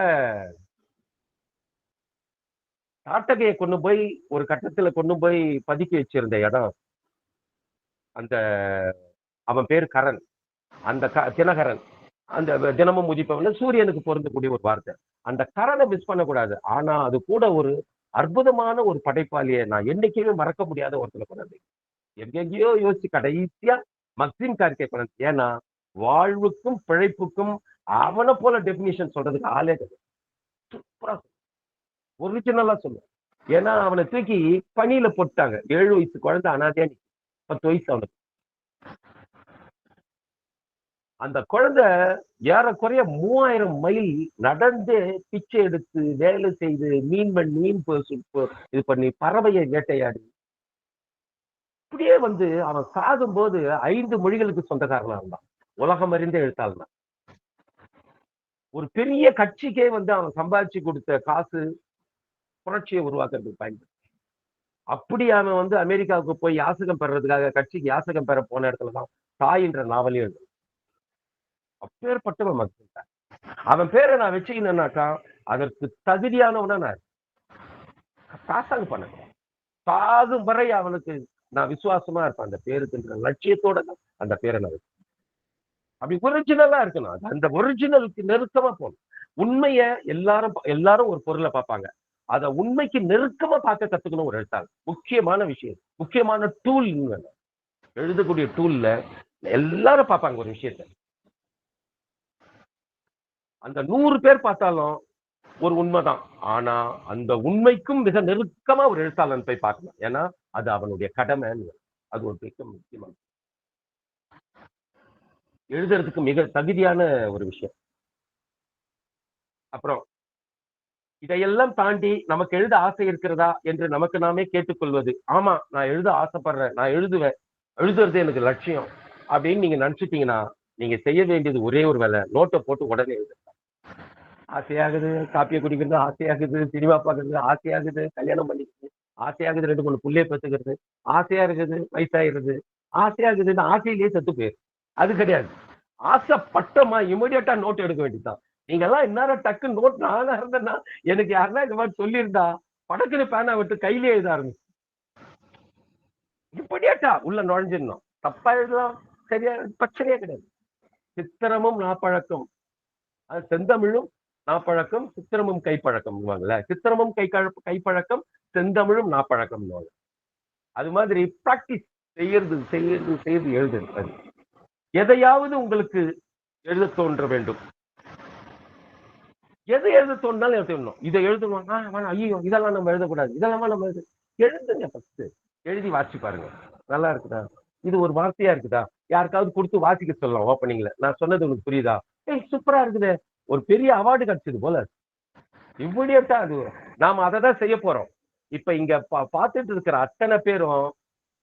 தாட்டகையை கொண்டு போய் ஒரு கட்டத்துல கொண்டு போய் பதுக்கி வச்சிருந்த இடம், அந்த அவன் பேர் கரண். அந்த தினகரன் அந்த தினமும் உதிப்பவன் சூரியனுக்கு பொருந்தக்கூடிய ஒரு வார்த்தை. அந்த கரனை மிஸ் பண்ணக்கூடாது. ஆனா அது கூட ஒரு அற்புதமான ஒரு படைப்பாளியை நான் என்னைக்குமே மறக்க முடியாத ஒருத்தனை கொண்டாந்து எங்கெங்கேயோ யோசிச்சு கடைசியா மக்சிம் கார்கே கொண்டாந்து. ஏன்னா வாழ்வுக்கும் பிழைப்புக்கும் அவனை போல டெபினிஷன் சொல்றதுக்கு ஆளே கிடையாது. சூப்பரா ஒரிஜினலா சொல்லுவேன். ஏன்னா அவனை தூக்கி பனியில போட்டாங்க. 7 வயசு குழந்தை அனாதையா 10 வயசு அவனுக்கு. அந்த குழந்தை ஏறக்குறைய 3000 மைல் நடந்து பிச்சை எடுத்து வேலை செய்து மீன் இது பண்ணி பறவையை வேட்டையாடி இப்படியே வந்து அவன் சாகும் போது 5 மொழிகளுக்கு சொந்தக்காரனா இருந்தான். உலகம் அறிந்த எழுத்தாளன். ஒரு பெரிய கட்சிக்கே வந்து அவன் சம்பாதிச்சு கொடுத்த காசு புரட்சியை உருவாக்குறதுக்கு பயன்படுத்தி அப்படி அவன் வந்து அமெரிக்காவுக்கு போய் யாசகம் பெறதுக்காக கட்சிக்கு யாசகம் பெற போன இடத்துலதான் தாய் என்ற நாவலையும் எழுது. அப்பேற்பட்டவன் மக்கள். அவன் பேரை நான் வச்சுக்கணும்னாக்கா அதற்கு தகுதியானவனா நான் பாசாங்க பண்ண சாகும் வரை அவனுக்கு நான் விசுவாசமா இருப்பேன். அந்த பேருக்குன்ற லட்சியத்தோட தான் அந்த பேரை நான் வச்சு அப்படி ஒரிஜினலா இருக்கணும். அந்த ஒரிஜினலுக்கு நெருக்கமா போகணும். உண்மைய எல்லாரும் ஒரு பொருளை பார்ப்பாங்க. அதை உண்மைக்கு நெருக்கமா பார்க்க கத்துக்கணும் ஒரு எழுத்தாளர். முக்கியமான விஷயம், முக்கியமான டூல். எழுதக்கூடிய டூல்ல எல்லாரும் பார்ப்பாங்க ஒரு விஷயத்த. அந்த 100 பேர் பார்த்தாலும் ஒரு உண்மைதான். ஆனா அந்த உண்மைக்கும் மிக நெருக்கமா ஒரு எழுத்தாளன் போய் பார்க்கணும். ஏன்னா அது அவனுடைய கடமைன்னு. அது ஒரு மிக முக்கியமான எழுதுறதுக்கு மிக தகுதியான ஒரு விஷயம். அப்புறம் இதையெல்லாம் தாண்டி நமக்கு எழுத ஆசை இருக்கிறதா என்று நமக்கு நாமே கேட்டுக்கொள்வது. ஆமா, நான் எழுத ஆசைப்படுறேன், நான் எழுதுவேன், எழுதுறது எனக்கு லட்சியம் அப்படின்னு நீங்க நினைச்சிட்டீங்கன்னா நீங்க செய்ய வேண்டியது ஒரே ஒரு வேலை, நோட்டை போட்டு உடனே எழுது. ஆசையாகுது, காப்பியை குடிக்கிறது ஆசையாகுது, சினிமா பார்க்கறது ஆசையாகுது, கல்யாணம் பண்ணிக்கிறது ஆசையாகுது, 2 3 புள்ளைய பெற்றுக்கிறது ஆசையா இருக்குது, வயசாயிருது ஆசையாகுதுன்னு ஆசையிலேயே செத்து போயிரு. அது கிடையாது. ஆசைப்பட்டமா இமிடியட்டா நோட் எடுக்க வேண்டியதுதான். நீங்க எல்லாம் இந்நேரம் டக்கு நோட் நானா இருந்தேன்னா எனக்கு யாருன்னா இந்த மாதிரி சொல்லியிருந்தா படக்குன்னு பேனா விட்டு கையிலே எழுத ஆரம்பிச்சு இப்படியாட்டா உள்ள நுழைஞ்சிடணும். தப்பா எழுதலாம், சரியா, பிரச்சனையே கிடையாது. சித்திரமும் நாப்பழக்கம், அது செந்தமிழும் நாப்பழக்கம், சித்திரமும் கைப்பழக்கம். சித்திரமும் கைப்பழக்கம், செந்தமிழும் நாப்பழக்கம். அது மாதிரி பிராக்டிஸ் செய்யறது எழுதுறது. எதையாவது உங்களுக்கு எழுத தோன்ற வேண்டும். எதை எழுத தோன்றாலும் எழுதணும். இதை எழுதணும், ஐயோ இதெல்லாம் நம்ம எழுதக்கூடாது, இதெல்லாம் நம்ம எழுதுங்க. ஃபர்ஸ்ட் எழுதி வாசிச்சு பாருங்க. நல்லா இருக்குதா, இது ஒரு வார்த்தையா இருக்குதா, யாருக்காவது கொடுத்து வாசிக்க சொல்லலாம். ஓப்பனிங்ல நான் சொன்னது உங்களுக்கு புரியுதா? சூப்பரா இருக்குது, ஒரு பெரிய அவார்டு கிடைச்சது போல. இவ்வளோட்டா அது நாம அதை தான் செய்ய போறோம். இப்ப இங்க பார்த்துட்டு இருக்கிற அத்தனை பேரும்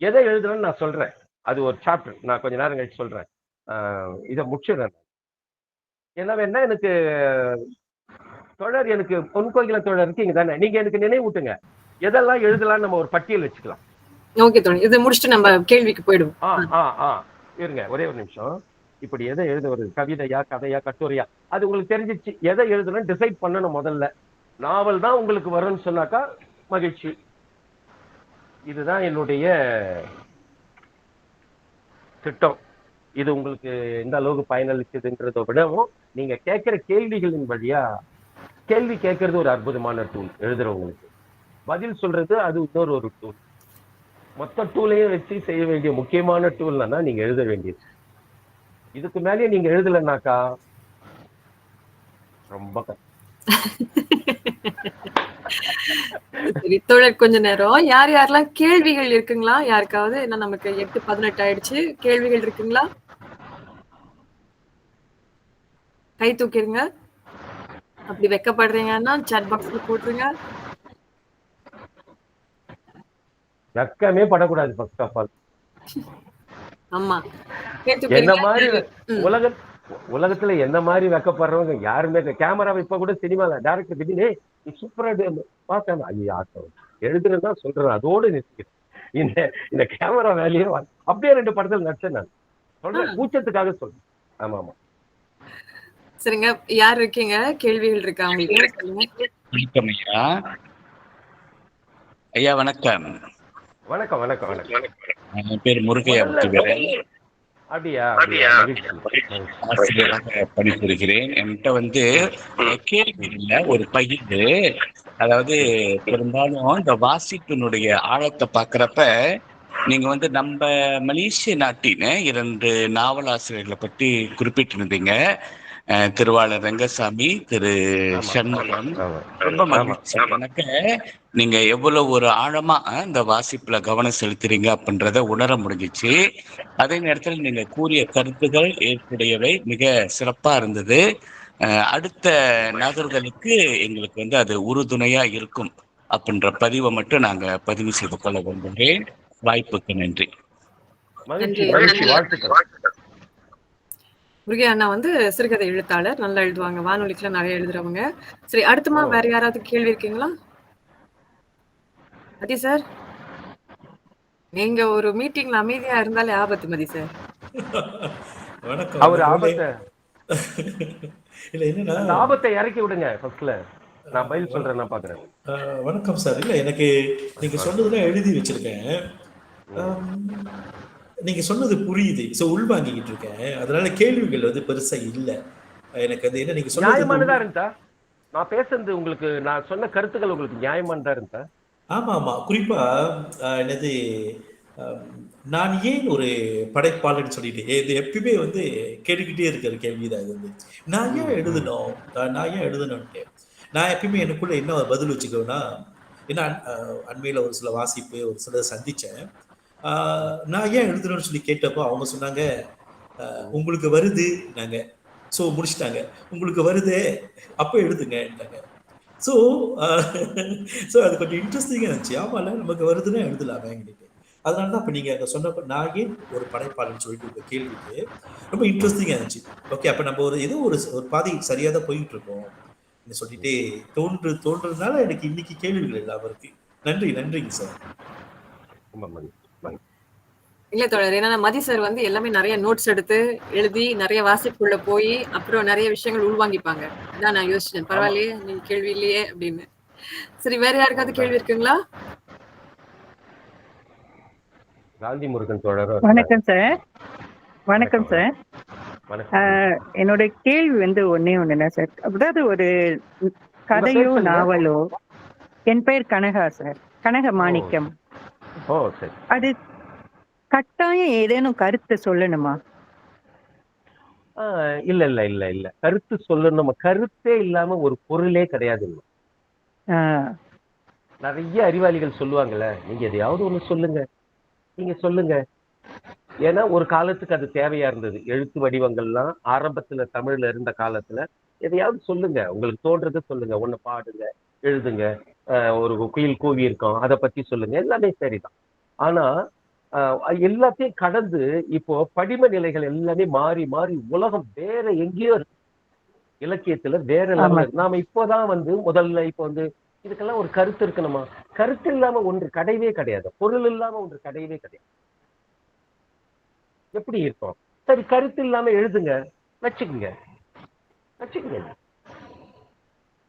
எதை எழுதுறேன்னு நான் சொல்றேன். அது ஒரு சாப்டர், நான் கொஞ்ச நேரம் கழிச்சு சொல்றேன். இதை முடிச்சிடுறேன். என்ன வேணா எனக்கு தொடர், எனக்கு பொன் கோகில தொடர் இருக்கீங்க தானே, நீங்க எனக்கு நினைவூட்டுங்க எதெல்லாம் எழுதலாம். நம்ம ஒரு பட்டியல் வச்சுக்கலாம். ஓகே தோழி, இதை முடிச்சுட்டு நம்ம கேள்விக்கு போயிடுவோம். இருங்க ஒரே ஒரு நிமிஷம். இப்படி எதை எழுத வருது, கவிதையா கதையா கட்டுரையா, அது உங்களுக்கு தெரிஞ்சிச்சு. எதை எழுதணும் டிசைட் பண்ணணும் முதல்ல. நாவல் தான் உங்களுக்கு வரும்னு சொன்னாக்கா மகிழ்ச்சி. இதுதான் என்னுடைய திட்டம். இது உங்களுக்கு எந்த அளவுக்கு பயனளிச்சதுன்றதை விடவும் நீங்க கேட்கிற கேள்விகளின் வழியா கேள்வி கேட்கறது ஒரு அற்புதமான டூல் எழுதுறவங்களுக்கு. பதில் சொல்றது அது இன்னொரு ஒரு டூல். மொத்த டூலையும் வச்சு செய்ய வேண்டிய முக்கியமான டூல்னா நீங்க எழுத வேண்டியது. இதுக்கு மேலேயே நீங்க எழுதலைன்னாக்கா ரொம்ப சரி தோழர், கொஞ்ச நேரம் யார் யாரெல்லாம் கேள்விகள் இருக்குங்களா? யாருக்காவது? என்ன நமக்கு 8:18 ஆயிடுச்சு. கேள்விகள் இருக்குங்களா? கை தூக்கிடுங்க. அப்படி வெக்கப்படுறீங்கன்னா சாட் பாக்ஸ்ல போட்டுருங்க. வெக்கமே படக்கூடாது ஃபர்ஸ்ட் ஆஃப் ஆல். ஆமா, கை என்ன தூக்கிடுங்க. மாதிரி உலகத்துல என்ன மாதிரி வெக்கப்படுறவங்க யாருமே கேமராவை இப்ப கூட சினிமால டைரக்டர் திடீர்னு நீ சூப்பரா பார்த்தேன். ஐயா எழுதுறதா சொல்றேன், அதோடு நிறுத்திக்கிறேன். இந்த இந்த கேமரா வேலையே அப்படியே 2 படத்துல நடிச்சேன் நான். சொல்றேன் கூச்சத்துக்காக சொல்றேன். ஆமா ஆமா. சரிங்க, யார் இருக்கீங்க? கேள்விகள் இருக்கா உங்களுக்கு? வணக்கம் ஐயா. ஐயா வணக்கம். வணக்கம் வணக்கம் வணக்கம். என் பேர் முருகையா முத்துவேல். அப்படியா? ஆசிரியராக பணிபுரிகிறேன். என்கிட்ட கேள்வி இல்ல, ஒரு பகிர்வு. அதாவது பெரும்பாலும் இந்த வாசிப்பினுடைய ஆழத்தை பார்க்கிறப்ப நீங்க நம்ம மலேசிய நாட்டின 2 நாவலாசிரியர்களை பற்றி குறிப்பிட்டிருந்தீங்க. திருவாளர் ரங்கசாமி, திரு சண்முகம். ரொம்ப மகிழ்ச்சி எனக்கு நீங்க எவ்வளவு ஒரு ஆழமா இந்த வாசிப்புல கவனம் செலுத்துறீங்க அப்படின்றத உணர முடிஞ்சிச்சு. அதே நேரத்தில் நீங்க கூறிய கருத்துகள் ஏற்புடையவை, மிக சிறப்பா இருந்தது. அடுத்த நகர்களுக்கு எங்களுக்கு அது உறுதுணையா இருக்கும் அப்படின்ற பதிவை மட்டும் நாங்க பதிவு செய்து கொள்ள விரும்புகிறேன். வாய்ப்புக்கு நன்றி. முருகே அண்ணா சிறுகதை எழுத்தாளர், நல்லா எழுதுவாங்க, வானொலிக்குலாம் நிறைய எழுதுறவங்க. சரி, அடுத்தமா வேற யாராவது கேள்வி இருக்கீங்களா? மதி சார், நீங்க ஒரு மீட்டிங்ல அமைதியா இருந்தாலே ஆபத்து மதி சார். வணக்கம். அவர் ஆபத்தை இல்ல என்னன்னா ஆபத்தை இறக்கி விடுங்க ஃபர்ஸ்ட்ல, நான் பதில் சொல்றேன், நான் பாக்குறேன். வணக்கம் சார். இல்ல எனக்கு நீங்க சொன்னதுலாம் எழுதி வச்சிருக்கேன். நீங்க சொன்னது புரியுது. உள்வாங்கிக்கிட்டு இருக்கேன். அதனால கேள்விகள் பெருசா இல்ல. எனக்கு அது என்ன நீங்க சொன்னது நியாயமானதா இருந்தா நான் பேசுறது உங்களுக்கு, நான் சொன்ன கருத்துக்கள் உங்களுக்கு நியாயமானதா இருந்தா? ஆமா ஆமா. குறிப்பா என்னது நான் ஏன் ஒரு படைப்பாளன்னு சொல்லிட்டு இது எப்பயுமே கேட்டுக்கிட்டே இருக்கிற கேள்விதான் இது. நான் ஏன் எழுதணும், நான் ஏன் எழுதணும்ட்டு நான் எப்பயுமே எனக்குள்ள என்ன பதில் வச்சுக்கோன்னா, ஏன்னா அண்மையில ஒரு சில வாசிப்பு ஒரு சில சந்திச்சேன். நான் ஏன் எழுதணும்னு சொல்லி கேட்டப்போ அவங்க சொன்னாங்க, உங்களுக்கு வருது நாங்க முடிச்சுட்டாங்க, உங்களுக்கு வருதே அப்ப எழுதுங்கட்டாங்க. ஸோ அது கொஞ்சம் இன்ட்ரெஸ்டிங்கா இருந்துச்சு. ஆமால நமக்கு வருதுன்னா எழுதலாமேங்கிட்டு. அதனால தான் இப்ப நீங்க அங்க சொன்னப்ப நான் ஏன் ஒரு படைப்பாளன்னு சொல்லிட்டு உங்க கேள்விக்கு ரொம்ப இன்ட்ரெஸ்டிங்கா இருந்துச்சு. ஓகே, அப்ப நம்ம ஏதோ ஒரு பாதை சரியா தான் போயிட்டு இருக்கோம் சொல்லிட்டு தோன்றதுனால எனக்கு இன்னைக்கு கேள்விகள் இல்லாம இருக்கு. நன்றிங்க சார். இல்ல தோழர், ஏன்னா மதி சார் எல்லாமே நிறைய நோட்ஸ் எடுத்து எழுதி நிறைய வாசிப்புள்ள போய் அப்புறம் நிறைய விஷயங்கள் உள்வாங்கிப்பாங்க. அதான் நான் யோசிச்சேன், பரவாயில்லையே நீங்க கேள்வி இல்லையே அப்படின்னு. சரி, வேற யாருக்காவது கேள்வி இருக்குங்களா? காந்தி முருகன் தோழர். வணக்கம் சார். வணக்கம் சார். என்னோட கேள்வி ஒன்னே ஒண்ணுதான் சார். அதாவது ஒரு கதையோ நாவலோ. என் பெயர் கனகா சார், கனக மாணிக்கம். அது கட்டாயம் ஏதேனும் கருத்து சொல்லணுமா? இல்ல இல்ல இல்ல இல்ல, கருத்து சொல்லணும். கருத்தே இல்லாம ஒரு பொருளே கிடையாது. நிறைய அறிவாளிகள் சொல்லுவாங்கல்ல, நீங்க எதையாவது ஒண்ணு சொல்லுங்க, நீங்க சொல்லுங்க. ஏன்னா ஒரு காலத்துக்கு அது தேவையா இருந்தது. எழுத்து வடிவங்கள்லாம் ஆரம்பத்துல தமிழ்ல இருந்த காலத்துல எதையாவது சொல்லுங்க, உங்களுக்கு தோன்றதை சொல்லுங்க. ஒண்ணு பாடுங்க, எழுதுங்க, ஒரு குயில் கூவி இருக்கோம் அதை பத்தி சொல்லுங்க, எல்லாமே சரிதான். ஆனா எல்லாத்தையும் கடந்து இப்போ படிம நிலைகள் எல்லாமே மாறி மாறி உலகம் வேற எங்கேயோ இருக்கு. இலக்கியத்துல வேற லெவல். நாம இப்போதான் முதல்ல இப்போ இதுக்கெல்லாம் ஒரு கருத்து இருக்கணுமா? கருத்து இல்லாம ஒன்று கிடையவே கிடையாது, பொருள் இல்லாம ஒன்று கிடையவே கிடையாது. எப்படி இருக்கும்? சரி, கருத்து இல்லாம எழுதுங்க, வச்சுக்குங்க,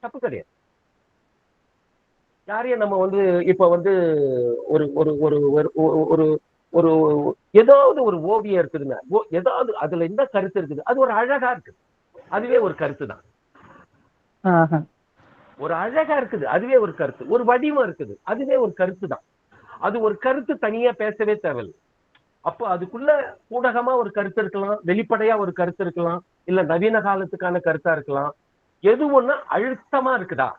தப்பு கிடையாது. யாரையும் நம்ம இப்ப ஒரு ஒரு ஒரு ஒரு ஏதாவது ஒரு ஓவியம் இருக்குதுங்க, ஏதாவது அதுல என்ன கருத்து இருக்குது, அது ஒரு அழகா இருக்குது, அதுவே ஒரு கருத்து தான். ஒரு அழகா இருக்குது, அதுவே ஒரு கருத்து. ஒரு வடிவம் இருக்குது, அதுவே ஒரு கருத்து தான். அது ஒரு கருத்து தனியா பேசவே தேவையில்லை. அப்போ அதுக்குள்ள ஊடகமா ஒரு கருத்து இருக்கலாம், வெளிப்படையா ஒரு கருத்து இருக்கலாம், இல்ல நவீன காலத்துக்கான கருத்தா இருக்கலாம். எது ஒண்ணு அழுத்தமா இருக்குதா,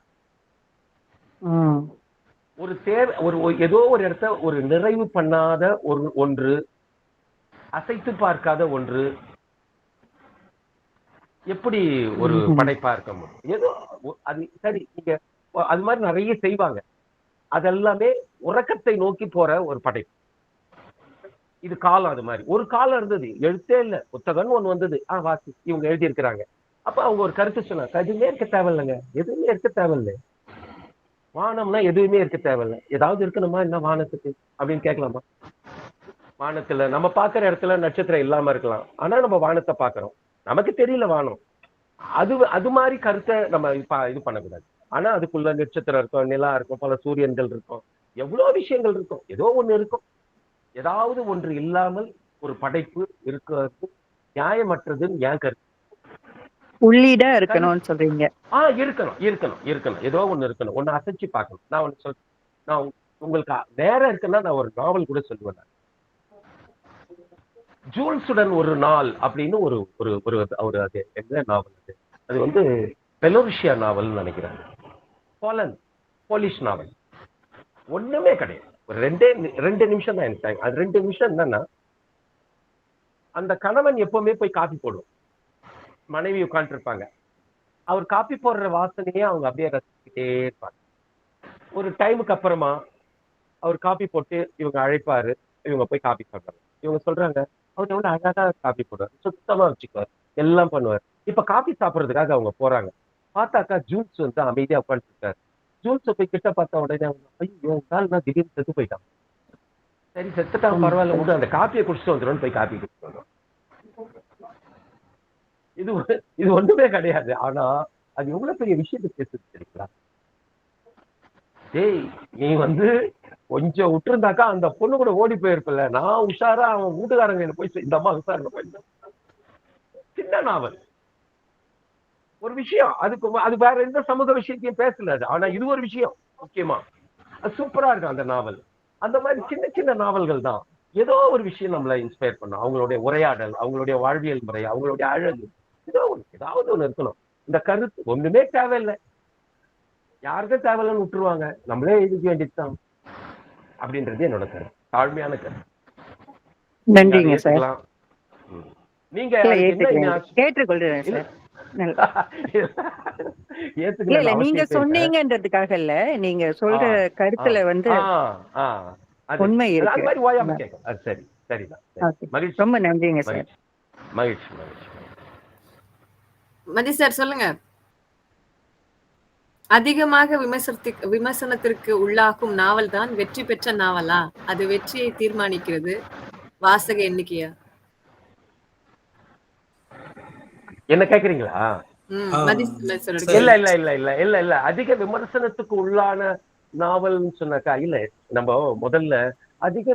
ஒரு தேவை, ஏதோ ஒரு இடத்த ஒரு நிறைவு பண்ணாத ஒன்று, அசைத்து பார்க்காத ஒன்று, எப்படி ஒரு படைப்பா இருக்க முடியும்? ஏதோ அது சரி, நீங்க அது மாதிரி நிறைய செய்வாங்க. அதெல்லாமே உறக்கத்தை நோக்கி போற ஒரு படைப்பு. இது காலம். அது மாதிரி ஒரு காலம் இருந்தது, எழுத்தே இல்ல, புத்தகம்னு ஒண்ணு வந்தது, வாசி, இவங்க எழுதி இருக்கிறாங்க. அப்ப அவங்க ஒரு கருத்து சொன்னாங்க, எதுவுமே இருக்க தேவையில்லைங்க, எதுவுமே இருக்க தேவையில்லை, வானம்னா எதுவுமே இருக்க தேவையில்லை, ஏதாவது இருக்கணுமா என்ன வானத்துக்கு அப்படின்னு கேட்கலாமா? வானத்துல நம்ம பாக்குற இடத்துல நட்சத்திரம் இல்லாம இருக்கலாம், ஆனா நம்ம வானத்தை பாக்குறோம், நமக்கு தெரியல வானம். அது மாதிரி கருத்தை நம்ம இது பண்ணக்கூடாது. ஆனா அதுக்குள்ள நட்சத்திரம் இருக்கும், நிலா இருக்கும், பல சூரியன்கள் இருக்கும், எவ்வளவு விஷயங்கள் இருக்கும், ஏதோ ஒண்ணு இருக்கும். ஏதாவது ஒன்று இல்லாமல் ஒரு படைப்பு இருக்கிறது நியாயமற்றதுன்னு என் கருத்து. உள்ளீடா இருக்கணும்னு சொல்றீங்க. இருக்கணும் இருக்கணும் இருக்கணும், ஏதோ ஒண்ணு இருக்கணும், ஒண்ணு அசைச்சு பார்க்கணும். நான் ஒண்ணு சொல்றேன், நான் உங்களுக்கு நேரம் இருக்குன்னா நான் ஒரு நாவல் கூட சொல்லுவேன். ஜூல்ஸுடன் ஒரு நாள் அப்படின்னு ஒரு ஒரு ஒரு அது என்ன நாவல், அது வந்து பெலோருஷியா நாவல்னு நினைக்கிறேன், போலிஷ் நாவல். ஒண்ணுமே கிடையாது, ஒரு 2 நிமிஷம் தான் எனக்கு டைம். அது 2 நிமிஷம் என்னன்னா, அந்த கணவன் எப்பவுமே போய் காபி போடுவோம், மனைவி உட்காந்துட்டு இருப்பாங்க, அவர் காப்பி போடுற வாசனையே அவங்க அப்படியே ரசிச்சுக்கிட்டே இருப்பாங்க. ஒரு டைமுக்கு அப்புறமா அவர் காப்பி போட்டு இவங்க அழைப்பாரு, இவங்க போய் காப்பி சாப்பிடுறாங்க. இவங்க சொல்றாங்க, அவர் எவ்வளவு அழகா காப்பி போடுவார், சுத்தமா வச்சுக்குவார், எல்லாம் பண்ணுவார். இப்ப காப்பி சாப்பிடுறதுக்காக அவங்க போறாங்க, பார்த்தாக்கா ஜூல்ஸ் வந்து அமைதியா உட்காந்துட்டு இருக்காரு. ஜூல்ஸை போய் கிட்ட பார்த்தா உடனே அவங்க, ஐயோ நான் திடீர்னு செத்து போயிட்டான். சரி செத்துட்டான், பரவாயில்ல விடு, அந்த காப்பியை குடிச்சிட்டு வந்துடும், போய் காப்பி குடிச்சிட்டு வந்துடும். இது ஒண்ணுமே கிடையாது, ஆனா அது எவ்வளவு பெரிய விஷயத்தை பேசுது தெரியுங்களா? டேய், நீ வந்து கொஞ்சம் விட்டுருந்தாக்கா அந்த பொண்ணு கூட ஓடி போயிருப்பல, நான் உஷாரா அவன் வீட்டுக்காரங்க போய் இந்த அம்மா உஷாரா போயிருந்தேன். சின்ன நாவல், ஒரு விஷயம், அது வேற எந்த சமூக விஷயத்தையும் பேசல, ஆனா இது ஒரு விஷயம் முக்கியமா, அது சூப்பரா இருக்கும் அந்த நாவல். அந்த மாதிரி சின்ன சின்ன நாவல்கள் தான் ஏதோ ஒரு விஷயம் நம்மளை இன்ஸ்பயர் பண்ணும். அவங்களுடைய உரையாடல், அவங்களுடைய வாழ்வியல் முறை, அவங்களுடைய அழகு, ஏதாவது ஒண்ணு இருக்கணும். இந்த கருத்து ஒண்ணுமே தேவையில்லை, யாருக்கும் தேவையில்லைன்னு விட்டுருவாங்க, நம்மளே எழுதிக்க வேண்டியதுதான் அப்படின்றது என்னோட கருத்து, தாழ்மையான கருத்து. நன்றிங்க சார். நீங்க கேட்டுக்கொள்றேன் சார். இல்ல நீங்க சொன்னீங்கன்றதுக்காக இல்ல, நீங்க சொல்ற கருத்துல வந்து உண்மை இருக்கு. சரி சரிதான், ரொம்ப நன்றிங்க சார். மகிழ்ச்சி. மதி சார் சொல்லுங்க. அதிகமாக விமர்சனத்திற்கு உள்ளாக்கும் நாவல் தான் வெற்றி பெற்ற நாவலா? அது வெற்றியை தீர்மானிக்கிறது வாசக எண்ணிக்கையா? என்ன கேக்குறீங்களா? இல்ல இல்ல இல்ல இல்ல இல்ல இல்ல அதிக விமர்சனத்துக்கு உள்ளான நாவல்னு சொன்னாக்கா, இல்ல நம்ம முதல்ல அதிக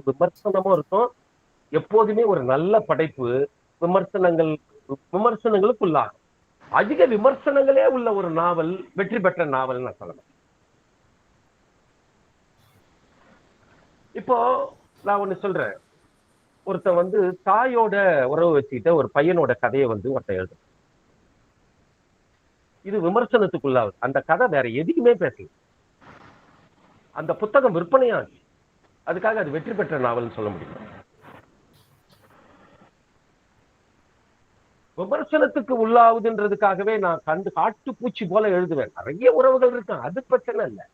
விமர்சனமும் இருக்கும். எப்போதுமே ஒரு நல்ல படைப்பு விமர்சனங்களுக்கு உள்ளாகும். அதிக விமர்சனங்களே உள்ள ஒரு நாவல் வெற்றி பெற்ற நாவல் நான் சொல்லலாம். இப்போ நான் ஒண்ணு சொல்றேன், ஒருத்தன் வந்து தாயோட உறவு வச்சுக்கிட்ட ஒரு பையனோட கதையை வந்து ஒருத்தன் எழுது, இது விமர்சனத்துக்குள்ளாவது. அந்த கதை வேற எதுக்குமே பேசல, அந்த புத்தகம் விற்பனையாச்சு, அதுக்காக அது வெற்றி பெற்ற நாவல்னு சொல்ல முடியும். விமர்சனத்துக்கு உள்ளாவுதுன்றதுக்காகவே நான் காட்டு பூச்சி போல எழுதுவேன். நிறைய உறவுகள் இருக்கான், அது பிரச்சனை இல்லை.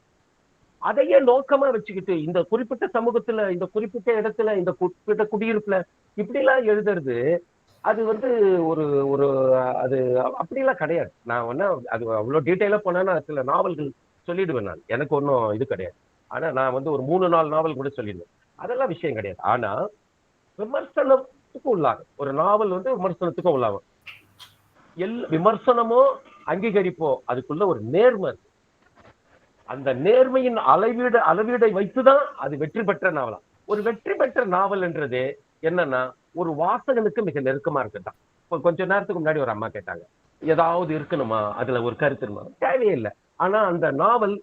அதையே நோக்கமா வச்சுக்கிட்டு இந்த குறிப்பிட்ட சமூகத்துல, இந்த குறிப்பிட்ட இடத்துல, இந்த குறிப்பிட்ட குடியிருப்புல இப்படி எல்லாம் எழுதுறது, அது வந்து ஒரு ஒரு அது அப்படிலாம் கிடையாது. நான் ஒன்னா அது அவ்வளவு டீட்டெயிலா போனா சில நாவல்கள் சொல்லிடுவேன், நான் எனக்கு ஒன்றும் இது கிடையாது. ஆனா நான் வந்து ஒரு 3-4 நாவல் கூட சொல்லிடுவேன், அதெல்லாம் விஷயம் கிடையாது. ஆனா விமர்சனத்துக்கும் உள்ளாகும், ஒரு நாவல் வந்து விமர்சனத்துக்கும் உள்ளாகும். விமர்சனமோ அங்கீகரிப்போ அதுக்குள்ள ஒரு நேர்மை, அந்த நேர்மையின் அளவீடை வைத்துதான் அது வெற்றி பெற்ற நாவலாம். ஒரு வெற்றி பெற்ற நாவல்ன்றது என்னன்னா ஒரு வாசகனுக்கு மிக நெருக்கமா இருக்குதான். இப்போ கொஞ்ச நேரத்துக்கு முன்னாடி ஒரு அம்மா கேட்டாங்க, ஏதாவது இருக்கணுமா அதுல ஒரு கருத்து தேவையே இல்லை. ஆனா அந்த நாவல்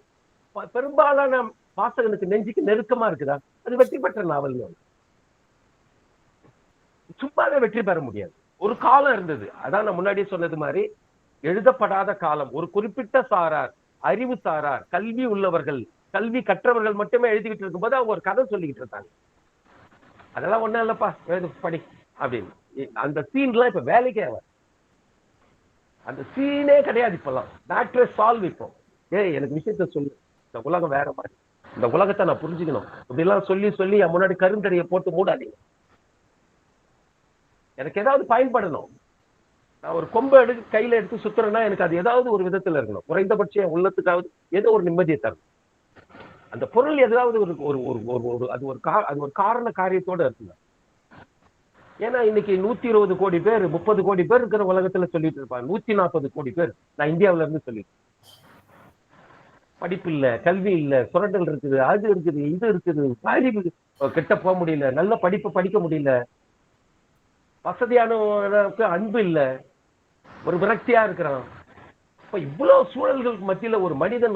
பெரும்பாலான வாசகனுக்கு நெஞ்சுக்கு நெருக்கமா இருக்குதா, அது வெற்றி பெற்ற நாவல். சும்மாவே வெற்றி பெற முடியாது. ஒரு காலம் இருந்தது, அதான் நான் முன்னாடியே சொன்னது மாதிரி எழுதப்படாத காலம். ஒரு குறிப்பிட்ட சாரார், அறிவு சாரார், கல்வி உள்ளவர்கள், கல்வி கற்றவர்கள் மட்டுமே எழுதிக்கிட்டு இருக்கும்போது அவங்க ஒரு கதை சொல்லிக்கிட்டு இருந்தாங்க. அதெல்லாம் ஒண்ணும் இல்லப்பா படி அப்படின்னு. அந்த சீன்லாம் இப்ப வேலைக்கே அந்த சீனே கிடையாது இப்பெல்லாம். மேட்ரே சால்வ். இப்போ எனக்கு விஷயத்த சொல்லு, இந்த உலகம் வேற மாதிரி, இந்த உலகத்தை நான் புரிஞ்சுக்கணும் இப்படிலாம் சொல்லி சொல்லி என் முன்னாடி கருந்தடியை போட்டு மூடாதீங்க. எனக்கு ஏதாவது பயன்படணும். நான் ஒரு கொம்பை கையில எடுத்து சுத்துறேன்னா எனக்கு அது ஏதாவது ஒரு விதத்துல இருக்கணும். குறைந்தபட்சம் என் உள்ளத்துக்காவது ஏதோ ஒரு நிம்மதியை தரும். அந்த பொருள் ஏதாவது அது ஒரு காரண காரியத்தோட இருக்குங்க. ஏன்னா இன்னைக்கு 120 கோடி பேர் 30 கோடி பேர் இருக்கிற உலகத்துல சொல்லிட்டு இருப்பாங்க. 140 கோடி பேர் நான் இந்தியாவில இருந்து சொல்லிட்டு, படிப்பு இல்ல, கல்வி இல்ல, சுரண்டல் இருக்குது, அது இருக்குது, இது இருக்குது, அறிவு கிட்ட போக முடியல, நல்ல படிப்பு படிக்க முடியல, வசதியான அன்பு இல்ல, ஒரு விரக்தியா இருக்கிறான். இப்ப இவ்வளவு சூழல்களுக்கு மத்தியில ஒரு மனிதன்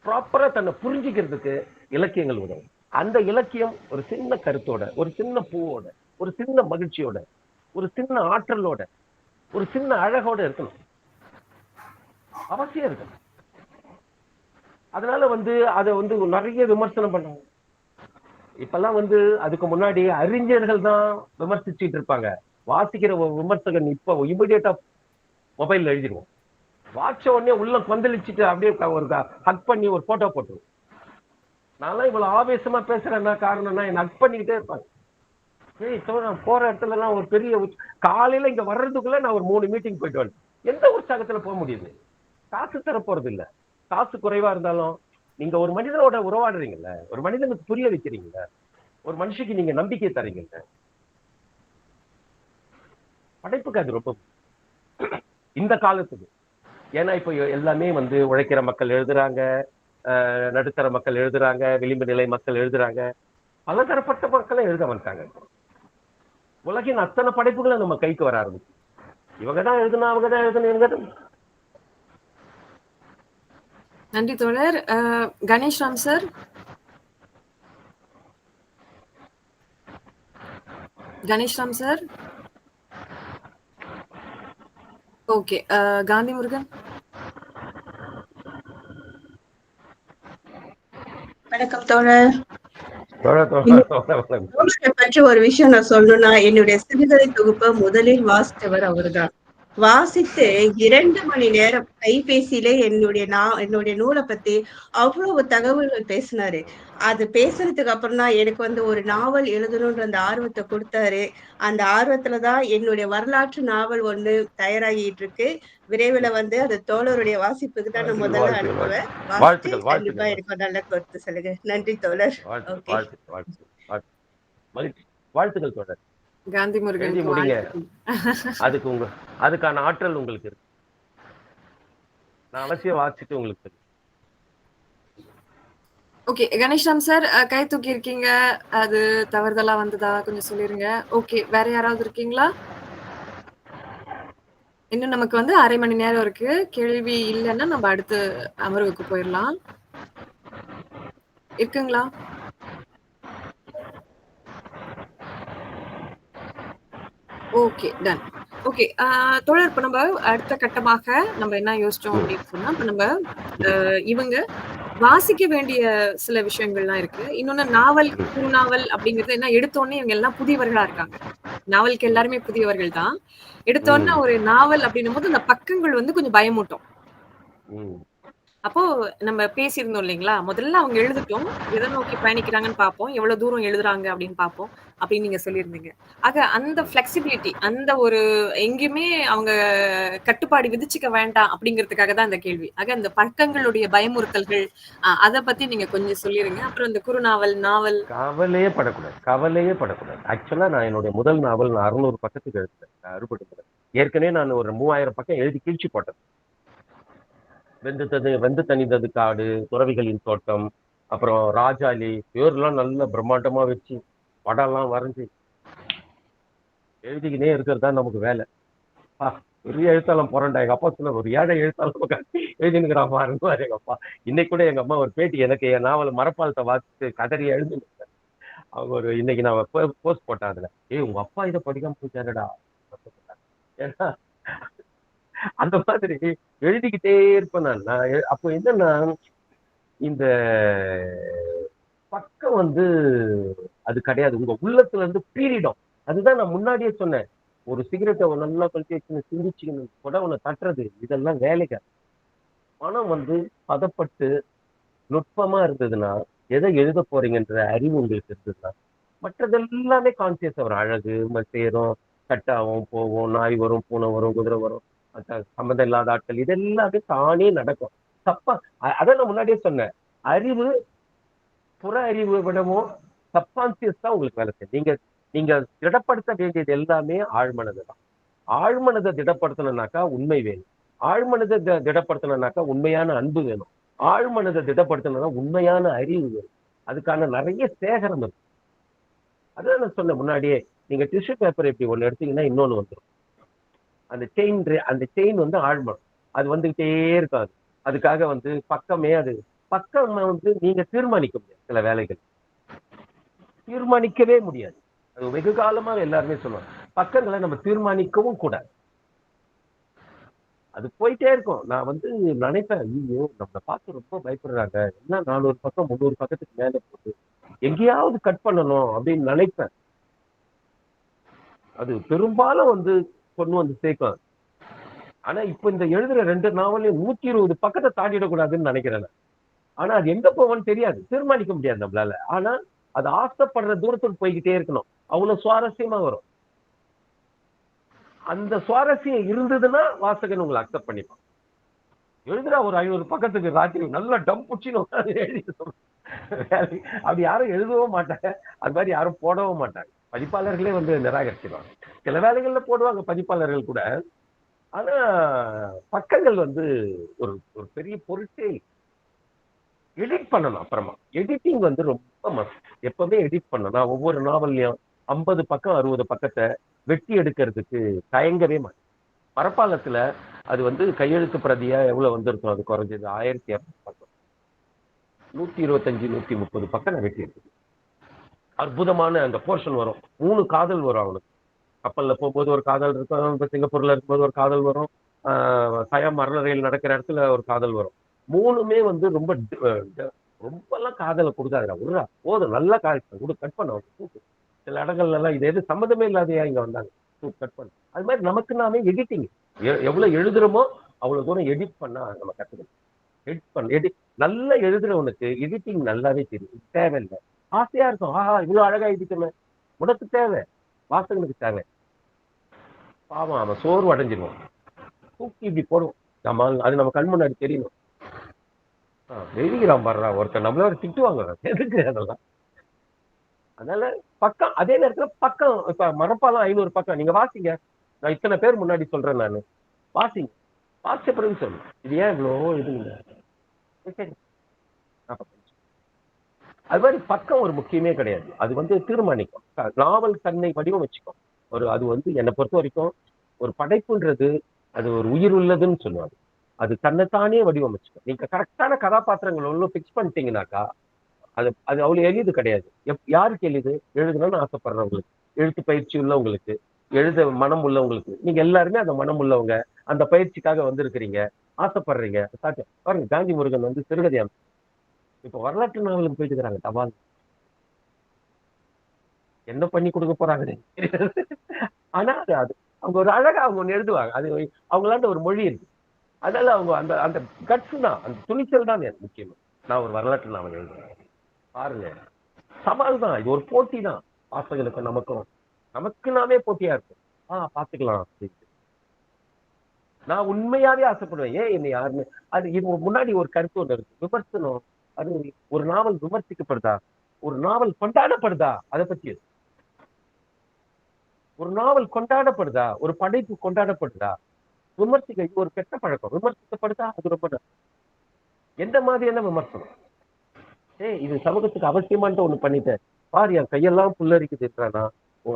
ப்ராப்பரா தன்னை புரிஞ்சுக்கிறதுக்கு இலக்கியங்கள் உதவும். அந்த இலக்கியம் ஒரு சின்ன கருத்தோட, ஒரு சின்ன பூவோட, ஒரு சின்ன மகிழ்ச்சியோட, ஒரு சின்ன ஆற்றலோட, ஒரு சின்ன அழகோட இருக்கணும். அவசியம் இருக்கணும். அதனால அதை நிறைய விமர்சனம் பண்ணாங்க. இப்பெல்லாம் அதுக்கு முன்னாடி அறிஞர்கள் தான் விமர்சிச்சுட்டு இருப்பாங்க. வாசிக்கிற விமர்சகன் இப்ப இமிடியேட்டா மொபைல்ல எழுதிடுவோம். வாட்ச உடனே உள்ள கொந்தளிச்சுட்டு அப்படியே ஒரு ஹக் பண்ணி ஒரு போட்டோ போட்டுருவோம். நான்லாம் இவ்வளவு ஆவேசமா பேசுறேன்னா காரணம்னா என்ன ஹக் பண்ணிக்கிட்டே இருப்பாங்க. நான் போற இடத்துல எல்லாம் ஒரு பெரிய காலையில இங்க வர்றதுக்குள்ள நான் ஒரு 3 மீட்டிங் போயிட்டு வரேன். எந்த உற்சாகத்துல போக முடியுது? காசு தர போறது இல்ல. காசு குறைவா இருந்தாலும் நீங்க ஒரு மனிதனோட உறவாடுறீங்கல்ல, ஒரு மனிதனுக்கு புரிய வைக்கிறீங்கல்ல, ஒரு மனுஷக்கு நீங்க நம்பிக்கை தரீங்கல்ல, படைப்புக்கு அது ரொம்ப இந்த காலத்துக்கு. ஏன்னா இப்ப எல்லாமே உழைக்கிற மக்கள் எழுதுறாங்க, நடுத்தர மக்கள் எழுதுறாங்க, விளிம்பு நிலை மக்கள் எழுதுறாங்க, பலதரப்பட்ட மக்களும் எழுத வந்துட்டாங்க. உலகின் அத்தனை படைப்புகளும் நம்ம கைக்கு வர ஆரம்பிச்சு. இவங்கதான் எழுதுனா, அவங்கதான் எழுதணும், இவங்கதான். நன்றி தோழர். Ganesh Ram sir. Ganesh Ram sir. Okay. Gandhi Murugan. வணக்கம் தோழர். பற்றி ஒரு விஷயம் நான் சொல்லணும்னா, என்னுடைய சிறுகதை தொகுப்பை முதலில் வாசித்தவர் அவர்தான். வாசித்து 2 மணி நேரம் கைபேசியிலே என்னுடைய நூலை பத்தி அவ்வளவு தகவல்கள் பேசினாரு. அது பேசுறதுக்கு அப்புறம் தான் எனக்கு ஒரு நாவல் எழுதணும்ன்ற அந்த ஆர்வத்தை கொடுத்தாரு. அந்த ஆர்வத்துலதான் என்னுடைய வரலாற்று நாவல் ஒண்ணு தயாராகிட்டு இருக்கு. விரைவில் அது தோழருடைய வாசிப்புக்கு தான் நான் முதல்ல அனுப்புவேன். வாசித்து கண்டிப்பா எனக்கு நல்ல கருத்து சொல்லுங்க. நன்றி தோழர். வாழ்த்துக்கள் தோழர். காந்தி முருகன் முடிங்க. அதுக்கான ஆற்றல் உங்களுக்கு இருக்கு. நான் அவசியம் வாசிச்சுட்டு உங்களுக்கு. ஓகே. கணேஷ்ராம் சார் கை தூக்கி இருக்கீங்க. அது தவறுதலா வந்ததா கொஞ்சம் சொல்லிருங்க. ஓகே. வேற யாராவது இருக்கீங்களா? இன்னும் நமக்கு 1/2 மணி நேரம் இருக்கு. கேள்வி இல்லைன்னா நம்ம அடுத்த அமர்வுக்கு போயிடலாம். இருக்குங்களா? Okay, done. ஓகே. தோழர், இப்ப நம்ம அடுத்த கட்டமாக நம்ம என்ன யோசிச்சோம் அப்படின்னு சொன்னா, இப்ப நம்ம இவங்க வாசிக்க வேண்டிய சில விஷயங்கள்லாம் இருக்கு. இன்னொன்னு நாவல், குறுநாவல் அப்படிங்கிறது என்ன, எடுத்தோடனே இவங்க எல்லாம் புதியவர்களா இருக்காங்க. நாவலுக்கு எல்லாருமே புதியவர்கள் தான். எடுத்தோடனே ஒரு நாவல் அப்படின்னும் போது அந்த பக்கங்கள் கொஞ்சம் பயமூட்டும். அப்போ நம்ம பேசியிருந்தோம் இல்லைங்களா, முதல்ல அவங்க எழுதட்டும், எதை நோக்கி பயணிக்கிறாங்கன்னு பார்ப்போம், எவ்வளவு தூரம் எழுதுறாங்க அப்படின்னு பார்ப்போம் அப்படின்னு நீங்க சொல்லியிருந்தீங்க. ஆக அந்த பிளெக்சிபிலிட்டி, அந்த ஒரு எங்கேயுமே அவங்க கட்டுப்பாடு விதிச்சுக்க வேண்டாம் அப்படிங்கிறதுக்காக தான் இந்த கேள்வி. ஆக அந்த பக்கங்களுடைய பயமுறுத்தல்கள் அதை பத்தி நீங்க கொஞ்சம் சொல்லிருங்க. அப்புறம் இந்த குறுநாவல், நாவல். கவலையே படக்கூடாது. ஆக்சுவலா நான் என்னுடைய முதல் நாவல் 600 பக்கத்துக்கு எழுதுறேன். அறுபடுகிறேன். ஏற்கனவே நான் ஒரு 3000 பக்கம் எழுதி கீழ்ச்சி போட்டேன். வெந்து தணிந்தது காடு, துறவிகளின் தோட்டம், அப்புறம் ராஜாலி பேர்லாம் நல்ல பிரம்மாண்டமா வச்சு படம்லாம் வரைஞ்சி எழுதிக்கினே இருக்கிறது தான் நமக்கு வேலை. பெரிய எழுத்தாளம் போறேன்டா. எங்க அப்பா சொன்ன ஒரு ஏழை எழுத்தாளம் எழுதினுக்கிறான் பாருங்க எங்க அப்பா. இன்னைக்கு கூட எங்க அம்மா ஒரு பேட்டி எனக்கு என் நாவல் மரப்பாலத்தை வாசித்து கதறி எழுதி அவங்க ஒரு இன்னைக்கு நான் போஸ்ட் போட்டேன் அதுல. உங்க அப்பா இதை படிக்காம போயிட்டாருடா. ஏன்னா அந்த மாதிரி எழுதிக்கிட்டே இருப்பேன் நான். அப்போ என்னன்னா இந்த பக்கம் வந்து அது கிடையாது, உங்க உள்ளத்துல இருந்து பீரிடும். அதுதான் நான் முன்னாடியே சொன்னேன். ஒரு சிகரெட்டை நல்லா கழிச்சு வச்சு சிந்திச்சுக்கணும் கூட உன்னை தட்டுறது இதெல்லாம் வேலைகள். மனம் வந்து பதப்பட்டு நுட்பமா இருந்ததுன்னா, எதை எழுத போறீங்கன்ற அறிவு உங்களுக்கு இருந்ததுன்னா மற்றதெல்லாமே கான்சியஸ் வரும். அழகு சேரும், கட்டாவும் போவோம், நாய் வரும், பூனை வரும், குதிரை வரும், சம்மந்தம் இல்லாத ஆட்கள், இதெல்லாமே தானே நடக்கும். தப்பா அதான் நான் முன்னாடியே சொன்னேன். அறிவு புற அறிவு விடவும் சப்கான்சியஸ் தான் உங்களுக்கு வேலை செய்யும். நீங்க திடப்படுத்த வேண்டியது எல்லாமே ஆழ்மனது தான். ஆழ்மனதை திடப்படுத்தணும்னாக்கா உண்மை வேணும். ஆழ்மனதை திடப்படுத்தணும்னாக்கா உண்மையான அன்பு வேணும். ஆழ்மனதை திடப்படுத்தணும்னா உண்மையான அறிவு வேணும். அதுக்கான நிறைய சேகரம் இருக்கு. அதான் நான் சொன்னேன் முன்னாடியே. நீங்க டிஷ்யூ பேப்பர் எப்படி ஒண்ணு எடுத்தீங்கன்னா இன்னொன்னு வந்துடும். அந்த செயின் வந்து ஆழ்மனம். அது வந்துகிட்டே இருக்காது. அதுக்காக வந்து பக்கமே அது பக்கம் வந்து நீங்க தீர்மானிக்க முடியாது. சில வேலைகள் தீர்மானிக்கவே முடியாது. அது வெகு காலமா எல்லாருமே சொல்லுவாங்க. பக்கங்களை நம்ம தீர்மானிக்கவும் கூடாது. அது போயிட்டே இருக்கும். நான் வந்து நினைப்பேன், ஐயோ நம்மளை பார்த்து ரொம்ப பயப்படுறாங்க, என்ன 400 பக்கம் 300 பக்கத்துக்கு மேல போகுது, எங்கேயாவது கட் பண்ணணும் அப்படின்னு நினைப்பேன். அது பெரும்பாலும் வந்து கொண்டு வந்து சேர்க்கும். ஆனா இப்ப இந்த எழுதுற 2 நாவலையும் 120 பக்கத்தை தாண்டிடக்கூடாதுன்னு நினைக்கிறேன். ஆனா அது எங்க போவோம்னு தெரியாது, தீர்மானிக்க முடியாது நம்மளால. ஆனா அது ஆசைப்படுற தூரத்துக்கு போய்கிட்டே இருக்கணும். அவ்வளவு சுவாரஸ்யமா வரும். அந்த சுவாரஸ்யம் இருந்ததுன்னா வாசகன் உங்களை அக்செப்ட் பண்ணிப்பான். எழுதுறா ஒரு 500 பக்கத்துக்கு ராத்திரி நல்லா டம் புச்சின்னு எழுதி அப்படி யாரும் எழுதவும் மாட்டாங்க. அது மாதிரி யாரும் போடவும் மாட்டாங்க. பதிப்பாளர்களே வந்து நிராகரிச்சிருவாங்க. சில வேலைகள்ல போடுவாங்க பதிப்பாளர்கள் கூட. ஆனா பக்கங்கள் வந்து ஒரு ஒரு பெரிய பொருட்டே எடிட் பண்ணணும். அப்புறமா எடிட்டிங் வந்து ரொம்ப மஸ்ட். எப்பவுமே எடிட் பண்ணணும். ஒவ்வொரு நாவல்லையும் 50 பக்கம் 60 பக்கத்தை வெட்டி எடுக்கிறதுக்கு தயங்கவே மாட்டேன். மரப்பாலத்துல அது வந்து கையெழுத்து பிரதியா எவ்வளவு வந்திருக்கும்? அது குறைஞ்சது 1200 பக்கம். 125 130 பக்கம் நான் வெட்டி எடுத்து அற்புதமான அந்த போர்ஷன் வரும். 3 காதல் வரும் அவனுக்கு. கப்பல்ல போகும்போது ஒரு காதல் இருக்கும், இப்ப சிங்கப்பூர்ல இருக்கும்போது ஒரு காதல் வரும், சயம் மரண ரயில் நடக்கிற இடத்துல ஒரு காதல் வரும். 3மே வந்து ரொம்ப ரொம்பலாம் காதலை கொடுக்காதுடா. ஒரு போதும் நல்லா காதல் கட் பண்ண. சில இடங்கள்ல எல்லாம் இது எது சம்மந்தமே இல்லாதையா இங்க வந்தாங்க, கட் பண்ண. அது மாதிரி நமக்கு நாமே எடிட்டிங் எவ்வளவு எழுதுறோமோ அவ்வளவு தூரம் எடிட் பண்ணா நம்ம கத்துக்கணும். நல்லா எழுதுறவனுக்கு எடிட்டிங் நல்லாவே தெரியும். தேவையில்லை, ஆசையா இருக்கும். இவ்வளவு அழகா எடிக்கணும், உனக்கு தேவை, வாசகனுக்கு தேவை. பாவம் அவன் சோர்வு அடைஞ்சிருவான். தூக்கி இப்படி போடுவோம். அது நம்ம கண் முன்னாடி தெரியணும். எழுதிக்கிறான் பாடுறா ஒருத்தர், நம்மளோட திட்டுவாங்க. எதுக்கு அதெல்லாம்? அதனால பக்கம், அதே நேரத்துல பக்கம். இப்ப மரப்பாலம் 500 பக்கம் நீங்க வாசிங்க. நான் இத்தனை பேர் முன்னாடி சொல்றேன், நானு வாசிங்க. வாசிச்ச பிறகு சொல்லு, இது ஏன் இவ்வளோ இதுங்க. அது மாதிரி பக்கம் ஒரு முக்கியமே கிடையாது. அது வந்து தீர்மானிக்கும். நாவல் தன்னை வடிவம் வச்சுக்கும். அது வந்து என்னை பொறுத்த வரைக்கும் ஒரு படைப்புன்றது அது ஒரு உயிர் உள்ளதுன்னு சொல்லுவாங்க. அது தன்னைத்தானே வடிவமைச்சுக்கும். நீங்க கரெக்டான கதாபாத்திரங்கள் ஒன்றும் பிக்ஸ் பண்ணிட்டீங்கன்னாக்கா அது அது அவ்வளவு எளிது கிடையாது. யாருக்கு எளிது? எழுதணும்னு ஆசைப்படுறவங்களுக்கு, எழுத்து பயிற்சி உள்ளவங்களுக்கு, எழுத மனம் உள்ளவங்களுக்கு. நீங்க எல்லாருமே அந்த மனம் உள்ளவங்க, அந்த பயிற்சிக்காக வந்திருக்கிறீங்க, ஆசைப்படுறீங்க. பாருங்க, காந்தி முருகன் வந்து சிறுகதை அமைப்பு. இப்ப வரலாற்று நாவலுக்கு போயிட்டு இருக்கிறாங்க. தபால் என்ன பண்ணி கொடுக்க போறாங்க. ஆனா அது அவங்க ஒரு அழகா அவங்க ஒண்ணு எழுதுவாங்க. அது அவங்களாண்ட ஒரு மொழி இருக்கு. அதனால அவங்க அந்த அந்த கட்ஸ் தான், அந்த துணிச்சல் தான் எனக்கு முக்கியம். நான் ஒரு வரலாற்று நாவல் எழுதுறேன் பாருங்க, சவால் தான். இது ஒரு போட்டி தான். வாசகனுக்கு நமக்கு நாமே போட்டியா இருக்கும். பாத்துக்கலாம் அப்படின்ட்டு நான் உண்மையாவே ஆசைப்படுவேன். ஏன் என்னை யாருன்னு அது இது முன்னாடி ஒரு கருத்து ஒன்று இருக்கு, விமர்சனம். அது ஒரு நாவல் விமர்சிக்கப்படுதா, ஒரு நாவல் கொண்டாடப்படுதா, அதை பத்தி. ஒரு நாவல் கொண்டாடப்படுதா, ஒரு படைப்பு கொண்டாடப்படுதா, விமர்சிக்க ஒரு கெட்ட பழக்கம். விமர்சிக்கப்படுதா, அது ரொம்ப எந்த மாதிரியான விமர்சனம்? இது சமூகத்துக்கு அவசியமான்ட்டு ஒண்ணு பண்ணிட்டேன், பாரு என் கையெல்லாம் புல்லரிக்குதுன்றானா,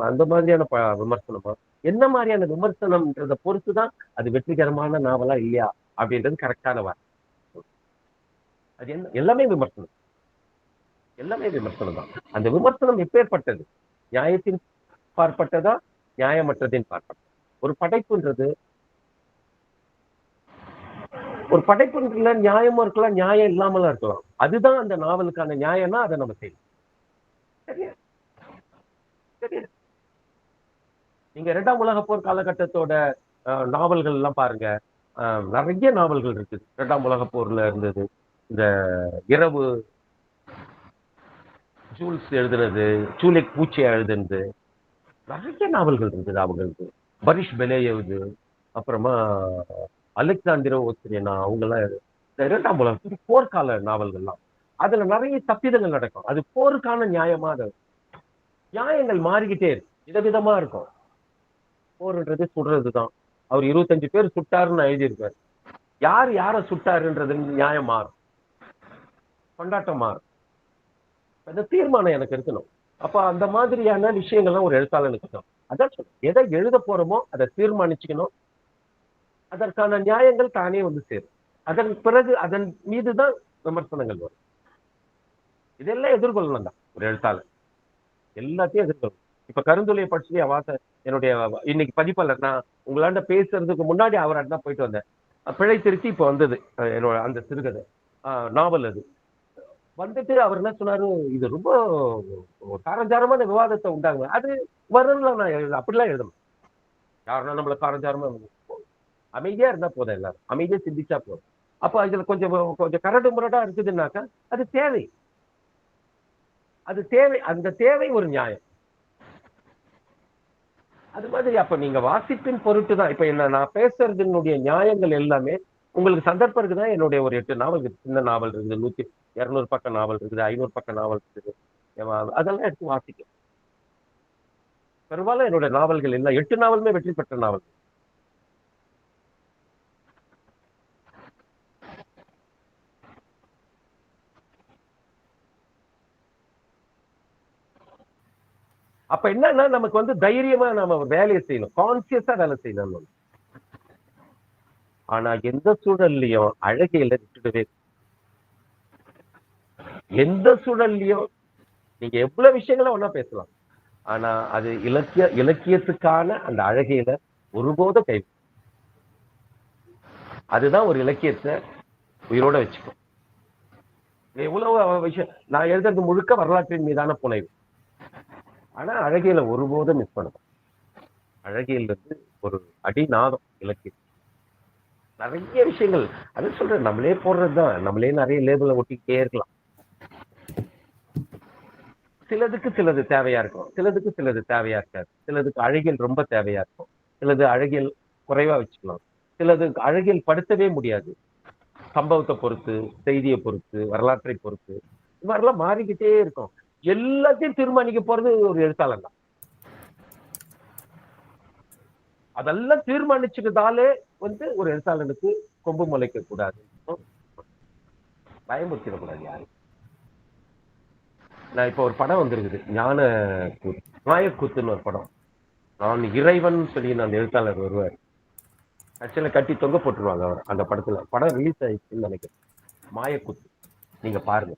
அந்த மாதிரியான விமர்சனமா? என்ன மாதிரியான விமர்சனம்ன்றத பொறுத்துதான் அது வெற்றிகரமான நாவலா இல்லையா அப்படின்றது கரெக்டான வார்த்தை. அது என்ன, எல்லாமே விமர்சனம், எல்லாமே விமர்சனம் தான். அந்த விமர்சனம் எப்பேற்பட்டது? நியாயத்தின் பார்ப்பட்டதா, நியாயமற்றதின் பார்ப்பட்டதா? ஒரு படைப்புன்றது நியாயமும் இருக்கலாம், நியாயம் இல்லாமலாம் இருக்கலாம். அதுதான் அந்த நாவலுக்கான நியாயம்னா அதை நம்ம செய்யணும். சரியா? சரியா? நீங்க 2ஆம் உலகப் போர் காலகட்டத்தோட நாவல்கள் எல்லாம் பாருங்க. நிறைய நாவல்கள் இருக்குது 2ஆம் உலகப் போர்ல இருந்தது. இந்த இரவு ஜூல்ஸ் எழுதுனது, சூலிக் பூச்சியா எழுதுனது, நிறைய நாவல்கள் இருந்தது அவங்களுக்கு. பரிஷ் பெலேயவுது, அப்புறமா அலெக்சாந்திரோ ஓஸ்திரியனா, அவங்கெல்லாம் இந்த 2ஆம் உலகத்துக்கு போர்க்கால நாவல்கள்லாம். அதுல நிறைய தப்பிதங்கள் நடக்கும். அது போருக்கான நியாயமா? நியாயங்கள் மாறிக்கிட்டே இருக்கு, விதவிதமா இருக்கும். போர்ன்றது சுடுறதுதான். அவர் 25 பேர் சுட்டாருன்னு எழுதியிருக்காரு. யார் யார சுட்டாருன்றது நியாயம் மாறும், கொண்டாட்டம் மாறும். அந்த தீர்மானம் எனக்கு இருக்கணும். அப்ப அந்த மாதிரியான விஷயங்கள்லாம் ஒரு எழுத்தாளனுக்கு இருக்கணும். அதான் சொல்றேன், எதை எழுத போறோமோ அதை தீர்மானிச்சுக்கணும். அதற்கான நியாயங்கள் தானே வந்து சேரும். அதன் பிறகு அதன் மீதுதான் விமர்சனங்கள் வரும். இதெல்லாம் எதிர்கொள்ளணும் தான் ஒரு எழுத்தாளர், எல்லாத்தையும் எதிர்கொள்ளணும். இப்ப கருந்துளையை பற்றி என்னுடைய இன்னைக்கு பதிப்பாளர், நான் உங்களாண்ட பேசுறதுக்கு முன்னாடி அவர்கிட்ட போயிட்டு வந்தேன். பிழை திருத்தி இப்ப வந்தது என்னோட அந்த சிறுகதை நாவல். அது வந்துட்டு அவர் என்ன சொன்னாரு, இது ரொம்ப காரஞ்சாரமான விவாதத்தை உண்டாங்க. அது வரலாம், நான் அப்படிலாம் எழுதணும். யாருன்னா நம்மள காரஞ்சாரமா அமைதியா இருந்தா போதும், எல்லாரும் அமைதியா சிந்திச்சா போதும். அப்ப இதுல கொஞ்சம் கரடு முரடா இருக்குதுன்னாக்கா அது தேவை, அது தேவை, அந்த தேவை ஒரு நியாயம். அது மாதிரி அப்ப நீங்க வாசிப்பின் பொருட்டு தான். இப்ப என்ன நான் பேசுறதுனுடைய நியாயங்கள் எல்லாமே உங்களுக்கு சந்தர்ப்பத்துக்கு தான். என்னுடைய ஒரு 8 நாவல், சின்ன நாவல் இருக்குது, 100-200 பக்க நாவல் இருக்குது, 500 பக்க நாவல் இருக்குது. அதெல்லாம் எடுத்து வாசிக்க. பெரும்பாலும் என்னோட நாவல்கள் எல்லாம் 8 நாவலுமே வெற்றி பெற்ற நாவல். அப்ப என்னன்னா நமக்கு வந்து தைரியமா நம்ம வேலையை செய்யணும், கான்சியஸா வேலை செய்யணும். ஆனா எந்த சூழல்லையும் அழகையில விட்டுடவே, எந்த சூழல்லையும் நீங்க எவ்வளவு விஷயங்கள ஒன்னா பேசலாம், ஆனா அது இலக்கியத்துக்கான அந்த அழகையில ஒருபோதும் கை. அதுதான் ஒரு இலக்கியத்தை உயிரோட வச்சுக்கும். எவ்வளவு விஷயம் நான் எழுதுறது முழுக்க வரலாற்றின் மீதான புனைவு. ஆனா அழகியல ஒருபோதும் மிஸ் பண்ணுவோம். அழகியல் வந்து ஒரு அடிநாதம் இலக்கியம். நிறைய விஷயங்கள் அது சொல்றேன், நம்மளே போடுறதுதான், நம்மளே நிறைய லேபிளை ஒட்டிக்கிட்டே இருக்கலாம். சிலதுக்கு சிலது தேவையா இருக்கும், சிலதுக்கு சிலது தேவையா இருக்காது. சிலதுக்கு அழகியல் ரொம்ப தேவையா இருக்கும், சிலது அழகியல் குறைவா வச்சுக்கலாம், சிலது அழகியல் படுத்தவே முடியாது. சம்பவத்தை பொறுத்து, செய்தியை பொறுத்து, வரலாற்றை பொறுத்து, இது மாதிரிலாம் மாறிக்கிட்டே இருக்கும். எல்லாத்தையும் தீர்மானிக்க போறது ஒரு எழுத்தாளர் தான். அதெல்லாம் தீர்மானிச்சுக்கிறதாலே வந்து ஒரு எழுத்தாளனுக்கு கொம்பு முளைக்க கூடாது, பயமுறுத்திடக்கூடாது யாரும். நான் இப்ப ஒரு படம் வந்திருக்குது, மாயக்கூத்துன்னு ஒரு படம். நான் இறைவன் சொல்லி அந்த எழுத்தாளர் வருவார். ஆக்சுவலா கட்டி தொங்க போட்டுருவாங்க அவர் அந்த படத்துல. படம் ரிலீஸ் ஆயிடுச்சுன்னு நினைக்கிறேன், மாயக்கூத்து. நீங்க பாருங்க,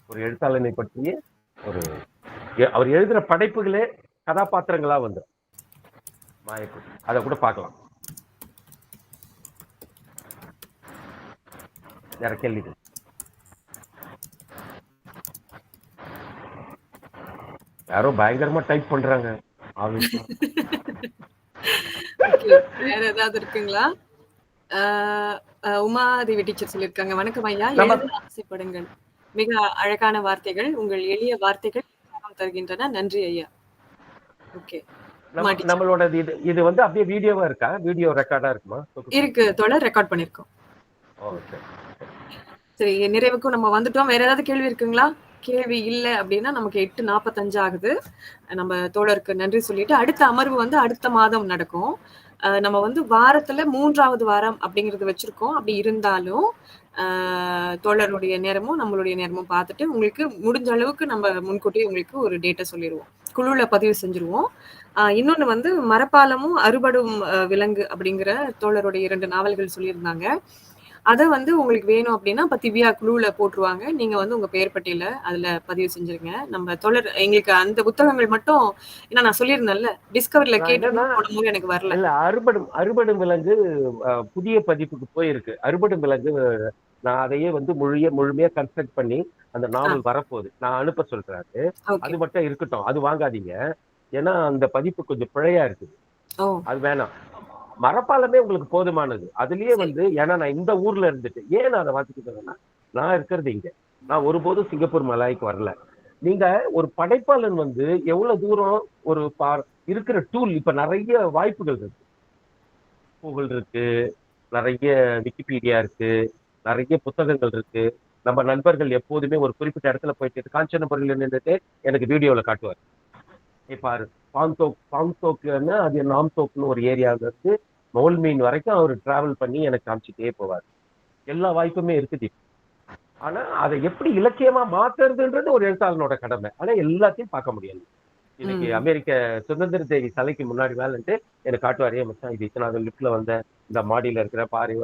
ஒரு எழுத்தாளனை பற்றிய அவர் எழுதுற படைப்புகளே கதாபாத்திரங்களா வந்து மாயக்கூத்து. அதை கூட பார்க்கலாம். வேற கேள்விகள்? யாரோ பயங்கரமா டைப் பண்றாங்க. வேற ஏதாவது இருக்குங்களா? உமாதேவி டீச்சர் சொல்லியிருக்காங்க, வணக்கம் ஐயா, ஆசைப்படுங்கள், மிக அழகான வார்த்தைகள், உங்கள் எளிய வார்த்தைகள் தருகின்றன, நன்றி ஐயா. ஓகே, நம்மளோட இது வந்து அப்படியே வீடியோவா இருக்கா? வீடியோ ரெக்கார்டா இருக்குமா? இருக்கு தோழர், ரெக்கார்ட் பண்ணிருக்கோம். சரி, நிறைவுக்கும் நம்ம வந்துட்டோம். வேற ஏதாவது கேள்வி இருக்குங்களா? கேள்வி இல்ல அப்படின்னா நமக்கு 8:45 ஆகுது. நம்ம தோழருக்கு நன்றி சொல்லிட்டு அடுத்த அமர்வு வந்து அடுத்த மாதம் நடக்கும். நம்ம வந்து வாரத்துல 3வது வாரம் அப்படிங்கறது வச்சிருக்கோம். அப்படி இருந்தாலும் தோழருடைய நேரமும் நம்மளுடைய நேரமும் பார்த்துட்டு உங்களுக்கு முடிஞ்ச அளவுக்கு நம்ம முன்கூட்டியே உங்களுக்கு ஒரு டேட்டை சொல்லிடுவோம். குழுல பதிவு செஞ்சுருவோம். இன்னொன்னு வந்து மரப்பாலமும் அறுபடும் விலங்கு அப்படிங்கிற தோழருடைய 2 நாவல்கள் சொல்லியிருந்தாங்க. அத வந்து உங்களுக்கு வேணும் அப்படின்னா இப்ப திவ்யா குழுல போட்டுருவாங்க. நீங்க வந்து உங்க பெயர் பட்டியல அதுல பதிவு செஞ்சிருங்க. நம்ம தோழர் எங்களுக்கு அந்த புத்தகங்கள் மட்டும் ஏன்னா நான் சொல்லியிருந்தேன்ல டிஸ்கவரில கேட்டு போடும்போது எனக்கு வரல. இல்ல அறுபடும் விலங்கு புதிய பதிப்புக்கு போயிருக்கு. அறுபடும் விலங்கு நான் அதையே வந்து முழுமையா கன்ஸ்ட்ரக்ட் பண்ணி அந்த நாவல் வரப்போகுது. நான் அனுப்ப சொல்றேன். அது மட்டும் இருக்கட்டும். அது வாங்காதீங்க. ஏன்னா அந்த பதிப்பு கொஞ்சம் பிழையா இருக்குது. அது வேணாம். மரப்பாலமே உங்களுக்கு போதுமானது. அதுலயே வந்து ஏன்னா நான் இந்த ஊர்ல இருந்துட்டு ஏன் நான் அதை வாசிக்கிறேன்னா நான் இருக்கிறது இங்க. நான் ஒருபோதும் சிங்கப்பூர் மலாய்க்கு வரல. நீங்க ஒரு படைப்பாளன் வந்து எவ்வளவு தூரம் ஒரு இருக்கிற டூல் இப்ப நிறைய வாய்ப்புகள் இருக்கு. கூகுள் இருக்கு, நிறைய விக்கிபீடியா இருக்கு, நிறைய புத்தகங்கள் இருக்கு. நம்ம நண்பர்கள் எப்போதுமே ஒரு குறிப்பிட்ட இடத்துல போயிட்டு காஞ்சனபுரியில நின்றுட்டு எனக்கு வீடியோல காட்டுவார். பாரு பாங்தோக்னு அது நாம்தோக்னு ஒரு ஏரியாவில இருந்து மவுல்மீன் வரைக்கும் அவர் டிராவல் பண்ணி எனக்கு காமிச்சிட்டே போவார். எல்லா வாய்ப்புமே இருக்குது. ஆனா அதை எப்படி இலக்கியமா மாத்துறதுன்றது ஒரு எழுத்தாளனோட கடமை. ஆனா எல்லாத்தையும் பார்க்க முடியாது. இன்னைக்கு அமெரிக்க சுதந்திர தேவி சிலைக்கு முன்னாடி வேலைன்ட்டு எனக்கு காட்டுவாரே மச்சான் இது இத்தனாவது லிப்ட்ல வந்த இந்த மாடியில இருக்கிற பாரி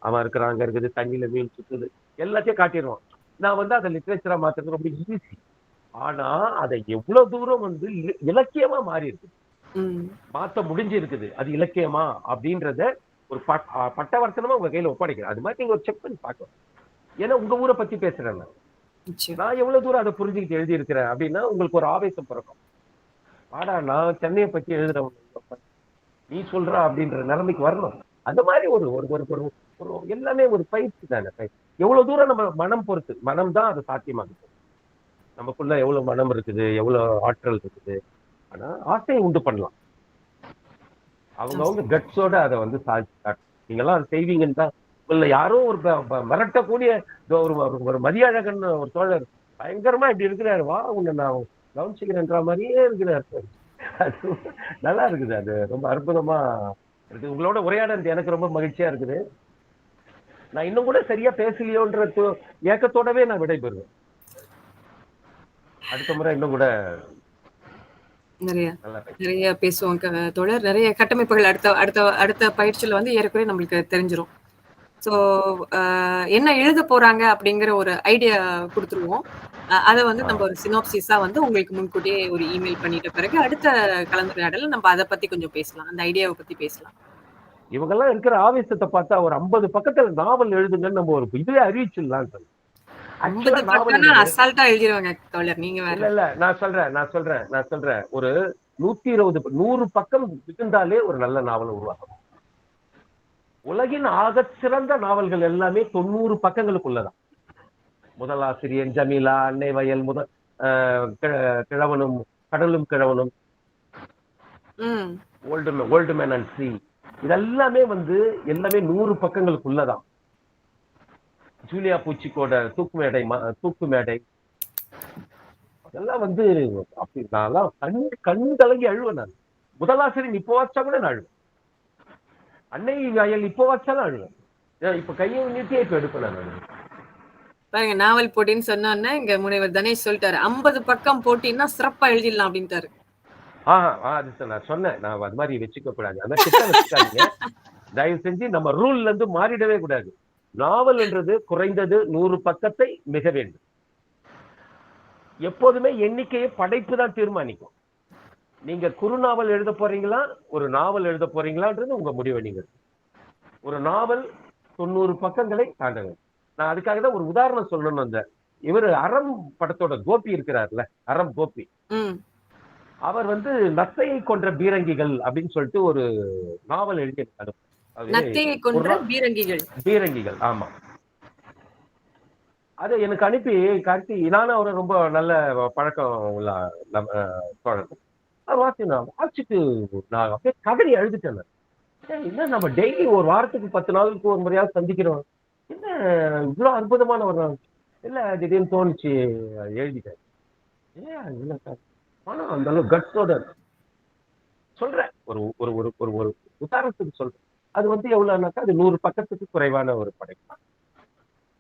அவன் இருக்கிறாங்க இருக்குது தண்ணியில மீன் சுத்துது எல்லாத்தையும் காட்டிடுவான். நான் வந்து அதை லிட்ரேச்சரா மாத்துறது ரொம்ப ஈஸி. ஆனா அதை எவ்வளவு தூரம் வந்து இலக்கியமா மாறி இருக்குது, மாத்த முடிஞ்சு இருக்குது. அது இலக்கியமா அப்படின்றத ஒரு பட்டவர்த்தனமா உங்க கையில ஒப்படைக்கிறேன். அது மாதிரி நீங்க ஒரு செக் பண்ணி பார்க்கலாம். ஏன்னா உங்க ஊரை பத்தி பேசுறேன் நான் எவ்வளவு தூரம் அதை புரிஞ்சுக்கிட்டு எழுதி இருக்கிறேன் அப்படின்னா உங்களுக்கு ஒரு ஆவேசம் பிறக்கும். ஆடா நான் சென்னையை பத்தி எழுதுறவன் நீ சொல்றா அப்படின்ற நிலைமைக்கு வரணும். அந்த மாதிரி ஒரு ஒரு எல்லாமே ஒரு பயிற்சி தானே. எவ்வளவு தூரம் நம்ம மனம் பொறுத்து, மனம் தான் அது சாத்தியமாகுது. நமக்குள்ள எவ்வளவு மனம் இருக்குது, எவ்வளவு ஆற்றல் இருக்குது. ஆனா ஆசையை உண்டு பண்ணலாம். அவங்க கட்ஸோட அதை வந்து சாதிச்சு நீங்கெல்லாம் அதை செய்வீங்கன்னு தான் இல்ல. யாரோ ஒரு மிரட்டக்கூடிய ஒரு மதியழகன் ஒரு தோழர் பயங்கரமா இப்படி இருக்கிறாரு, வா உன்னை நான் கவனிச்சுக்கிறேன்ற மாதிரியே இருக்கிறாரு. நல்லா இருக்குது. அது ரொம்ப அற்புதமா இருக்கு. உங்களோட உரையாடல் எனக்கு ரொம்ப மகிழ்ச்சியா இருக்குது. நான் இன்னும் கூட சரியா பேசலையோன்ற ஏக்கத்தோடவே நான் விடைபெறுவேன். அடுத்த முறை இன்னும் கூட நிறைய பேசுவோம் தோழர். நிறைய கட்டமைப்புகள் அடுத்த பயிற்சியில வந்து ஏற்கனவே நம்மளுக்கு தெரிஞ்சிடும். ஸோ என்ன எழுத போறாங்க அப்படிங்கிற ஒரு ஐடியா கொடுத்துருவோம். அதை வந்து நம்ம ஒரு சினாப்சிஸா வந்து உங்களுக்கு முன்கூட்டியே ஒரு இமெயில் பண்ணிட்ட பிறகு அடுத்த கலந்துரையாடல நம்ம அதை பத்தி கொஞ்சம் பேசலாம், அந்த ஐடியாவை பத்தி பேசலாம். இவங்கெல்லாம் இருக்கிற ஆவேசத்தை பார்த்தா ஒரு 50 பக்கத்துல நாவல் எழுதுங்கன்னு நம்ம ஒரு இதுவே அறிவிச்சிடலாம். அசால்ட்டா எழுதிடுவாங்க தோழர். நீங்க வேற இல்ல நான் சொல்றேன் ஒரு 120 பக்கம் இருந்தாலே ஒரு நல்ல நாவல் உருவாகும். உலகின் ஆகச் சிறந்த நாவல்கள் எல்லாமே 90 பக்கங்களுக்குள்ளதான். முதலாசிரியன், ஜமீலா, அன்னை வயல், கிழவனும் கடலும் கிழவனும், ஓல்டு மேன் அண்ட் சி, இதெல்லாமே வந்து எல்லாமே 100 பக்கங்களுக்குள்ளதான். ஜூலியா பூச்சிக்கோட தூக்கு மேடை அதெல்லாம் வந்து அப்படி நான் கண் கலங்கி அழுவேன். நான் முதலாசிரியன் இப்போ வச்சா கூட நான் அழுவேன். அன்னை வயல் இப்போ வச்சாலும் அழுவேன். இப்ப கையை நீட்டியே இப்ப எடுப்பேன் நான். பாருங்க, நாவல் போட்டின்னு சொன்னோன்னா இங்க முனைவர் தனேஷ் சொல்லிட்டாரு 50 பக்கம் போட்டின்னா சிறப்பா எழுதிடலாம் அப்படின்ட்டாரு. அது நான் சொன்னேன், நான் அது மாதிரி வச்சுக்க கூடாது. அந்த கிட்ட வச்சுக்காதீங்க தயவு செஞ்சு. நம்ம ரூல்ல இருந்து மாறிடவே கூடாது. நாவல் என்றது குறைந்தது 100 பக்கத்தை மிக வேண்டும். எப்போதுமே எண்ணிக்கையை படைப்பு தான் தீர்மானிக்கும். நீங்க குறுநாவல் எழுத போறீங்களா, ஒரு நாவல் எழுத போறீங்களான்றது உங்க முடிவை. நீங்க ஒரு நாவல் 90 பக்கங்களை தாண்ட வேண்டும். நான் அதுக்காக தான் ஒரு உதாரணம் சொல்லணும்னு வந்தேன். இவர் அறம் படத்தோட கோபி இருக்கிறார்ல, அறம் கோபி, அவர் வந்து நத்தையை கொன்ற பீரங்கிகள் அப்படின்னு சொல்லிட்டு ஒரு நாவல் எழுதியிருக்காரு. பீரங்கிகள், ஆமா. அது எனக்கு அனுப்பி கார்த்தி, நானும் அவரை ரொம்ப நல்ல பழக்கம் உள்ள வாசிச்சுட்டு நான் அப்படியே கதறி அழுதுட்டேன். என்ன நம்ம டெய்லி ஒரு வாரத்துக்கு 10 நாளுக்கு ஒரு முறையாவது சந்திக்கிறோம், என்ன இவ்வளவு அற்புதமான ஒரு நாள் இல்ல, திடீர்னு தோணுச்சு எழுதிட்டேன். ஆனா அந்த அளவு கட்ஸோட சொல்றேன். ஒரு ஒரு ஒரு ஒரு ஒரு உதாரணத்துக்கு சொல்றேன். அது வந்து எவ்வளவுனாக்கா அது 100 பக்கத்துக்கு குறைவான ஒரு படைப்பு.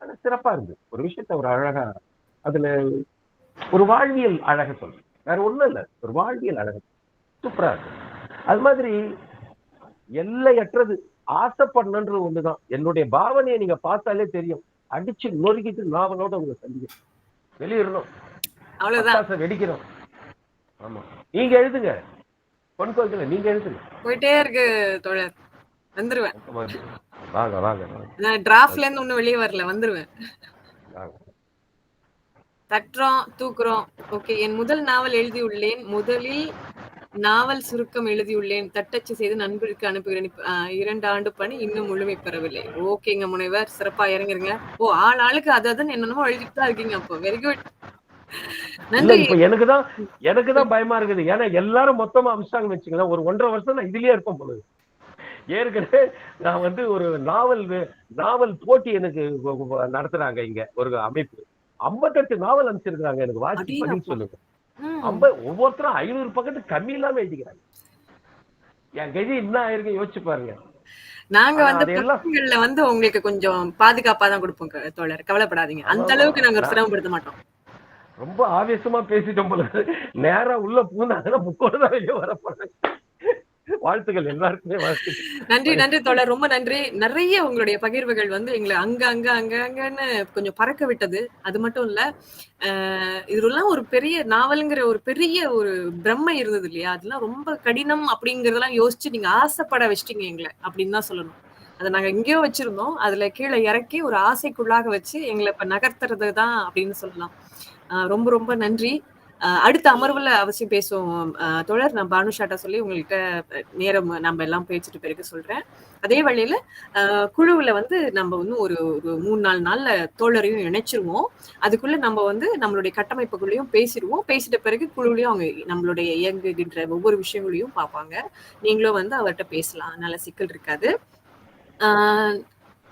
ஆனா சிறப்பா இருந்து ஒரு விஷயத்த ஒரு அழகா அதுல ஒரு வாழ்வியல் அழக சொல்றேன், வேற ஒண்ணும் இல்ல, ஒரு வாழ்வியல் அழகு சூப்பரா இருக்கு. அது மாதிரி எல்லையற்றது ஆசைப்படணுன்ற ஒண்ணுதான். என்னுடைய பாவனையை நீங்க பார்த்தாலே தெரியும். அடிச்சு நொறுக்கிட்டு நாவலோட உங்களை சந்திக்கணும், வெளியிடணும், பட்டாசை வெடிக்கணும். ஆமா, நீங்க எழுதுங்க, பொன் கோயில நீங்க எழுதுங்க. போயிட்டே இருக்கு தோழர், வந்துருவேன். வாங்க வாங்க, நான் டிராஃப்ட்ல இருந்து ஒன்னும் வெளியே வரல, வந்துருவேன். தட்டுறோம் தூக்குறோம். ஓகே, என் முதல் நாவல் எழுதியுள்ளேன். முதலில் நாவல் சுருக்கம் எழுதியுள்ளேன். தட்டச்சு செய்து நண்பருக்கு அனுப்புகிறேன். 2 ஆண்டு பணி இன்னும் முழுமை பெறவில்லை. ஓகேங்க முனைவர், சிறப்பா இறங்கிருங்க. ஓ, ஆளுக்கு அதுன்னு என்னென்னமோ எழுதிட்டு தான் இருக்கீங்க. அப்போ வெரி குட், நன்றி. இப்ப எனக்குதான் பயமா இருக்குது. ஏன்னா எல்லாரும் மொத்தமா அமிச்சாங்கன்னு வச்சுக்கலாம், ஒரு 1.5 வருஷம் நான் இதுலயே இருப்பேன் பொழுது. ஏற்கனவே நான் வந்து ஒரு நாவல் போட்டி எனக்கு நடத்துறாங்க இங்க ஒரு அமைப்பு. 58 நாவல் அனுப்பிச்சிருக்காங்க எனக்கு, வாசி பதில் சொல்லுங்க. ஒவ்வொருத்தரும் 500 பக்கத்துக்கு கம்மி இல்லாம எழுதிக்கிறாங்க. என் கதி என்ன ஆயிருக்கு யோசிச்சு பாருங்க. நாங்க வந்து பக்கங்கள்ல வந்து உங்களுக்கு கொஞ்சம் பாதுகாப்பா தான் கொடுப்போம் தோழர், கவலைப்படாதீங்க. அந்த அளவுக்கு நாங்க சிரமப்படுத்த மாட்டோம். ரொம்ப ஆவேசமா பேசிட்டோம் போல, நேரா உள்ள பூந்தாங்கன்னா புக்கோட தான் வெளியே வர போறாங்க. வாழ்த்துக்கள் எல்லாருக்குமே, வாழ்த்துக்கள். நன்றி நன்றி தோழர், ரொம்ப நன்றி. நிறைய உங்களுடைய பகிர்வுகள் வந்து எங்களை அங்கன்னு கொஞ்சம் பறக்க விட்டது. அது மட்டும் இல்ல, இதெல்லாம் ஒரு பெரிய நாவல்ங்கிற ஒரு பெரிய ஒரு பிரம்மை இருந்தது இல்லையா, அதெல்லாம் ரொம்ப கடினம் அப்படிங்கறதெல்லாம் யோசிச்சு நீங்க ஆசைப்பட வச்சிட்டீங்க எங்களை அப்படின்னு தான் சொல்லணும். அதை நாங்க எங்கேயோ வச்சிருந்தோம், அதுல கீழே இறக்கி ஒரு ஆசைக்குள்ளாக வச்சு எங்களை இப்ப நகர்த்துறது தான் அப்படின்னு சொல்லலாம். ரொம்ப ரொம்ப நன்றி. அடுத்த அமர்வுல அவசியம் பேசுவோம் தோழர். நான் பானுஷாட்ட சொல்லி உங்கள்கிட்ட நேரம் நம்ம எல்லாம் பேசிட்டு பிறகு சொல்றேன். அதே வழியில குழுவுல வந்து நம்ம வந்து ஒரு 3-4 நாள்ல தோழரையும் இணைச்சிருவோம். அதுக்குள்ள நம்ம வந்து நம்மளுடைய கட்டமைப்புகளையும் பேசிடுவோம். பேசிட்ட பிறகு குழுவிலையும் அவங்க நம்மளுடைய இயங்குகின்ற ஒவ்வொரு விஷயங்களையும் பார்ப்பாங்க. நீங்களும் வந்து அவர்கிட்ட பேசலாம், அதனால சிக்கல் இருக்காது.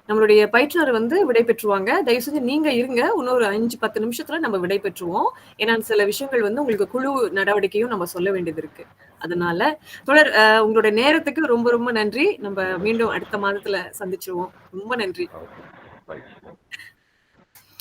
நம்மளுடைய பயிற்றுனர் வந்து விடை பெற்றுவாங்க. தயவு செஞ்சு நீங்க இருங்க, இன்னொரு 5-10 நிமிஷத்துல நம்ம விடை பெற்றுவோம். ஏன்னா சில விஷயங்கள் வந்து உங்களுக்கு குழு நடவடிக்கையும் நம்ம சொல்ல வேண்டியது இருக்கு. அதனால தொடர் உங்களுடைய நேரத்துக்கு ரொம்ப ரொம்ப நன்றி. நம்ம மீண்டும் அடுத்த மாதத்துல சந்திச்சிருவோம். ரொம்ப நன்றி.